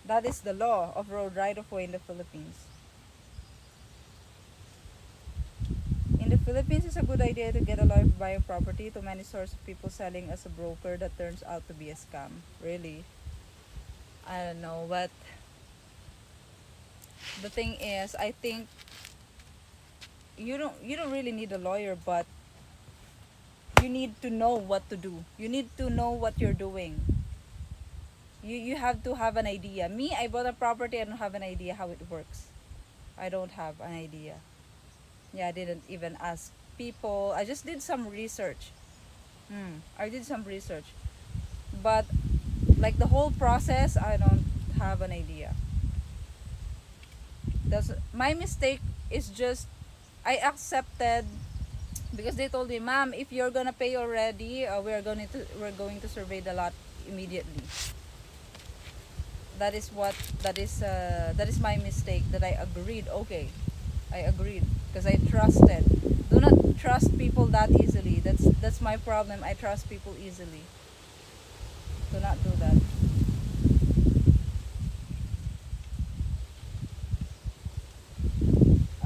That is the law of road right of way in the Philippines. In the Philippines, it's a good idea to get a lawyer to buy a property. Too many sources of people selling as a broker that turns out to be a scam. Really? I don't know, but the thing is, I think you don't really need a lawyer, but you need to know what to do. You need to know what you're doing. You have to have an idea. Me, I bought a property, I don't have an idea how it works. I don't have an idea. Yeah, I didn't even ask people. I just did some research. I did some research. But like the whole process, I don't have an idea. My mistake is just, I accepted, because they told me, ma'am, if you're gonna pay already, we're going to survey the lot immediately. That is my mistake, that I agreed. Okay, I agreed, because I trusted. Do not trust people that easily. That's my problem. I trust people easily. Do not do that.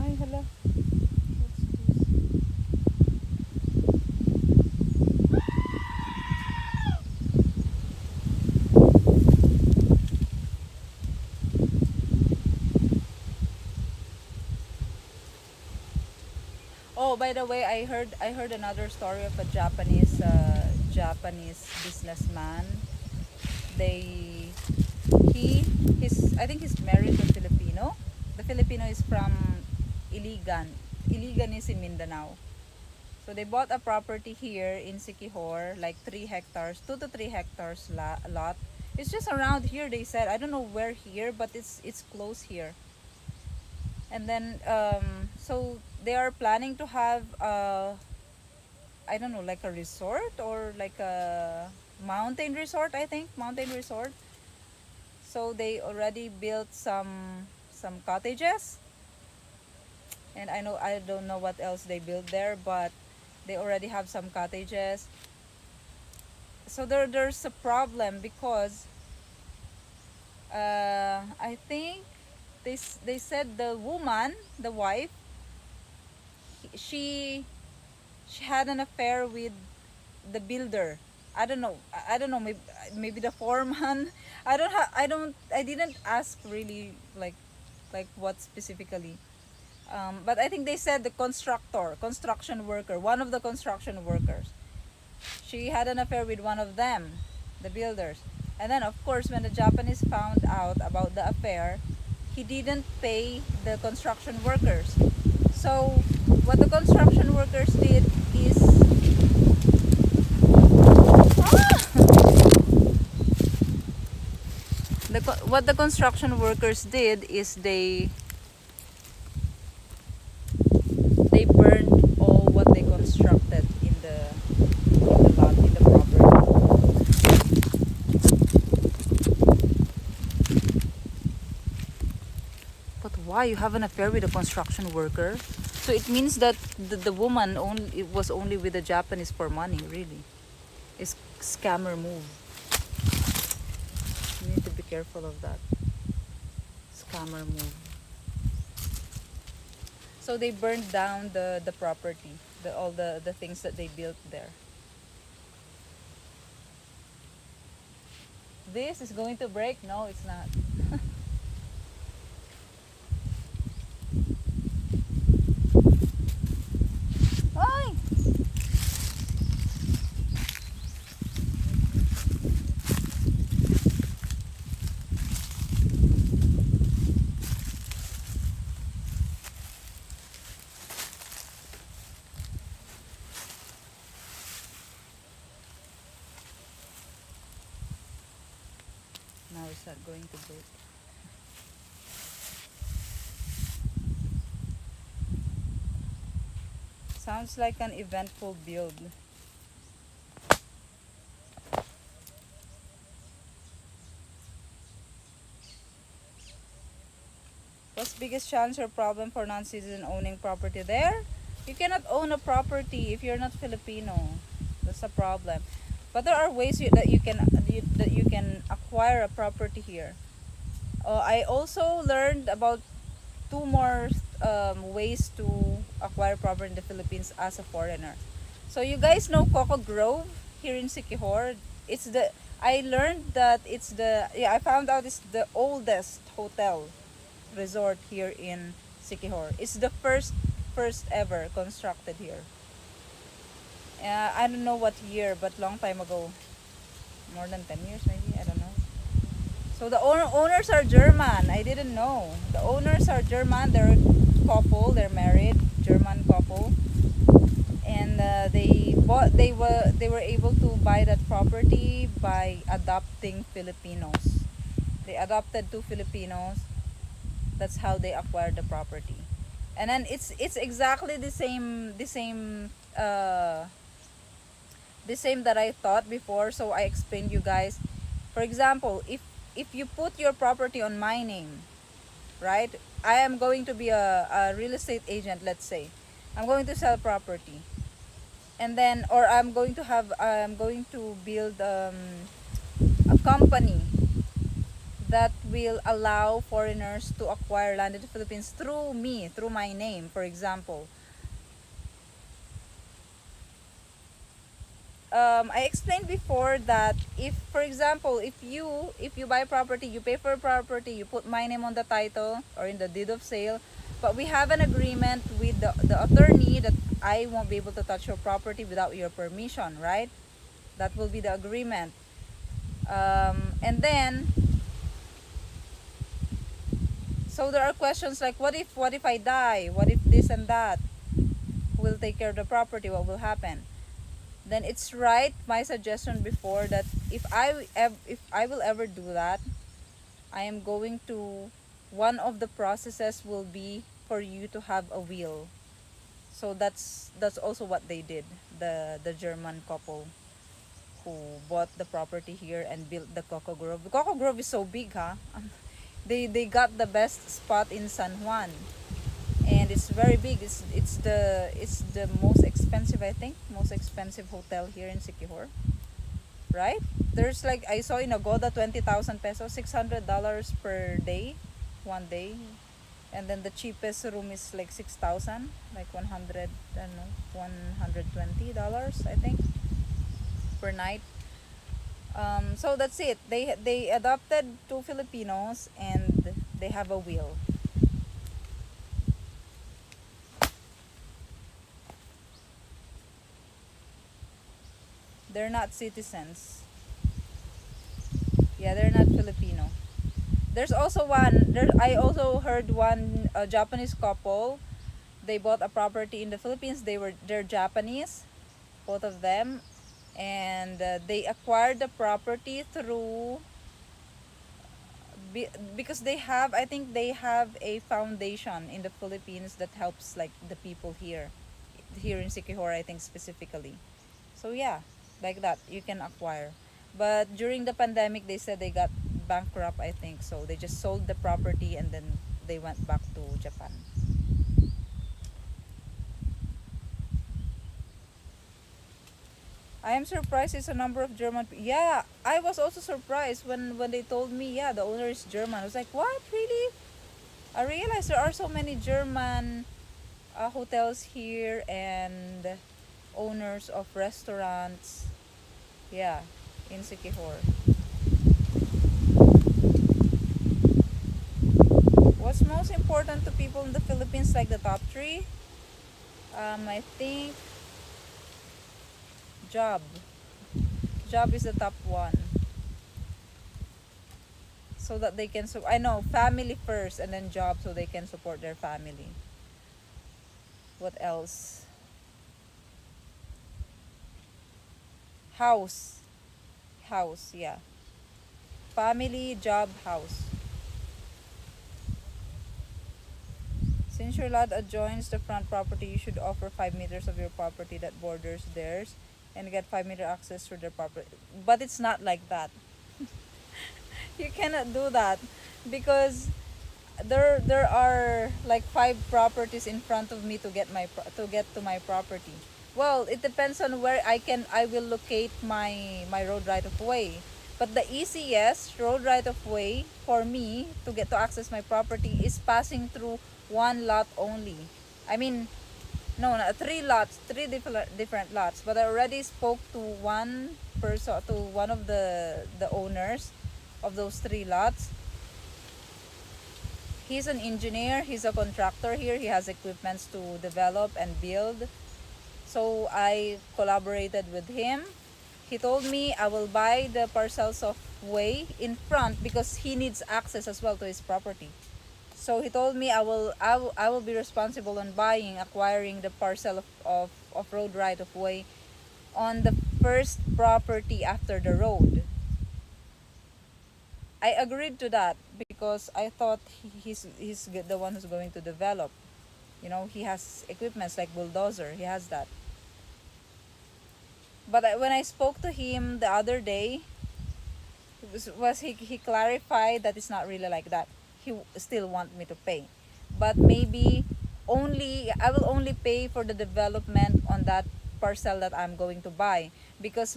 Ay, hala. What's this? Oh, by the way, I heard another story of a Japanese businessman. They I think he's married to a Filipino. The Filipino is from Iligan. Iligan is in Mindanao. So they bought a property here in Siquijor, like 3 hectares, 2 to 3 hectares lot. It's just around here, they said. I don't know where here, but it's close here. And then so they are planning to have I don't know, like a resort, or like a mountain resort, I think, mountain resort. So they already built some cottages, and I don't know what else they built there, but they already have some cottages. So there's a problem, because I think they said the woman, the wife, she had an affair with the builder. I don't know. Maybe the foreman. I didn't ask really, like what specifically. But I think they said the construction worker, one of the construction workers. She had an affair with one of them, the builders. And then of course, when the Japanese found out about the affair, he didn't pay the construction workers. So what the construction workers did is what the construction workers did is they burned all what they constructed in the lot, in the property. But why you have an affair with a construction worker? So it means that the woman only, it was only with the Japanese for money, really. It's scammer move. You need to be careful of that. Scammer move. So they burned down the property, all the things that they built there. This is going to break? No, it's not. Ay! Now it's not going to break. Sounds like an eventful build. What's biggest challenge or problem for non-citizen owning property there? You cannot own a property if you're not Filipino. That's a problem. But there are ways that you can acquire a property here. I also learned about two more ways to acquire property in the Philippines as a foreigner. So you guys know Coco Grove here in Siquijor. I learned that I found out it's the oldest hotel resort here in Siquijor. It's the first ever constructed here. I don't know what year, but long time ago. More than 10 years maybe, I don't know. So the owners are German. I didn't know. The owners are German. They're a couple. They're married, German couple, and they were able to buy that property by adopting Filipinos. They adopted two Filipinos. That's how they acquired the property. And then it's exactly the same that I thought before. So I explained you guys. For example, if you put your property on my name, right? I am going to be a real estate agent, let's say. I'm going to sell property. And then, or I'm going to build a company that will allow foreigners to acquire land in the Philippines through me, through my name, for example. I explained before that if, for example, if you buy property, you pay for property, you put my name on the title or in the deed of sale, but we have an agreement with the attorney that I won't be able to touch your property without your permission, right? That will be the agreement. And then, so there are questions like, what if I die? What if this and that? Who will take care of the property? What will happen? Then it's right, my suggestion before, that if I will ever do that, I am going to, one of the processes will be for you to have a will. So that's also what they did, the German couple who bought the property here and built the Coco Grove. The Coco Grove is so big, huh? They got the best spot in San Juan. And it's very big. It's the most expensive, I think, most expensive hotel here in Siquijor, right? There's like, I saw in Agoda, 20,000 pesos, $600 per day, one day, and then the cheapest room is like 6,000, like 100, I don't know, $120, I think, per night. So that's it. They adopted two Filipinos and they have a will. They're not citizens. Yeah, they're not Filipino. There's also I also heard one Japanese couple. They bought a property in the Philippines. They're Japanese, both of them, and they acquired the property through Be, because they have, I think they have a foundation in the Philippines that helps like the people here in Siquijor, I think specifically. So yeah, like that you can acquire. But during the pandemic, they said they got bankrupt, I think. So they just sold the property and then they went back to Japan. I am surprised it's a number of German. Yeah, I was also surprised when they told me, yeah, the owner is German. I was like, what, really? I realized there are so many German hotels here and owners of restaurants. Yeah, in Siquijor. What's most important to people in the Philippines, like the top three? I think job. Job is the top one. So that they can, I know, family first and then job so they can support their family. What else? House. House, yeah. Family, job, house. Since your lot adjoins the front property, you should offer 5 meters of your property that borders theirs and get 5-meter access through their property. But it's not like that. You cannot do that because there are like 5 properties in front of me to get to get to my property. Well, it depends on where I will locate my road right of way. But the easiest road right of way for me to get to access my property is passing through one lot only. I mean, no, no, 3 lots, 3 different lots. But I already spoke to one person, to one of the owners of those 3 lots. He's an engineer, he's a contractor here, he has equipments to develop and build. So I collaborated with him. He told me I will buy the parcels of way in front because he needs access as well to his property. So he told me I will be responsible on acquiring the parcel of road right of way on the first property after the road. I agreed to that because I thought he's the one who's going to develop. You know, he has equipments like bulldozer. He has that. But when I spoke to him the other day, he clarified that it's not really like that. He still want me to pay, but maybe only I will only pay for the development on that parcel that I'm going to buy because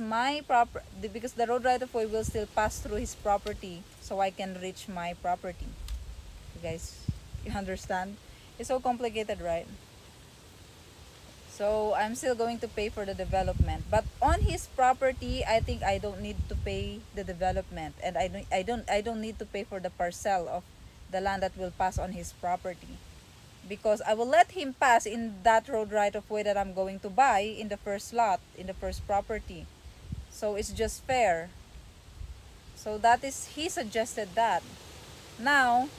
because the road right of way will still pass through his property, so I can reach my property. You guys, you understand? It's so complicated, right? So I'm still going to pay for the development. But on his property, I think I don't need to pay the development, and I don't need to pay for the parcel of the land that will pass on his property. Because I will let him pass in that road right of way that I'm going to buy in the first lot, in the first property. So it's just fair. So that is, he suggested that. Now,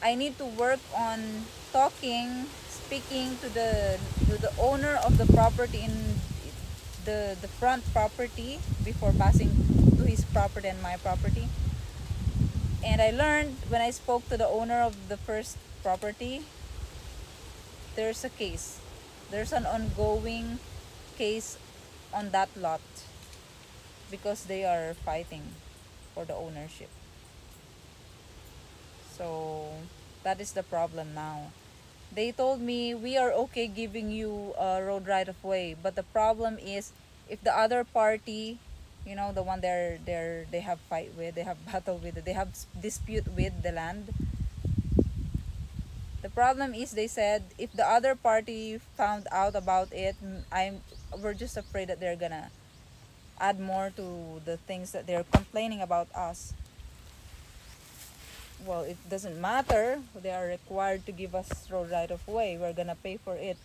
I need to work on speaking to the owner of the property in the front property before passing to his property and my property. And I learned when I spoke to the owner of the first property, there's a case. There's an ongoing case on that lot because they are fighting for the ownership. So that is the problem now. They told me we are okay giving you a road right of way, but the problem is if the other party, you know, the one they have fight with, they have battle with, they have dispute with the land. The problem is they said if the other party found out about it, we're just afraid that they're gonna add more to the things that they're complaining about us. Well, it doesn't matter. They are required to give us road right of way. We're gonna pay for it.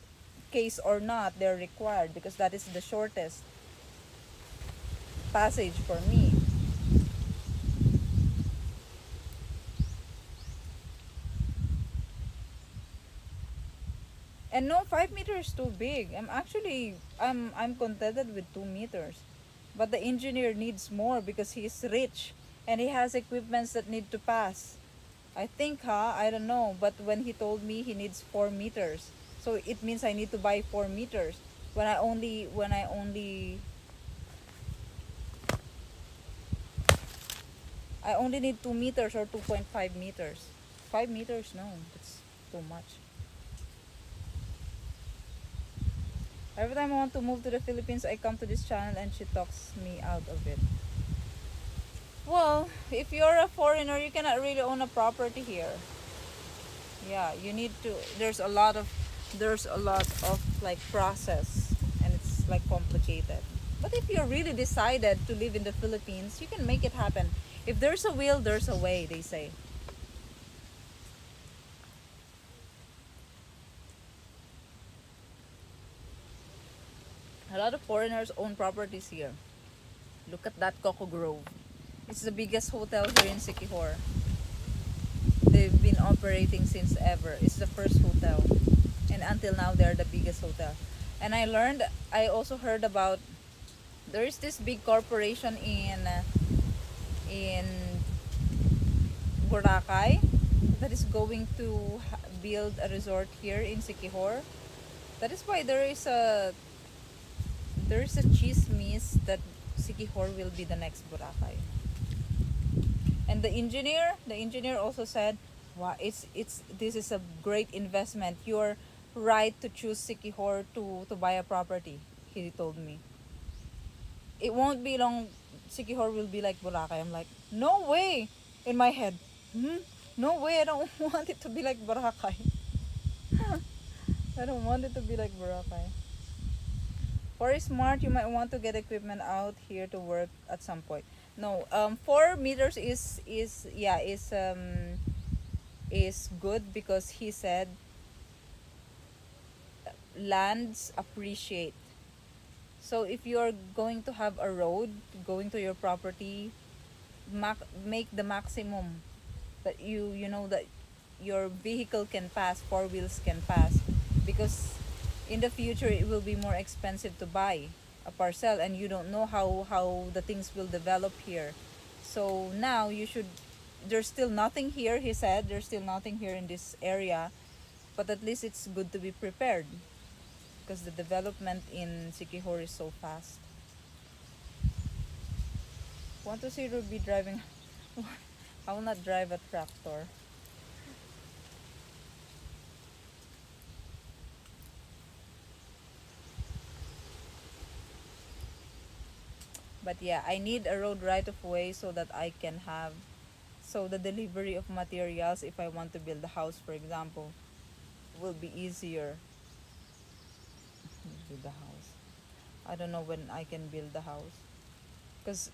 Case or not, they're required because that is the shortest passage for me. And no, 5 meters is too big. I'm contented with 2 meters. But the engineer needs more because he's rich. And he has equipments that need to pass. I think, I don't know, but when he told me he needs 4 meters, so it means I need to buy 4 meters. When I only need 2 meters or 2.5 meters. 5 meters, no, that's too much. Every time I want to move to the Philippines, I come to this channel and she talks me out of it. Well, if you're a foreigner, you cannot really own a property here. Yeah, you need to. There's a lot of like process, and it's like complicated. But if you're really decided to live in the Philippines, you can make it happen. If there's a will, there's a way, they say. A lot of foreigners own properties here. Look at that Coco Grove. It's the biggest hotel here in Siquijor. They've been operating since ever. It's the first hotel. And until now, they're the biggest hotel. And I also heard about, there is this big corporation in Boracay that is going to build a resort here in Siquijor. That is why there is a chismis that Siquijor will be the next Boracay. And the engineer also said, wow, this is a great investment. You're right to choose Siquijor to buy a property, he told me. It won't be long, Siquijor will be like Boracay. I'm like, no way! In my head, no way, I don't want it to be like Boracay. I don't want it to be like Boracay. For smart, you might want to get equipment out here to work at some point. No, 4 meters is good because he said lands appreciate. So if you're going to have a road going to your property, make the maximum that you know that your vehicle can pass, four wheels can pass, because in the future it will be more expensive to buy a parcel and you don't know how the things will develop here. So now there's still nothing here, he said, there's still nothing here in this area, but at least it's good to be prepared because the development in Siquijor is so fast. Want to see Ruby driving? I will not drive a tractor. But yeah, I need a road right of way so that I can have, so the delivery of materials, if I want to build a house, for example, will be easier. Build the house. I don't know when I can build the house, because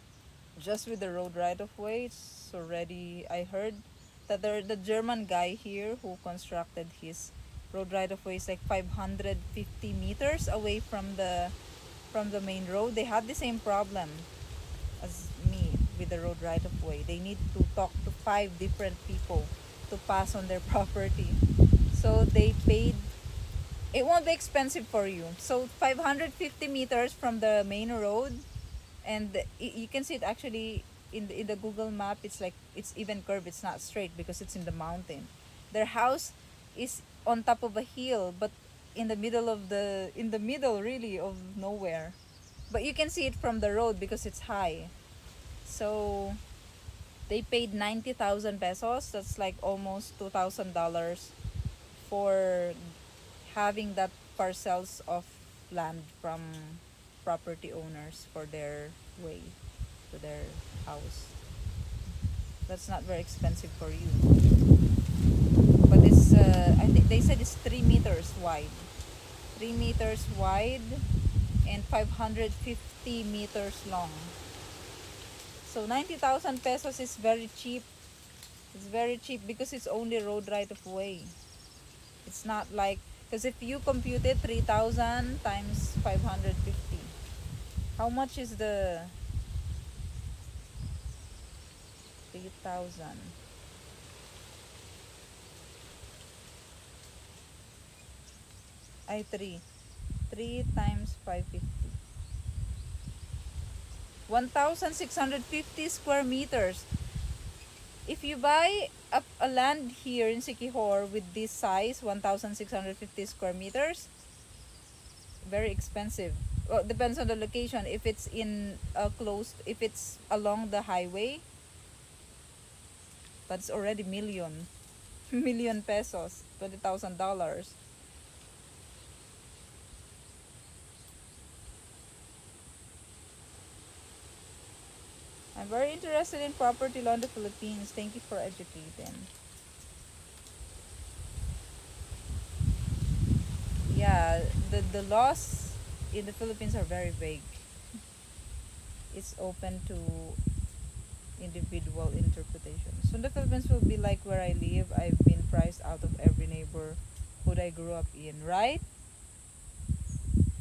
just with the road right of way, it's already. I heard that the German guy here who constructed his road right of way is like 550 meters away from the main road. They had the same problem as me with the road right of way. They need to talk to 5 different people to pass on their property. So they paid. It won't be expensive for you. So 550 meters from the main road, and you can see it actually in the Google map. It's like it's even curved. It's not straight because it's in the mountain. Their house is on top of a hill, but in the middle really of nowhere. But you can see it from the road because it's high. So they paid 90,000 pesos. That's like almost $2,000 for having that parcels of land from property owners for their way to their house. That's not very expensive for you. But I think they said it's 3 meters wide. 3 meters wide and 550 meters long. So 90,000 pesos is very cheap. It's very cheap because it's only road right of way. It's not like, because if you compute it, 3,000 times 550. How much is the 3,000? I 3 times 550. 1,650 square meters. If you buy a land here in Siquijor with this size, 1,650 square meters, very expensive. Well, depends on the location. If it's in if it's along the highway, that's already million, million pesos, $20,000. I'm very interested in property law in the Philippines. Thank you for educating. Yeah, the laws in the Philippines are very vague. It's open to individual interpretation. So the Philippines will be like where I live. I've been priced out of every neighborhood I grew up in, right?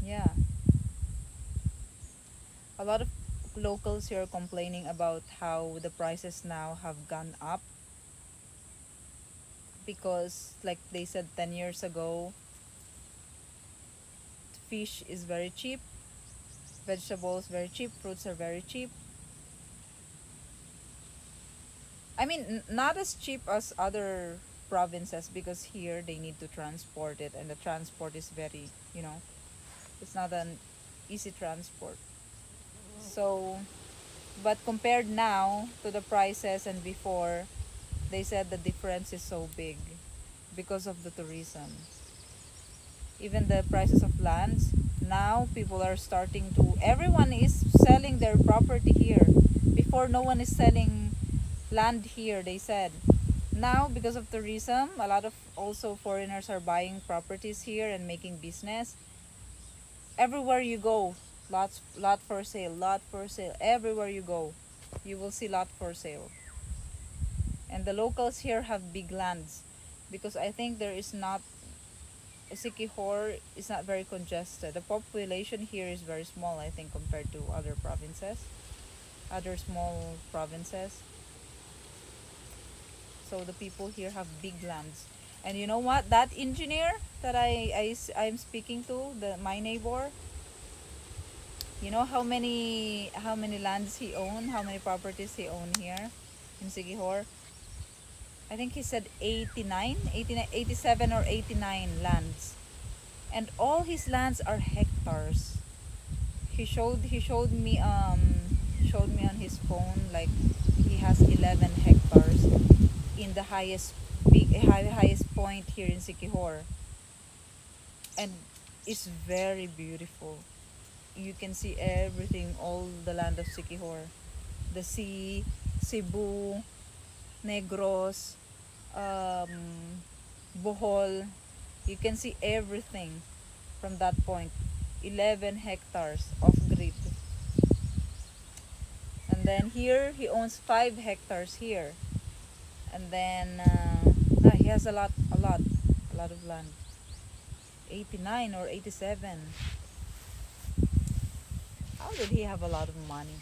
Yeah. A lot of locals here are complaining about how the prices now have gone up because, like they said 10 years ago, fish is very cheap, vegetables very cheap, fruits are very cheap. I mean, not as cheap as other provinces because here they need to transport it, and the transport is very, it's not an easy transport. So, but compared now to the prices and before, they said the difference is so big because of the tourism. Even the prices of lands, now people are starting to, everyone is selling their property here. Before, no one is selling land here, they said. Now, because of tourism, a lot of also foreigners are buying properties here and making business. Everywhere you go, lot for sale, lot for sale. Everywhere you go, you will see lot for sale. And the locals here have big lands because I think there is not, Siquijor is not very congested. The population here is very small, I think, compared to other provinces, other small provinces. So the people here have big lands. And you know what? That engineer that I'm speaking to, my neighbor, you know how many lands he own, how many properties he own here in Siquijor? I think he said 89, 89, 87 or 89 lands. And all his lands are hectares. He showed me on his phone, like he has 11 hectares in the highest point here in Siquijor. And it's very beautiful. You can see everything, all the land of Siquijor. The sea, Cebu, Negros, Bohol. You can see everything from that point. 11 hectares of grid. And then here, he owns 5 hectares here. And then, he has a lot of land. 89 or 87. How did he have a lot of money?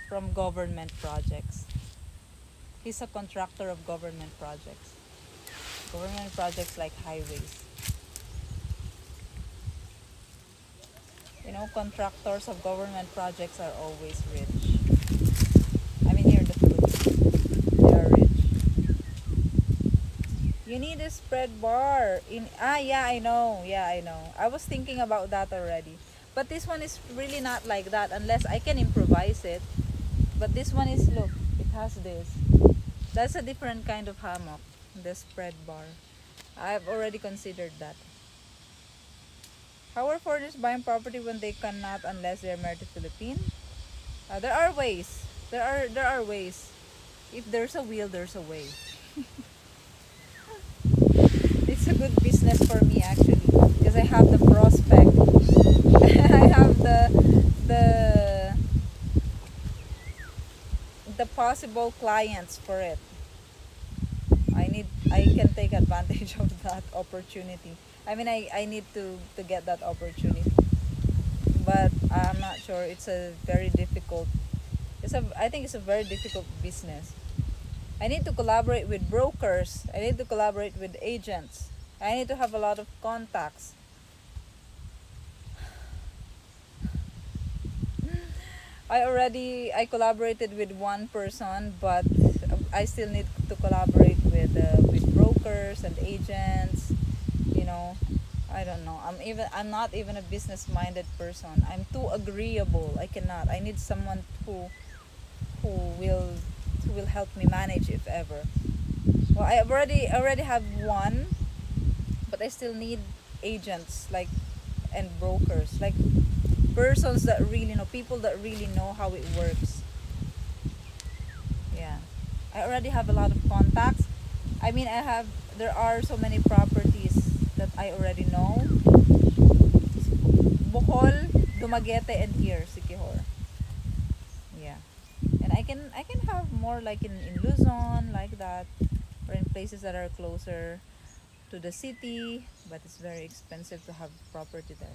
From government projects. He's a contractor of government projects. Government projects like highways. Contractors of government projects are always rich. I mean, here in the Philippines, they are rich. You need a spread bar. Yeah, I know. Yeah, I know. I was thinking about that already. But this one is really not like that unless I can improvise it. But this one is, look, it has this. That's a different kind of hammock, the spread bar. I've already considered that. How are foreigners buying property when they cannot unless they're married to Philippine? There are ways. There are ways. If there's a will, there's a way. It's a good business for me actually because I have the prospect. I have the the possible clients for it. I can take advantage of that opportunity. I mean, I need to get that opportunity. But I'm not sure. I think it's a very difficult business. I need to collaborate with brokers. I need to collaborate with agents. I need to have a lot of contacts. I collaborated with one person, but I still need to collaborate with brokers and agents, you know. I don't know. I'm not even a business minded person. I'm too agreeable. I cannot. I need someone who will who will help me manage if ever. Well, I already have one, but I still need agents like and brokers, like persons that really know, people that really know how it works. Yeah. I already have a lot of contacts. I mean, there are so many properties that I already know. Bohol, Dumaguete, and here, Siquijor. Yeah. And I can have more like in Luzon, like that, or in places that are closer to the city, but it's very expensive to have property there.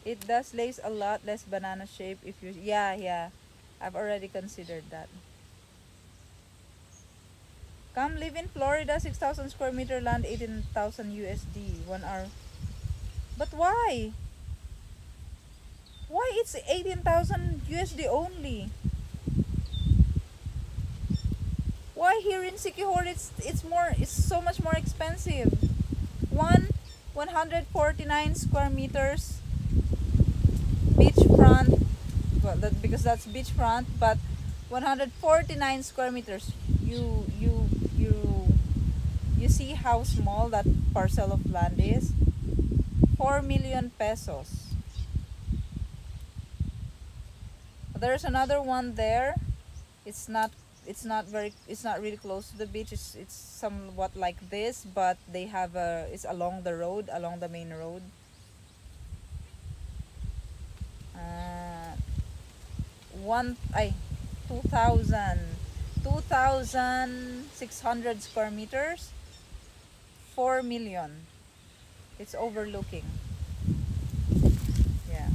It does lays a lot less banana shape if you, yeah, yeah. I've already considered that. Come live in Florida, 6,000 square meter land, 18,000 USD, 1 hour. But why? Why it's 18,000 USD only? Why here in Siquijor it's so much more expensive. One 149 square meters beachfront, well, because that's beachfront, but 149 square meters. You see how small that parcel of land is? 4 million pesos. There's another one there. It's not it's not really close to the beach. It's somewhat like this, but they have a it's along the road, along the main road. Uh, one I 2000 2,600 square meters, 4 million. It's overlooking. Yeah.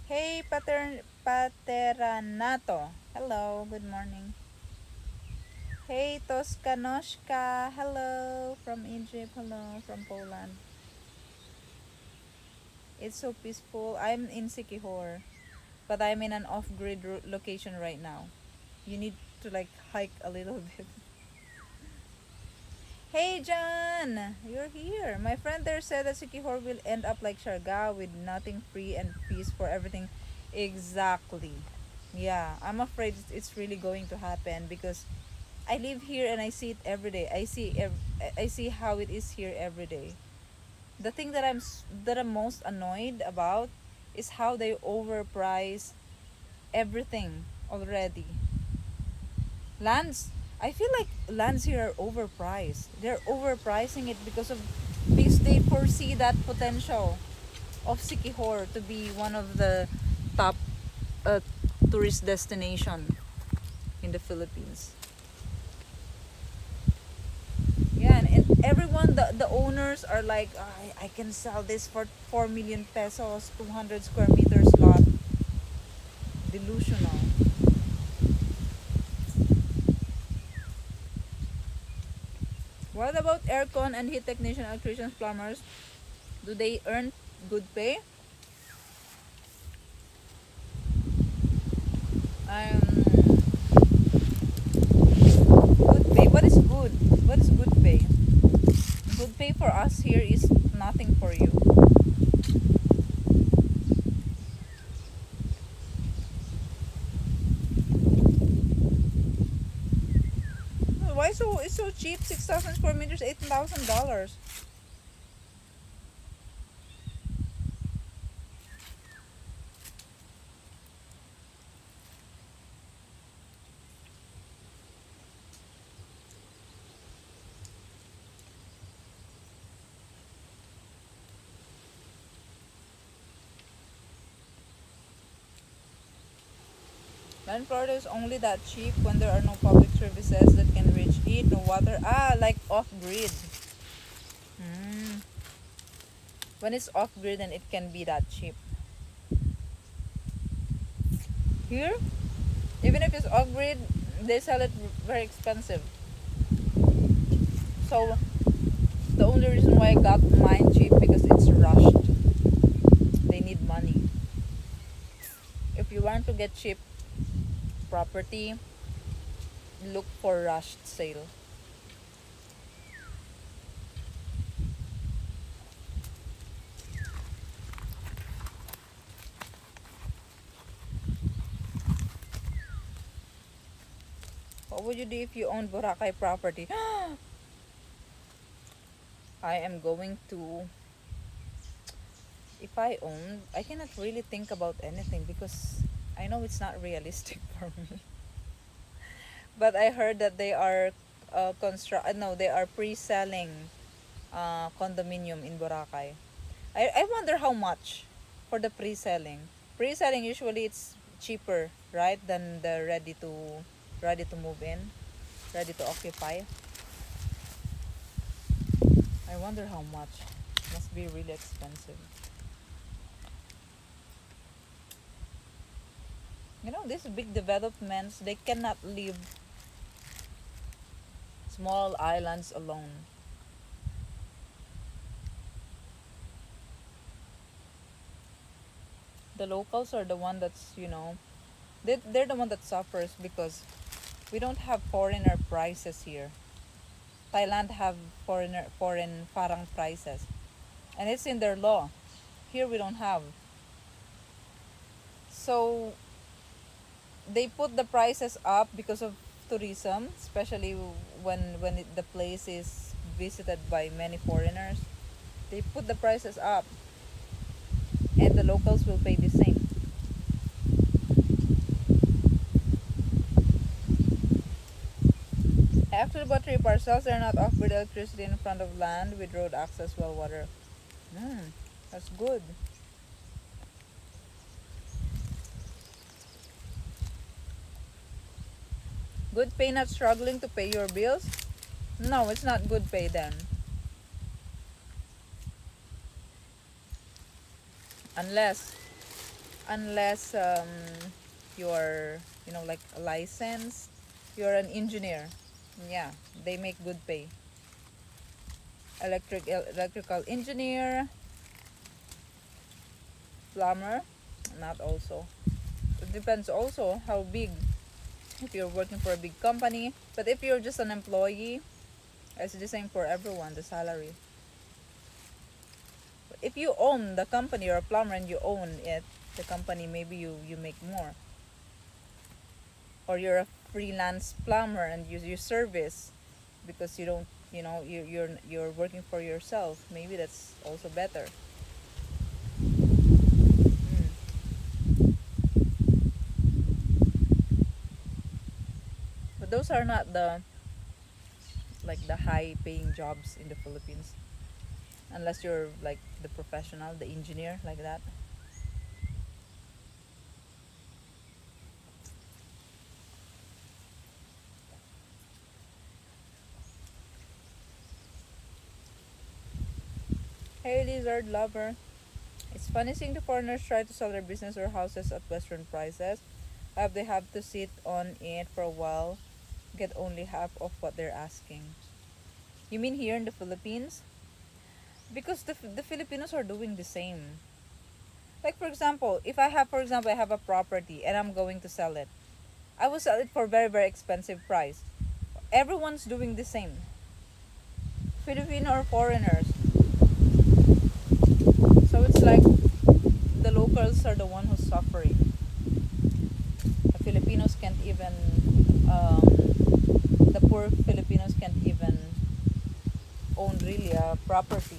Hey, Pateranato. Hello, good morning. Hey, Toskanoshka. Hello from Egypt. Hello from Poland. It's so peaceful. I'm in Siquijor, but I'm in an off-grid location right now. You need to like hike a little bit. Hey, John, you're here. My friend there said that Siquijor will end up like Siargao with nothing free and fees for everything. Exactly. Yeah, I'm afraid it's really going to happen because I live here and I see it every day. I see how it is here every day. The thing that I'm most annoyed about is how they overprice everything already. Lands, I feel like lands here are overpriced. They're overpricing it because they foresee that potential of Siquijor to be one of the top uh, tourist destination in the Philippines. Yeah, and everyone, the owners are like, I can sell this for 4 million pesos, 200 square meters lot. Delusional. What about aircon and heat technician, electricians, plumbers? Do they earn good pay? Um, Good pay. What is good? What is good pay? Good pay for us here is nothing for you. Why so it's so cheap? 6,000 square meters, $18,000. Land Florida is only that cheap when there are no public services that can reach it, no water. Ah, like off grid. Mm. When it's off grid, then it can be that cheap. Here, even if it's off grid, they sell it very expensive. So the only reason why I got mine cheap because it's rushed. They need money. If you want to get cheap property, look for rushed sale. What would you do if you own Boracay property? I am going to, if I own, I cannot really think about anything because I know it's not realistic for me. But I heard that they are no, they are pre-selling condominium in Boracay. I wonder how much for the pre-selling. Pre-selling usually it's cheaper, right, than the ready to move in, ready to occupy. I wonder how much. Must be really expensive. You know, these big developments, they cannot leave small islands alone. The locals are the one that's, they're the one that suffers because we don't have foreigner prices here. Thailand have foreign parang prices, and it's in their law. Here we don't have. So they put the prices up because of tourism, especially the place is visited by many foreigners. They put the prices up, and the locals will pay the same. After about 3 parcels, they are not off with electricity in front of land with road access, well water. That's good. Good pay, not struggling to pay your bills? No, it's not good pay then. Unless you're, like a license, you're an engineer. Yeah, they make good pay. Electrical engineer, plumber, not also. It depends also how big. If you're working for a big company, but if you're just an employee, it's the same for everyone, the salary. But if you own the company, or a plumber and you own it, the company, maybe you make more. Or you're a freelance plumber and you service because you don't, you're working for yourself. Maybe that's also better. But those are not the high paying jobs in the Philippines, unless you're like the professional, the engineer, like that. Hey, lizard lover. It's funny seeing the foreigners try to sell their business or houses at Western prices. They have to sit on it for a while, get only half of what they're asking. You mean here in the Philippines? Because the Filipinos are doing the same. Like for example, if I have, I have a property and I'm going to sell it, I will sell it for very very expensive price. Everyone's doing the same. Filipino or foreigners. So it's like the locals are the one who's suffering. The Filipinos can't even, the poor Filipinos can't even own really a property.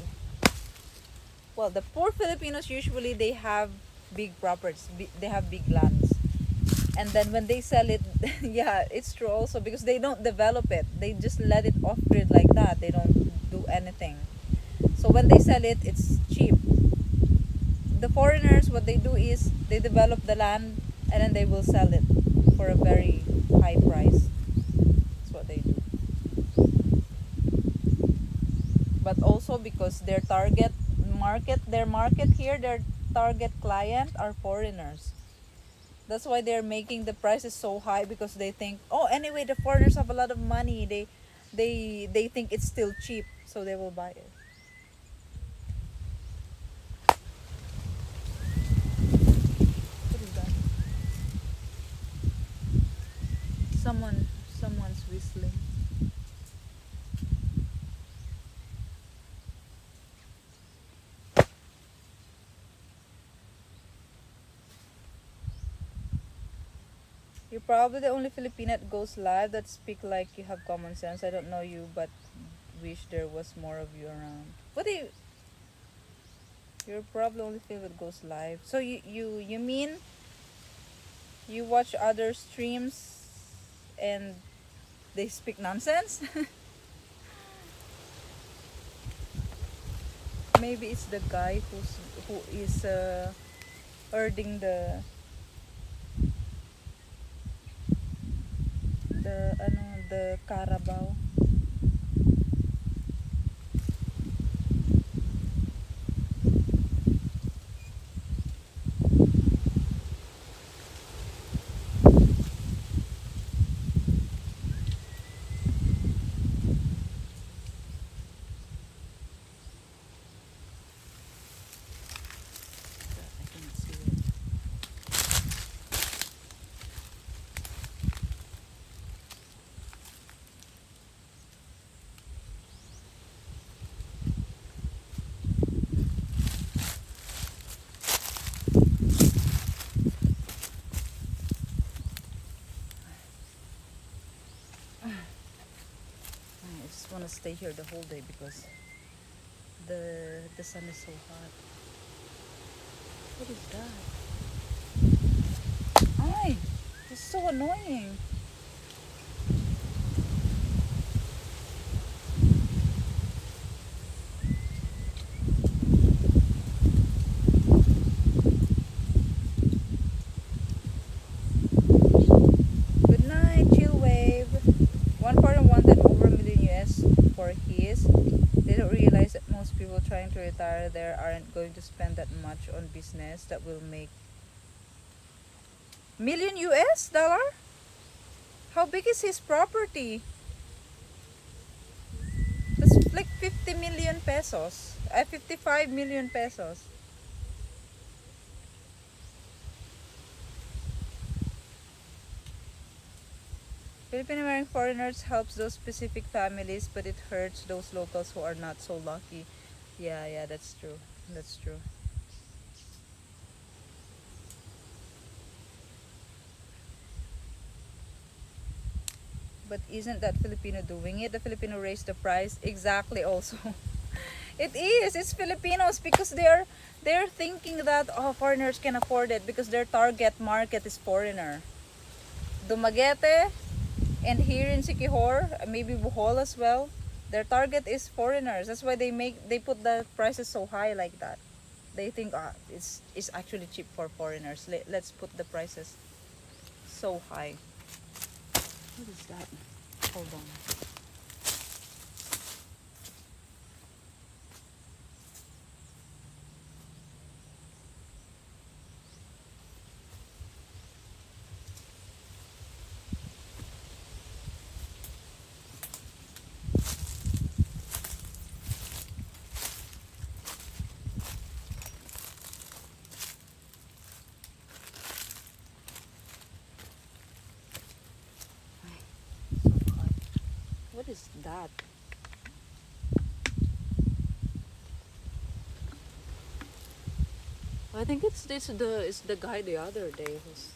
Well, the poor Filipinos usually they have big properties, they have big lands. And then when they sell it, yeah, it's true also because they don't develop it. They just let it off grid like that. They don't do anything. So when they sell it, it's cheap. The foreigners, what they do is they develop the land and then they will sell it for a very high price. That's what they do. But also because their market here, their target client are foreigners. That's why they're making the prices so high because they think, oh, anyway, the foreigners have a lot of money. They think it's still cheap, so they will buy it. What is that? Someone's whistling. You're probably the only Filipino that goes live that speak like you have common sense. I don't know you, but wish there was more of you around. What do you? You're probably the only Filipino that goes live. So you mean you watch other streams and they speak nonsense? Maybe it's the guy who is herding the carabao. I cannot see it. I just want to stay here the whole day because the sun is so hot. What is that? Ay, it's so annoying. Good night, chill wave. One partner wanted over $1 million US for his. They don't realize that most people trying to retire there aren't going to spend that much on business that will make million US dollar. How big is his property? That's like 50 million pesos. 55 million pesos. Filipino marrying foreigners helps those specific families, but it hurts those locals who are not so lucky. Yeah, that's true. That's true. But isn't that Filipino doing it? The Filipino raised the price exactly also. It is. It's Filipinos because they're thinking that oh foreigners can afford it because their target market is foreigner. Dumaguete and here in Siquijor, maybe Bohol as well. Their target is foreigners. That's why they put the prices so high like that. They think it's actually cheap for foreigners. Let's put the prices so high. What is that? Hold on. So hot. What is that? I think it's the guy the other day who's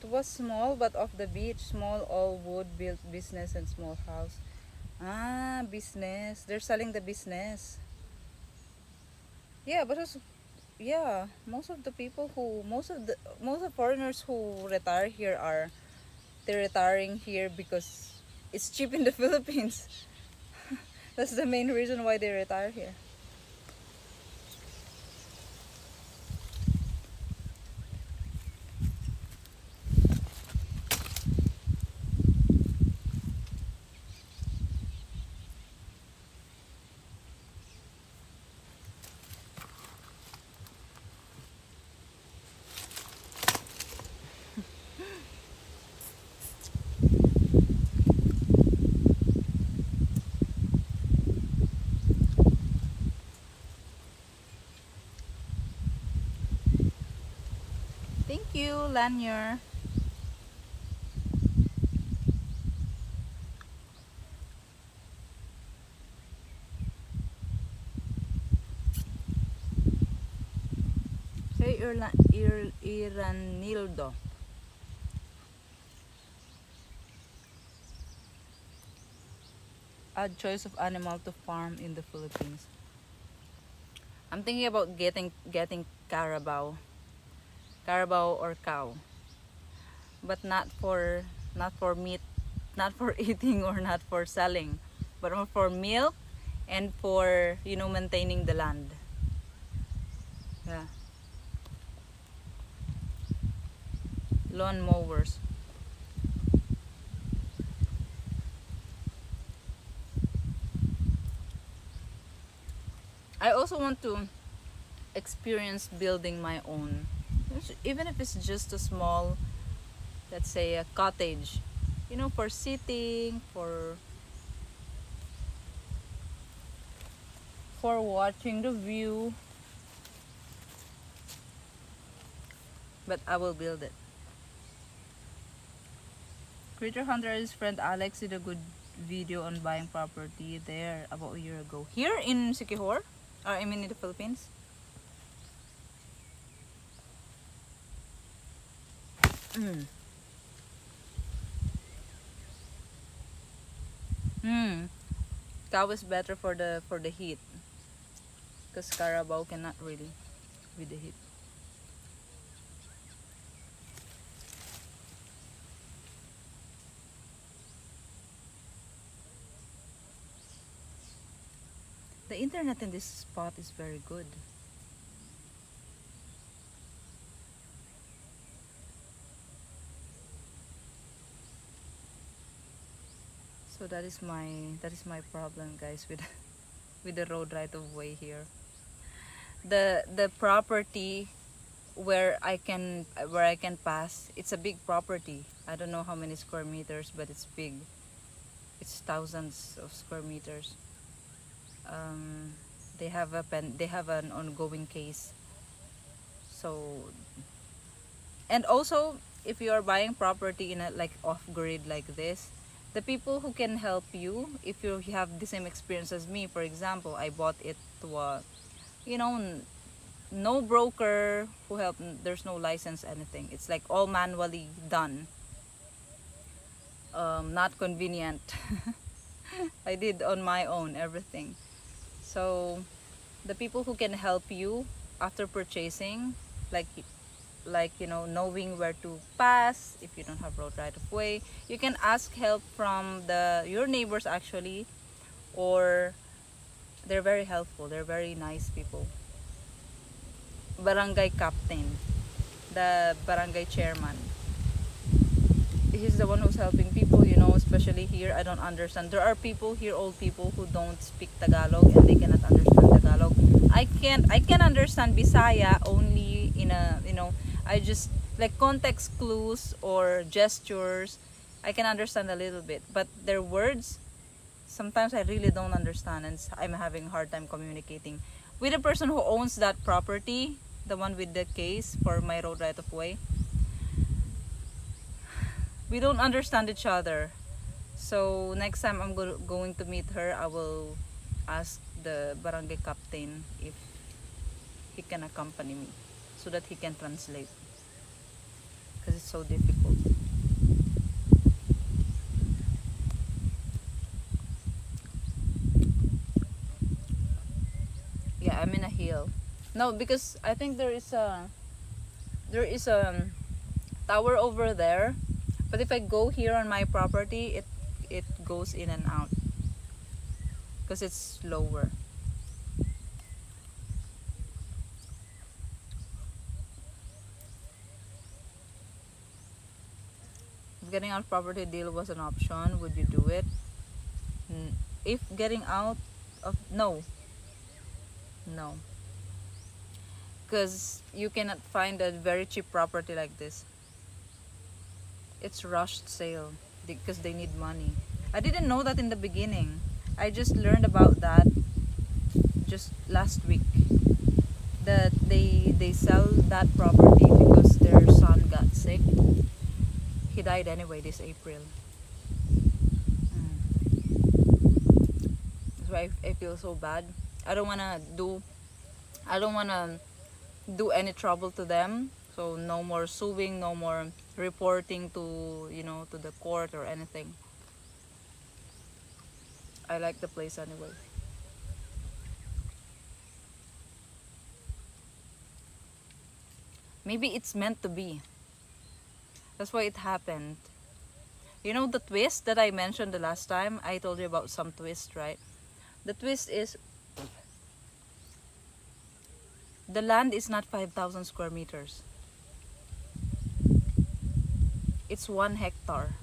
was small but off the beach. Small all wood built business and small house. Ah, business. They're selling the business. Yeah, but it's, yeah, most of foreigners who retire here are they're retiring here because it's cheap in the Philippines. That's the main reason why they retire here. Thank you, Lanier. Say Iranildo. Odd choice of animal to farm in the Philippines. I'm thinking about getting carabao or cow, but not for meat, not for eating or not for selling, but more for milk and for maintaining the land. Yeah, lawn mowers. I also want to experience building my own, even if it's just a small, let's say a cottage, for sitting, for watching the view. But I will build it. Creature Hunter's friend Alex did a good video on buying property there about a year ago. Here in Siquijor? I mean in the Philippines? Mm. Mm. Cow is better for the heat. Because carabao cannot really with the heat. The internet in this spot is very good. So that is my problem, guys, with with the road right of way here. The property where I can pass, it's a big property. I don't know how many square meters, but it's big. It's thousands of square meters. Um, they have an ongoing case. So, and also if you are buying property in a like off grid like this, the people who can help you if you have the same experience as me, for example, I bought it to a you know no broker who helped. There's no license, anything. It's like all manually done. Not convenient. I did on my own everything. So the people who can help you after purchasing, like knowing where to pass if you don't have road right of way, you can ask help from the your neighbors actually, or they're very helpful. They're very nice people. Barangay captain, the barangay chairman, he's the one who's helping people, especially here. I don't understand. There are people here, old people, who don't speak Tagalog and they cannot understand Tagalog. I can understand Bisaya only in a, I just like context clues or gestures. I can understand a little bit, but their words, sometimes I really don't understand, and I'm having a hard time communicating with the person who owns that property, the one with the case for my road right of way. We don't understand each other. So next time I'm going to meet her, I will ask the barangay captain if he can accompany me so that he can translate. because it's so difficult. Yeah, I'm in a hill. No, because I think there is a tower over there, but if I go here on my property, it goes in and out because it's lower. If getting out property deal was an option, would you do it? If getting out of no, because you cannot find a very cheap property like this. It's rushed sale because they need money. I didn't know that in the beginning. I just learned about that just last week, that they sell that property because their son got sick. He died anyway this April. That's why I feel so bad. I don't wanna do I don't wanna do any trouble to them. So no more suing, no more reporting to to the court or anything. I like the place anyway. Maybe it's meant to be. That's why it happened. You know the twist that I mentioned the last time? I told you about some twist, right? The twist is the land is not 5,000 square meters. It's 1 hectare.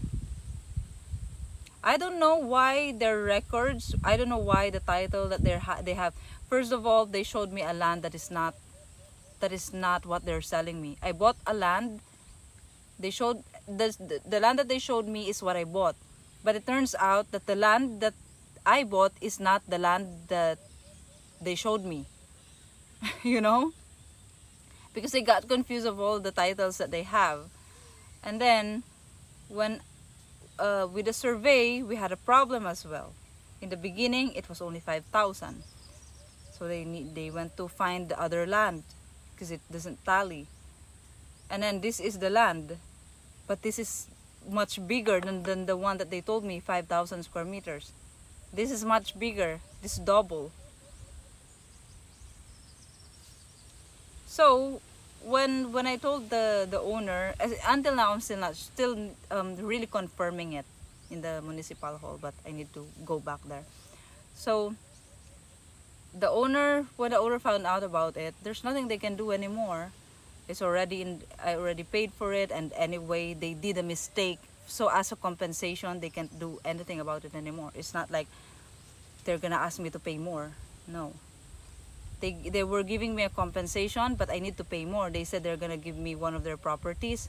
I don't know why their records, I don't know why the title that they have. First of all, they showed me a land that is not what they're selling me. I bought a land. They showed the land that they showed me is what I bought. But it turns out that the land that I bought is not the land that they showed me. you know? Because they got confused of all the titles that they have. And then when with the survey, we had a problem as well. In the beginning, it was only 5,000. So they went to find the other land because it doesn't tally. And then this is the land, but this is much bigger than the one that they told me, 5,000 square meters. This is much bigger. This is double. So when I told the owner, until now I'm still really confirming it in the municipal hall, but I need to go back there. So when the owner found out about it, there's nothing they can do anymore. I already paid for it, and anyway they did a mistake. So as a compensation, they can't do anything about it anymore. It's not like they're gonna ask me to pay more. No. They were giving me a compensation, but I need to pay more. They said they're gonna give me one of their properties,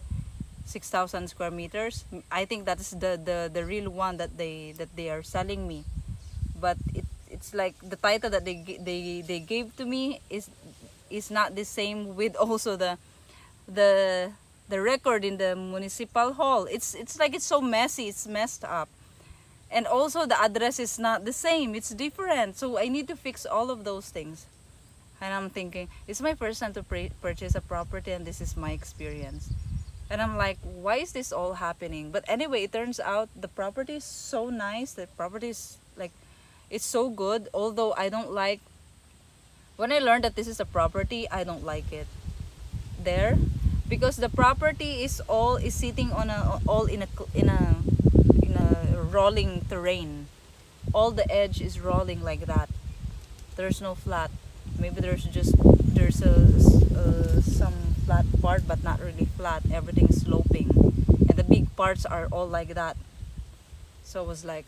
6,000 square meters. I think that is the real one that they are selling me. But it's like the title that they gave to me is not the same with also the record in the municipal hall. It's like it's so messy. It's messed up. And also the address is not the same. It's different. So I need to fix all of those things. And I'm thinking, it's my first time to purchase a property, and this is my experience. And I'm like, why is this all happening? But anyway, it turns out the property is so nice. The property is like, it's so good. Although I don't like, when I learned that this is a property, I don't like it there, because the property is sitting on in a rolling terrain. All the edge is rolling like that. There's no flat. Maybe there's some flat part, but not really flat. Everything's sloping, and the big parts are all like that. So I was like,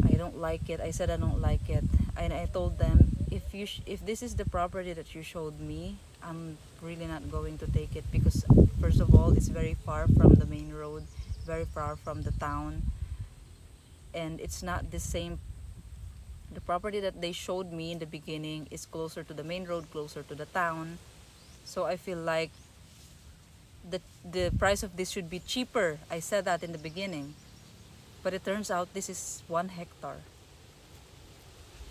I don't like it. I said I don't like it, and I told them, if this is the property that you showed me, I'm really not going to take it, because first of all, it's very far from the main road, very far from the town, and it's not the same. The property that they showed me in the beginning is closer to the main road, closer to the town. So I feel like the price of this should be cheaper. I said that in the beginning. But it turns out this is 1 hectare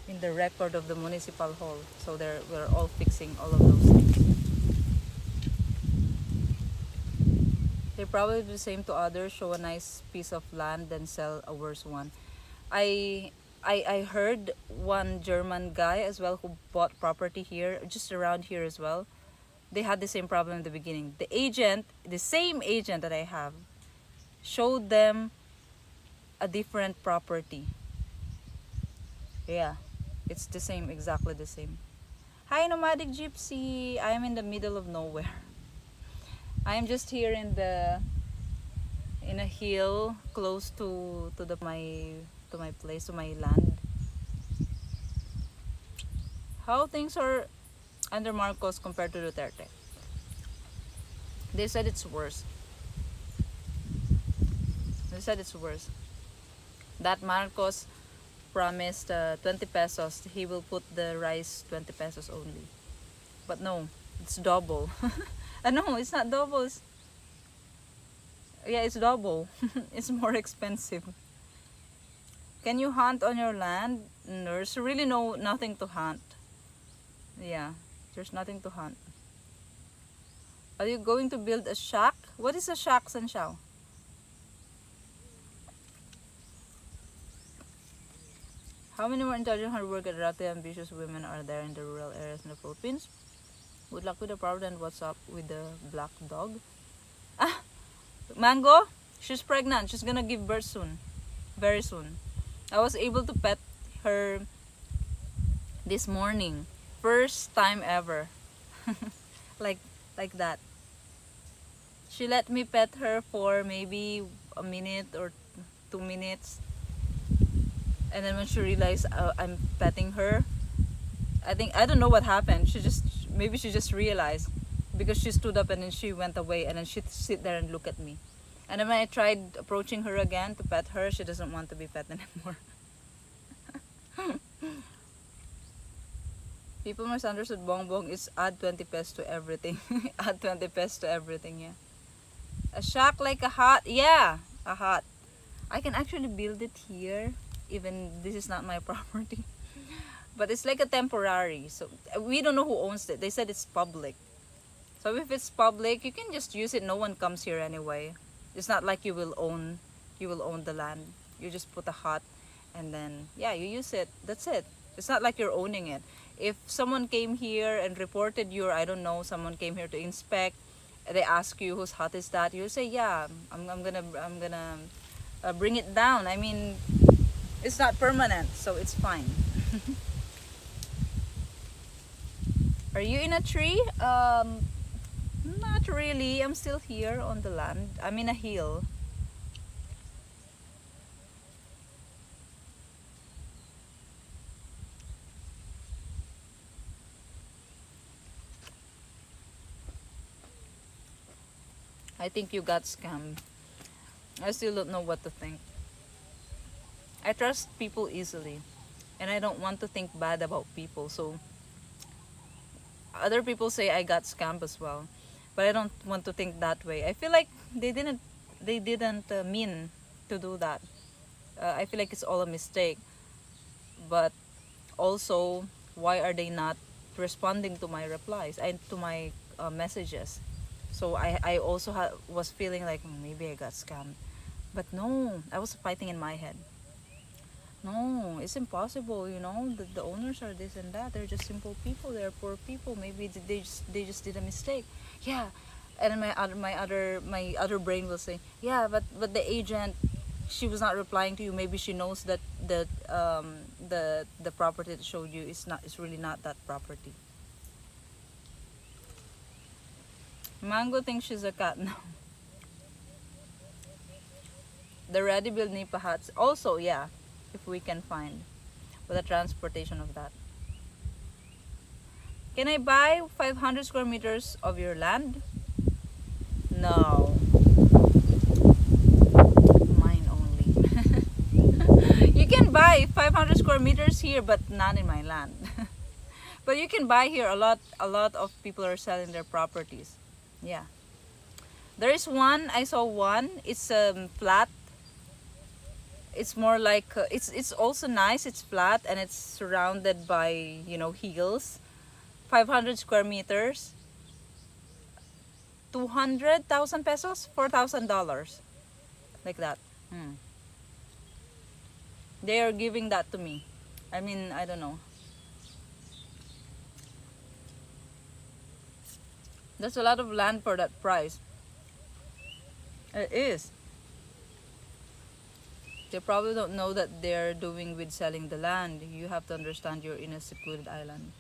in the record of the municipal hall. So we're all fixing all of those things. They probably do the same to others, show a nice piece of land, then sell a worse one. I I heard one German guy as well who bought property here, just around here as well. They had the same problem in the beginning. The agent, the same agent that I have, showed them a different property. Yeah, it's the same, exactly the same. Hi, nomadic gypsy. I am in the middle of nowhere. I am just here in a hill close to my place, to my land. How things are under Marcos compared to Duterte? They said it's worse. They said it's worse. That Marcos promised 20 pesos. He will put the rice 20 pesos only. But no, it's double. No, it's not double. Yeah, it's double. It's more expensive. Can you hunt on your land? There's really nothing to hunt. Yeah, there's nothing to hunt. Are you going to build a shack? What is a shack, Sanshao? How many more intelligent, hardworking, relatively ambitious women are there in the rural areas in the Philippines? Good luck with the problem, and what's up with the black dog? Ah, Mango? She's pregnant. She's gonna give birth soon. Very soon. I was able to pet her this morning. First time ever. like like that. She let me pet her for maybe a minute or 2 minutes. And then when she realized I'm petting her, I don't know what happened. Maybe she just realized, because she stood up and then she went away, and then she'd sit there and look at me. And then when I tried approaching her again to pet her, she doesn't want to be pet anymore. People misunderstood bongbong is add 20 pesos to everything. Add 20 pesos to everything, yeah. A shack like a hut. Yeah, a hut. I can actually build it here, even this is not my property. But it's like a temporary. So we don't know who owns it. They said it's public. So if it's public, you can just use it. No one comes here anyway. It's not like you will own the land. You just put a hut and then yeah, you use it. That's it. It's not like you're owning it. If someone came here and reported I don't know, someone came here to inspect, they ask you whose hut is that, you say, yeah, I'm gonna bring it down. I mean, it's not permanent, so it's fine. Are you in a tree? Not really. I'm still here on the land. I'm in a hill. I think you got scammed. I still don't know what to think. I trust people easily, and I don't want to think bad about people. So other people say I got scammed as well, but I don't want to think that way. I feel like they didn't mean to do that. I feel like it's all a mistake. But also, why are they not responding to my replies and to my messages? So I also was feeling like maybe I got scammed. But no, I was fighting in my head. No, it's impossible, the owners are this and that. They're just simple people. They're poor people. Maybe they just did a mistake. Yeah. And then my other brain will say, yeah, but the agent, she was not replying to you. Maybe she knows that the property that showed you is really not that property. Mango thinks she's a cat now. The ready build nipa huts also, yeah, if we can find with the transportation of that. Can I buy 500 square meters of your land? No. Mine only. You can buy 500 square meters here, but not in my land. But you can buy here a lot of people are selling their properties. Yeah. There is one, I saw one, it's flat. It's more like it's also nice. It's flat and it's surrounded by hills. 500 square meters, 200,000 pesos, $4,000, like that. They are giving that to me. I mean, I don't know. That's a lot of land for that price. It is. They probably don't know that they're doing with selling the land. You have to understand you're in a secluded island.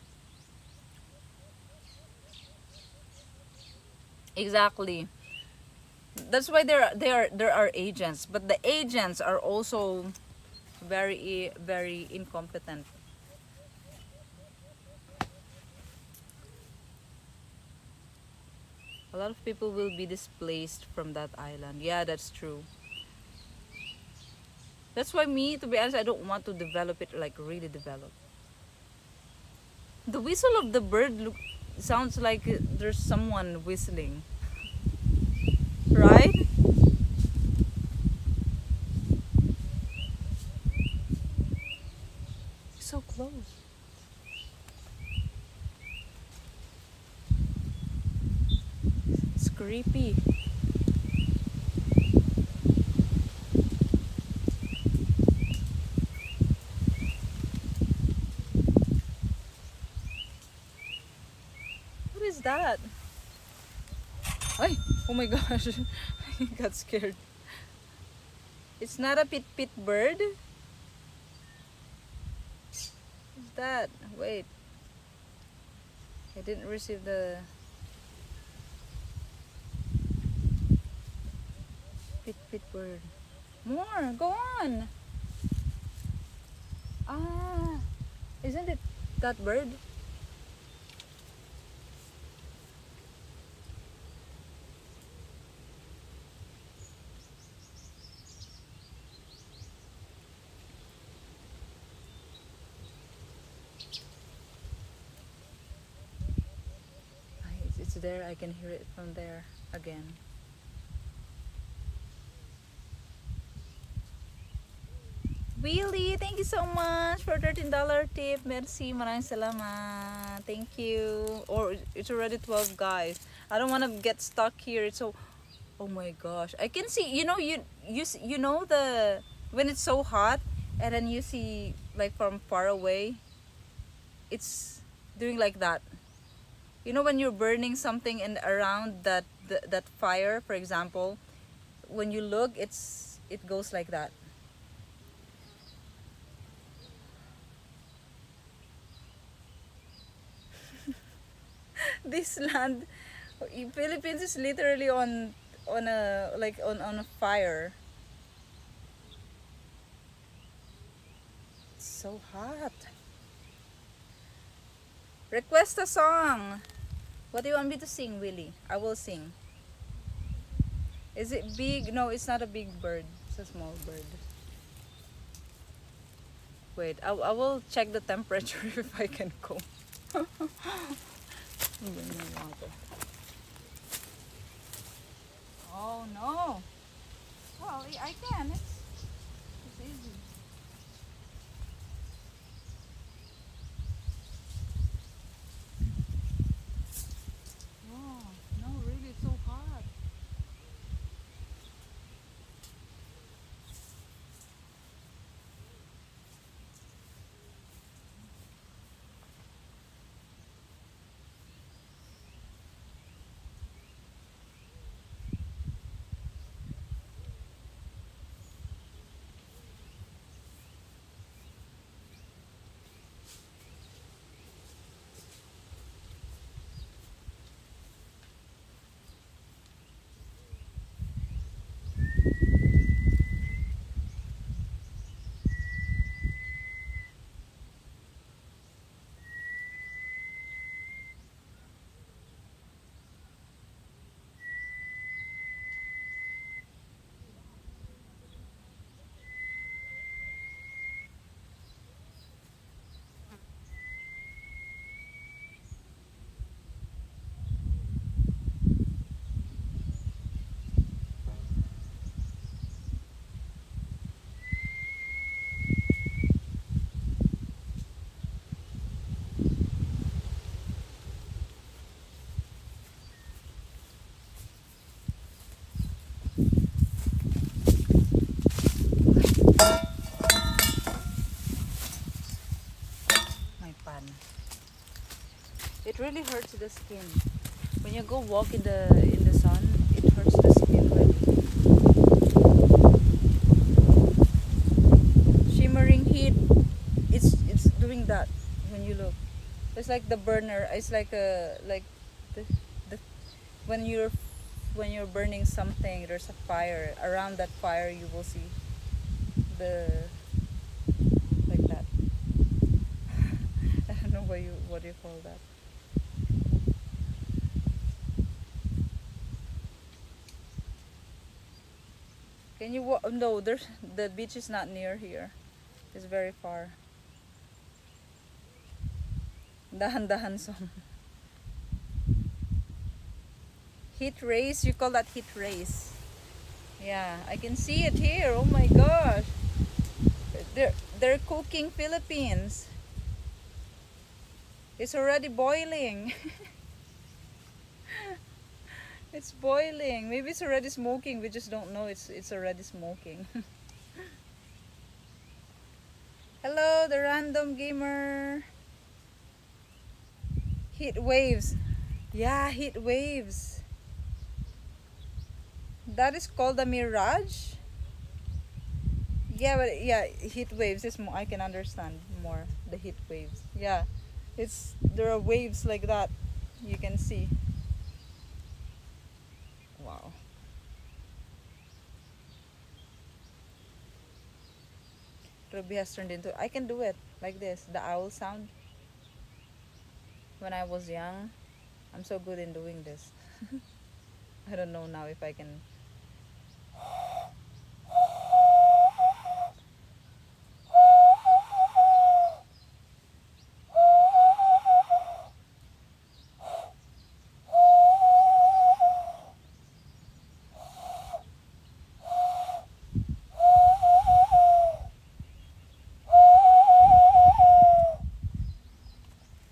Exactly. That's why there are agents, but the agents are also very incompetent. A lot of people will be displaced from that island. Yeah, that's true. That's why me, to be honest, I don't want to develop it like really develop. The whistle of the bird sounds like there's someone whistling, right? So close. It's creepy. What is that? Ay, oh my gosh. I got scared. It's not a pit pit bird. What's that? Wait. I didn't receive the pit pit bird. More. Go on. Ah, isn't it that bird? It's there. I can hear it from there again. Willie, thank you so much for $13 tip. Merci, maraming salamat. Thank you. Or it's already 12, guys. I don't want to get stuck here. It's so, oh my gosh. I can see, you know the when it's so hot and then you see like from far away, it's doing like that. You know when you're burning something and around that fire, for example, when you look, it goes like that. This land, Philippines is literally on a like on a fire. It's so hot. Request a song. What do you want me to sing, Willie? I will sing. Is it big? No, it's not a big bird. It's a small bird. Wait, I will check the temperature if I can go. Oh no. Well, I can. It's easy. Oh, no, really, it's so hot. It really hurts the skin. When you go walk in the sun, it hurts the skin really. Shimmering heat. It's doing that when you look. It's like the burner. It's like the when you're burning something, there's a fire. Around that fire you will see the like that. I don't know what do you call that. Can you walk? No, there's the beach is not near here. It's very far. Dahan-dahan song. Heat race, you call that heat race? Yeah, I can see it here. Oh my gosh. They're cooking Philippines. It's already boiling. It's boiling. Maybe it's already smoking. We just don't know it's already smoking. Hello, the random gamer. Heat waves. Yeah, heat waves. That is called a mirage. Yeah, but yeah, heat waves is more. I can understand more the heat waves. Yeah, there are waves like that. You can see. Wow. Ruby has turned into. I can do it like this. The owl sound. When I was young, I'm so good in doing this. I don't know now if I can.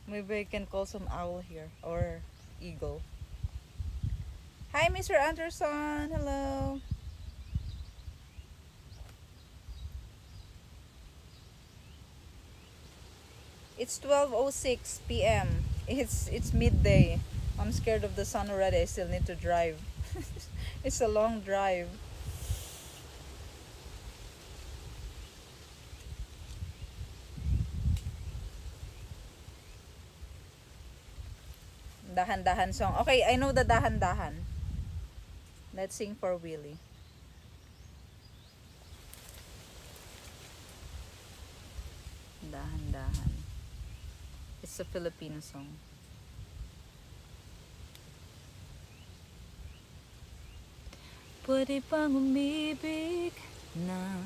Maybe I can call some owl here or eagle. Hi, Mr. Anderson. Hello. It's 12:06 p.m. It's midday. I'm scared of the sun already. I still need to drive. It's a long drive. Dahan-dahan song. Okay, I know the dahan-dahan. Let's sing for Willie. Dahan-dahan. It's a Filipino song. Pwede bang umibig na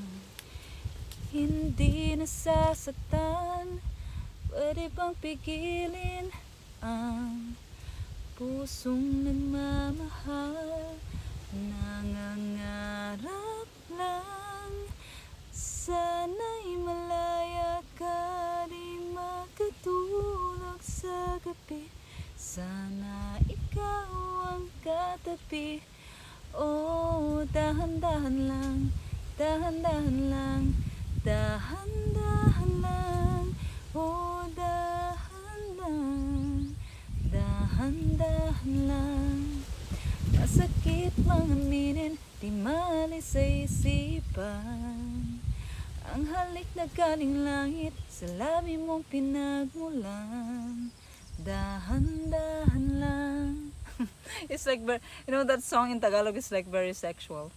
hindi nasasaktan? Pwede bang pigilin ang pusong nagmamahal? Nangangarap lang, sana'y malaya ka, di makatulog sa gabi. Sana ikaw ang katabi. Oh, dahan-dahan lang, dahan-dahan lang, dahan-dahan lang. Oh, dahan lang, dahan-dahan lang. Masakit mang aminin, di malis sa isipan. Ang halik na galing langit, sa labi mong pinagmulan. Dahan-dahan lang. It's like, you know, that song in Tagalog is like very sexual.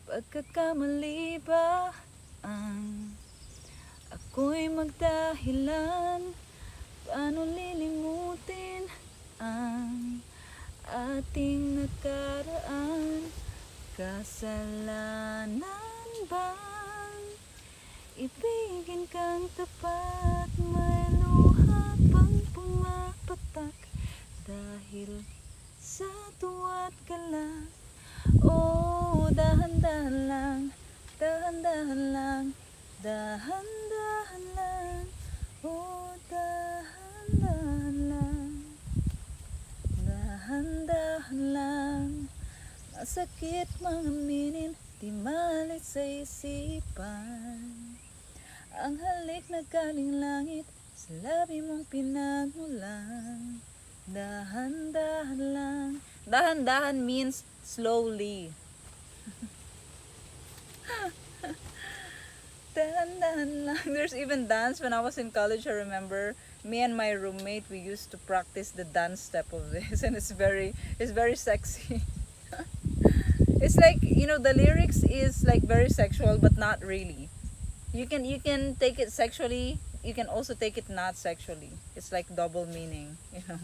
Pagkakamali ba ang ako'y magdahilan? Paano lilimutin ang ating nakaraan? Kasalanan bang ibigin kang tapat? May luha bang pumapatak dahil sa tuwa't galak? Oh, dahan-dahan lang, dahan-dahan lang, dahan-dahan lang. Oh, dahan-dahan lang, dahan-dahan lang. Masakit mang aminin, di malit sa isipan. Ang halik na galing langit, Sa labi mong pinagmulan, dahan-dahan lang. Dahan-dahan means slowly. Dahan-dahan lang. There's even dance when I was in college. I remember me and my roommate, we used to practice the dance step of this, and it's very sexy. It's like, you know, the lyrics is like very sexual, but not really. You can take it sexually. You can also take it not sexually. It's like double meaning, you know.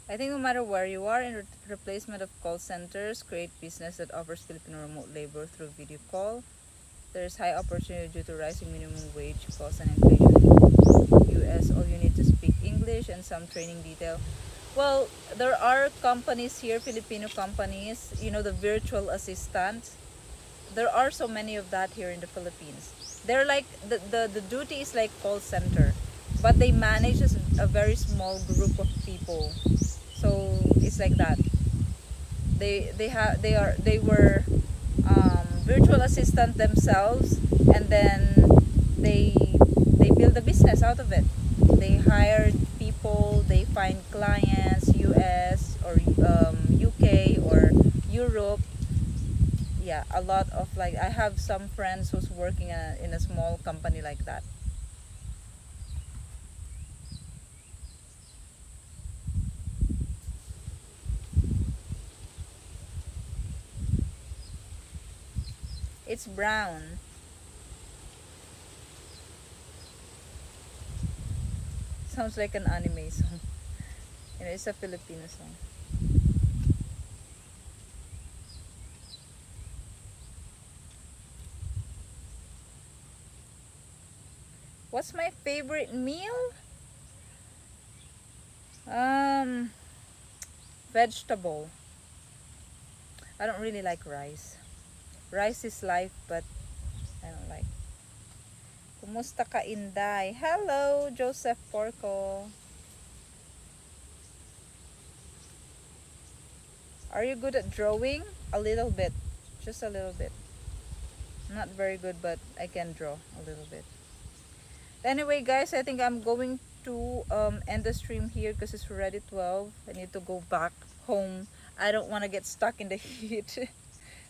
I think no matter where you are, in replacement of call centers, create business that offers Filipino remote labor through video call. There's high opportunity due to rising minimum wage costs and inflation in US. All you need to speak English and some training detail. Well, there are companies here, Filipino companies, you know, the virtual assistants. There are so many of that here in the Philippines. They're like, the duty is like call center, but they manage a very small group of people. So it's like that. They were virtual assistant themselves, and then they build a business out of it. They hired people, they find clients, US or UK or Europe. Yeah, a lot of, like, I have some friends who's working in a small company like that. It's brown. Sounds like an anime song. You know, it's a Filipino song. What's my favorite meal? Um, Vegetable. I don't really like rice. Rice is life, but I don't like. Kumusta ka, Inday? Hello, Joseph Porco. Are you good at drawing? A little bit. Just a little bit. Not very good, but I can draw a little bit. Anyway, guys, I think I'm going to end the stream here because it's already 12. I need to go back home. I don't want to get stuck in the heat.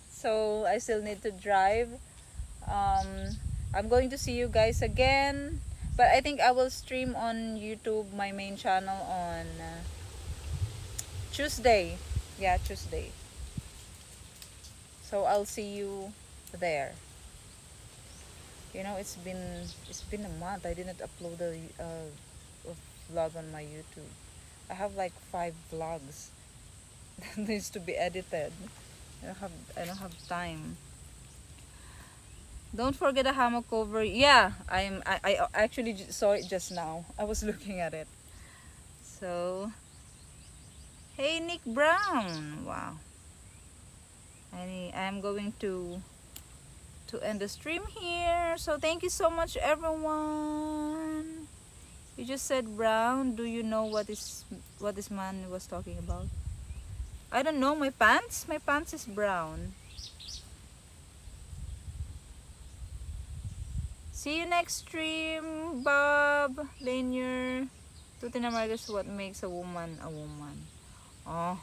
So I still need to drive. I'm going to see you guys again, but I think I will stream on YouTube, my main channel, on Tuesday. Yeah, Tuesday. So I'll see you there. You know, it's been a month. I didn't upload a vlog on my YouTube. I have like 5 vlogs that needs to be edited. I don't have time. Don't forget a hammock cover. Yeah, I actually saw it just now. I was looking at it. So, hey Nick Brown. Wow. I'm going to end the stream here. So thank you so much, everyone. You just said brown. Do you know what this man was talking about? I don't know. My pants is brown. See you next stream, Bob, Lanier. Tuti na Marcus, what makes a woman a woman? Oh,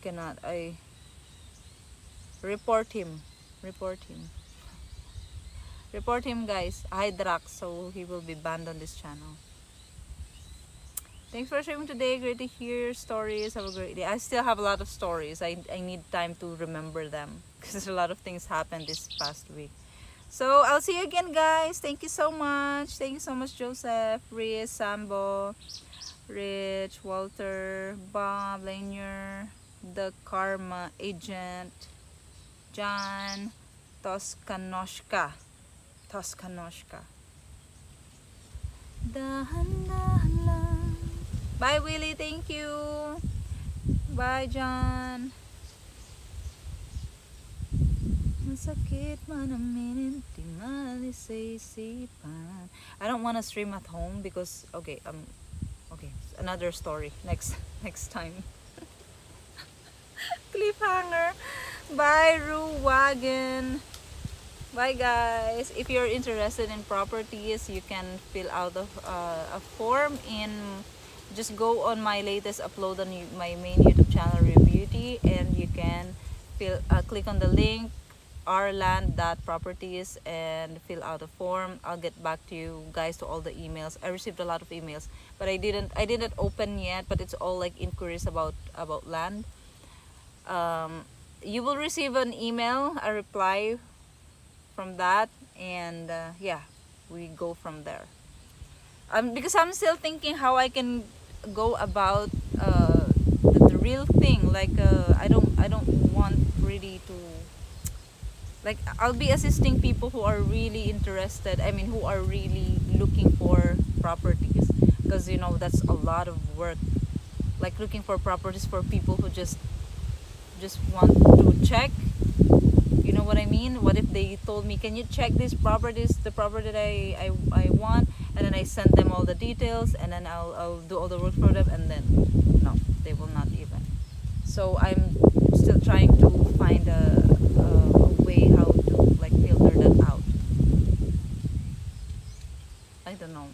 cannot. I report him. Report him, guys. Hydrax, so he will be banned on this channel. Thanks for streaming today. Great to hear your stories. Have a great day. I still have a lot of stories. I need time to remember them because a lot of things happened this past week. So I'll see you again, guys. Thank you so much. Thank you so much, Joseph, Riz, Sambo, Rich, Walter, Bob, Lanier, the Karma Agent, John, Toskanoshka. Dahan-dahan lang. Bye, Willie. Thank you. Bye, John. Masakit man aminin, di malis sa isipan. I don't want to stream at home because okay, another story next time. Cliffhanger. Bye, Ruwagen. Bye, guys. If you're interested in properties, you can fill out a form in. Just go on my latest upload on my main YouTube channel, Rubeauty, and you can click on the link ourland.properties and fill out a form. I'll get back to you guys to all the emails. I received a lot of emails, but I didn't open yet, but it's all like inquiries about land. You will receive an email, a reply from that, and yeah, we go from there. Because I'm still thinking how I can go about the real thing. Like I don't want really to, like, I'll be assisting people who are really interested. I mean, who are really looking for properties, because that's a lot of work. Like looking for properties for people who just want to check. You know what I mean? What if they told me, can you check these properties, the property that I want, and then I send them all the details, and then I'll do all the work for them, and then no, they will not even. So I'm still trying to find a way how to like filter that out. I don't know.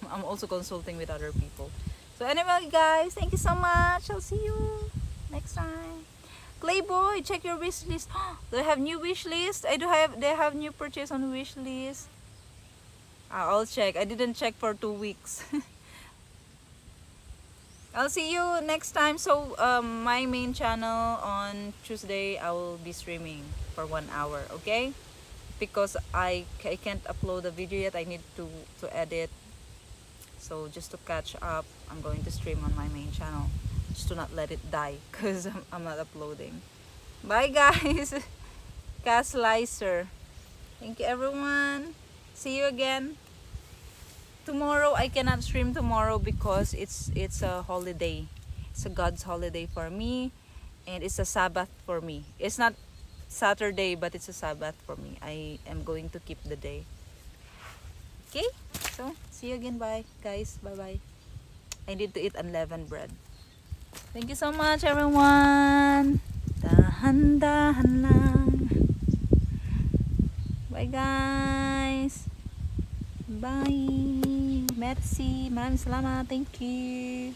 I'm also consulting with other people. So anyway, guys, thank you so much. I'll see you next time. Playboy, check your wish list. Do I have new wish list? I do have. They have new purchase on wish list. I'll check. I didn't check for 2 weeks. I'll see you next time. So my main channel on Tuesday, I will be streaming for 1 hour. Okay? Because I can't upload a video yet. I need to edit. So just to catch up, I'm going to stream on my main channel. Just to not let it die, because I'm not uploading. Bye, guys. Cass Slicer. Thank you, everyone. See you again. Tomorrow, I cannot stream tomorrow because it's a holiday. It's a God's holiday for me, and it's a Sabbath for me. It's not Saturday, but it's a Sabbath for me. I am going to keep the day. Okay? So, see you again. Bye, guys. Bye-bye. I need to eat unleavened bread. Thank you so much, everyone. Dahan-dahan lang. Bye, guys. Bye. Merci. Maraming salamat. Thank you.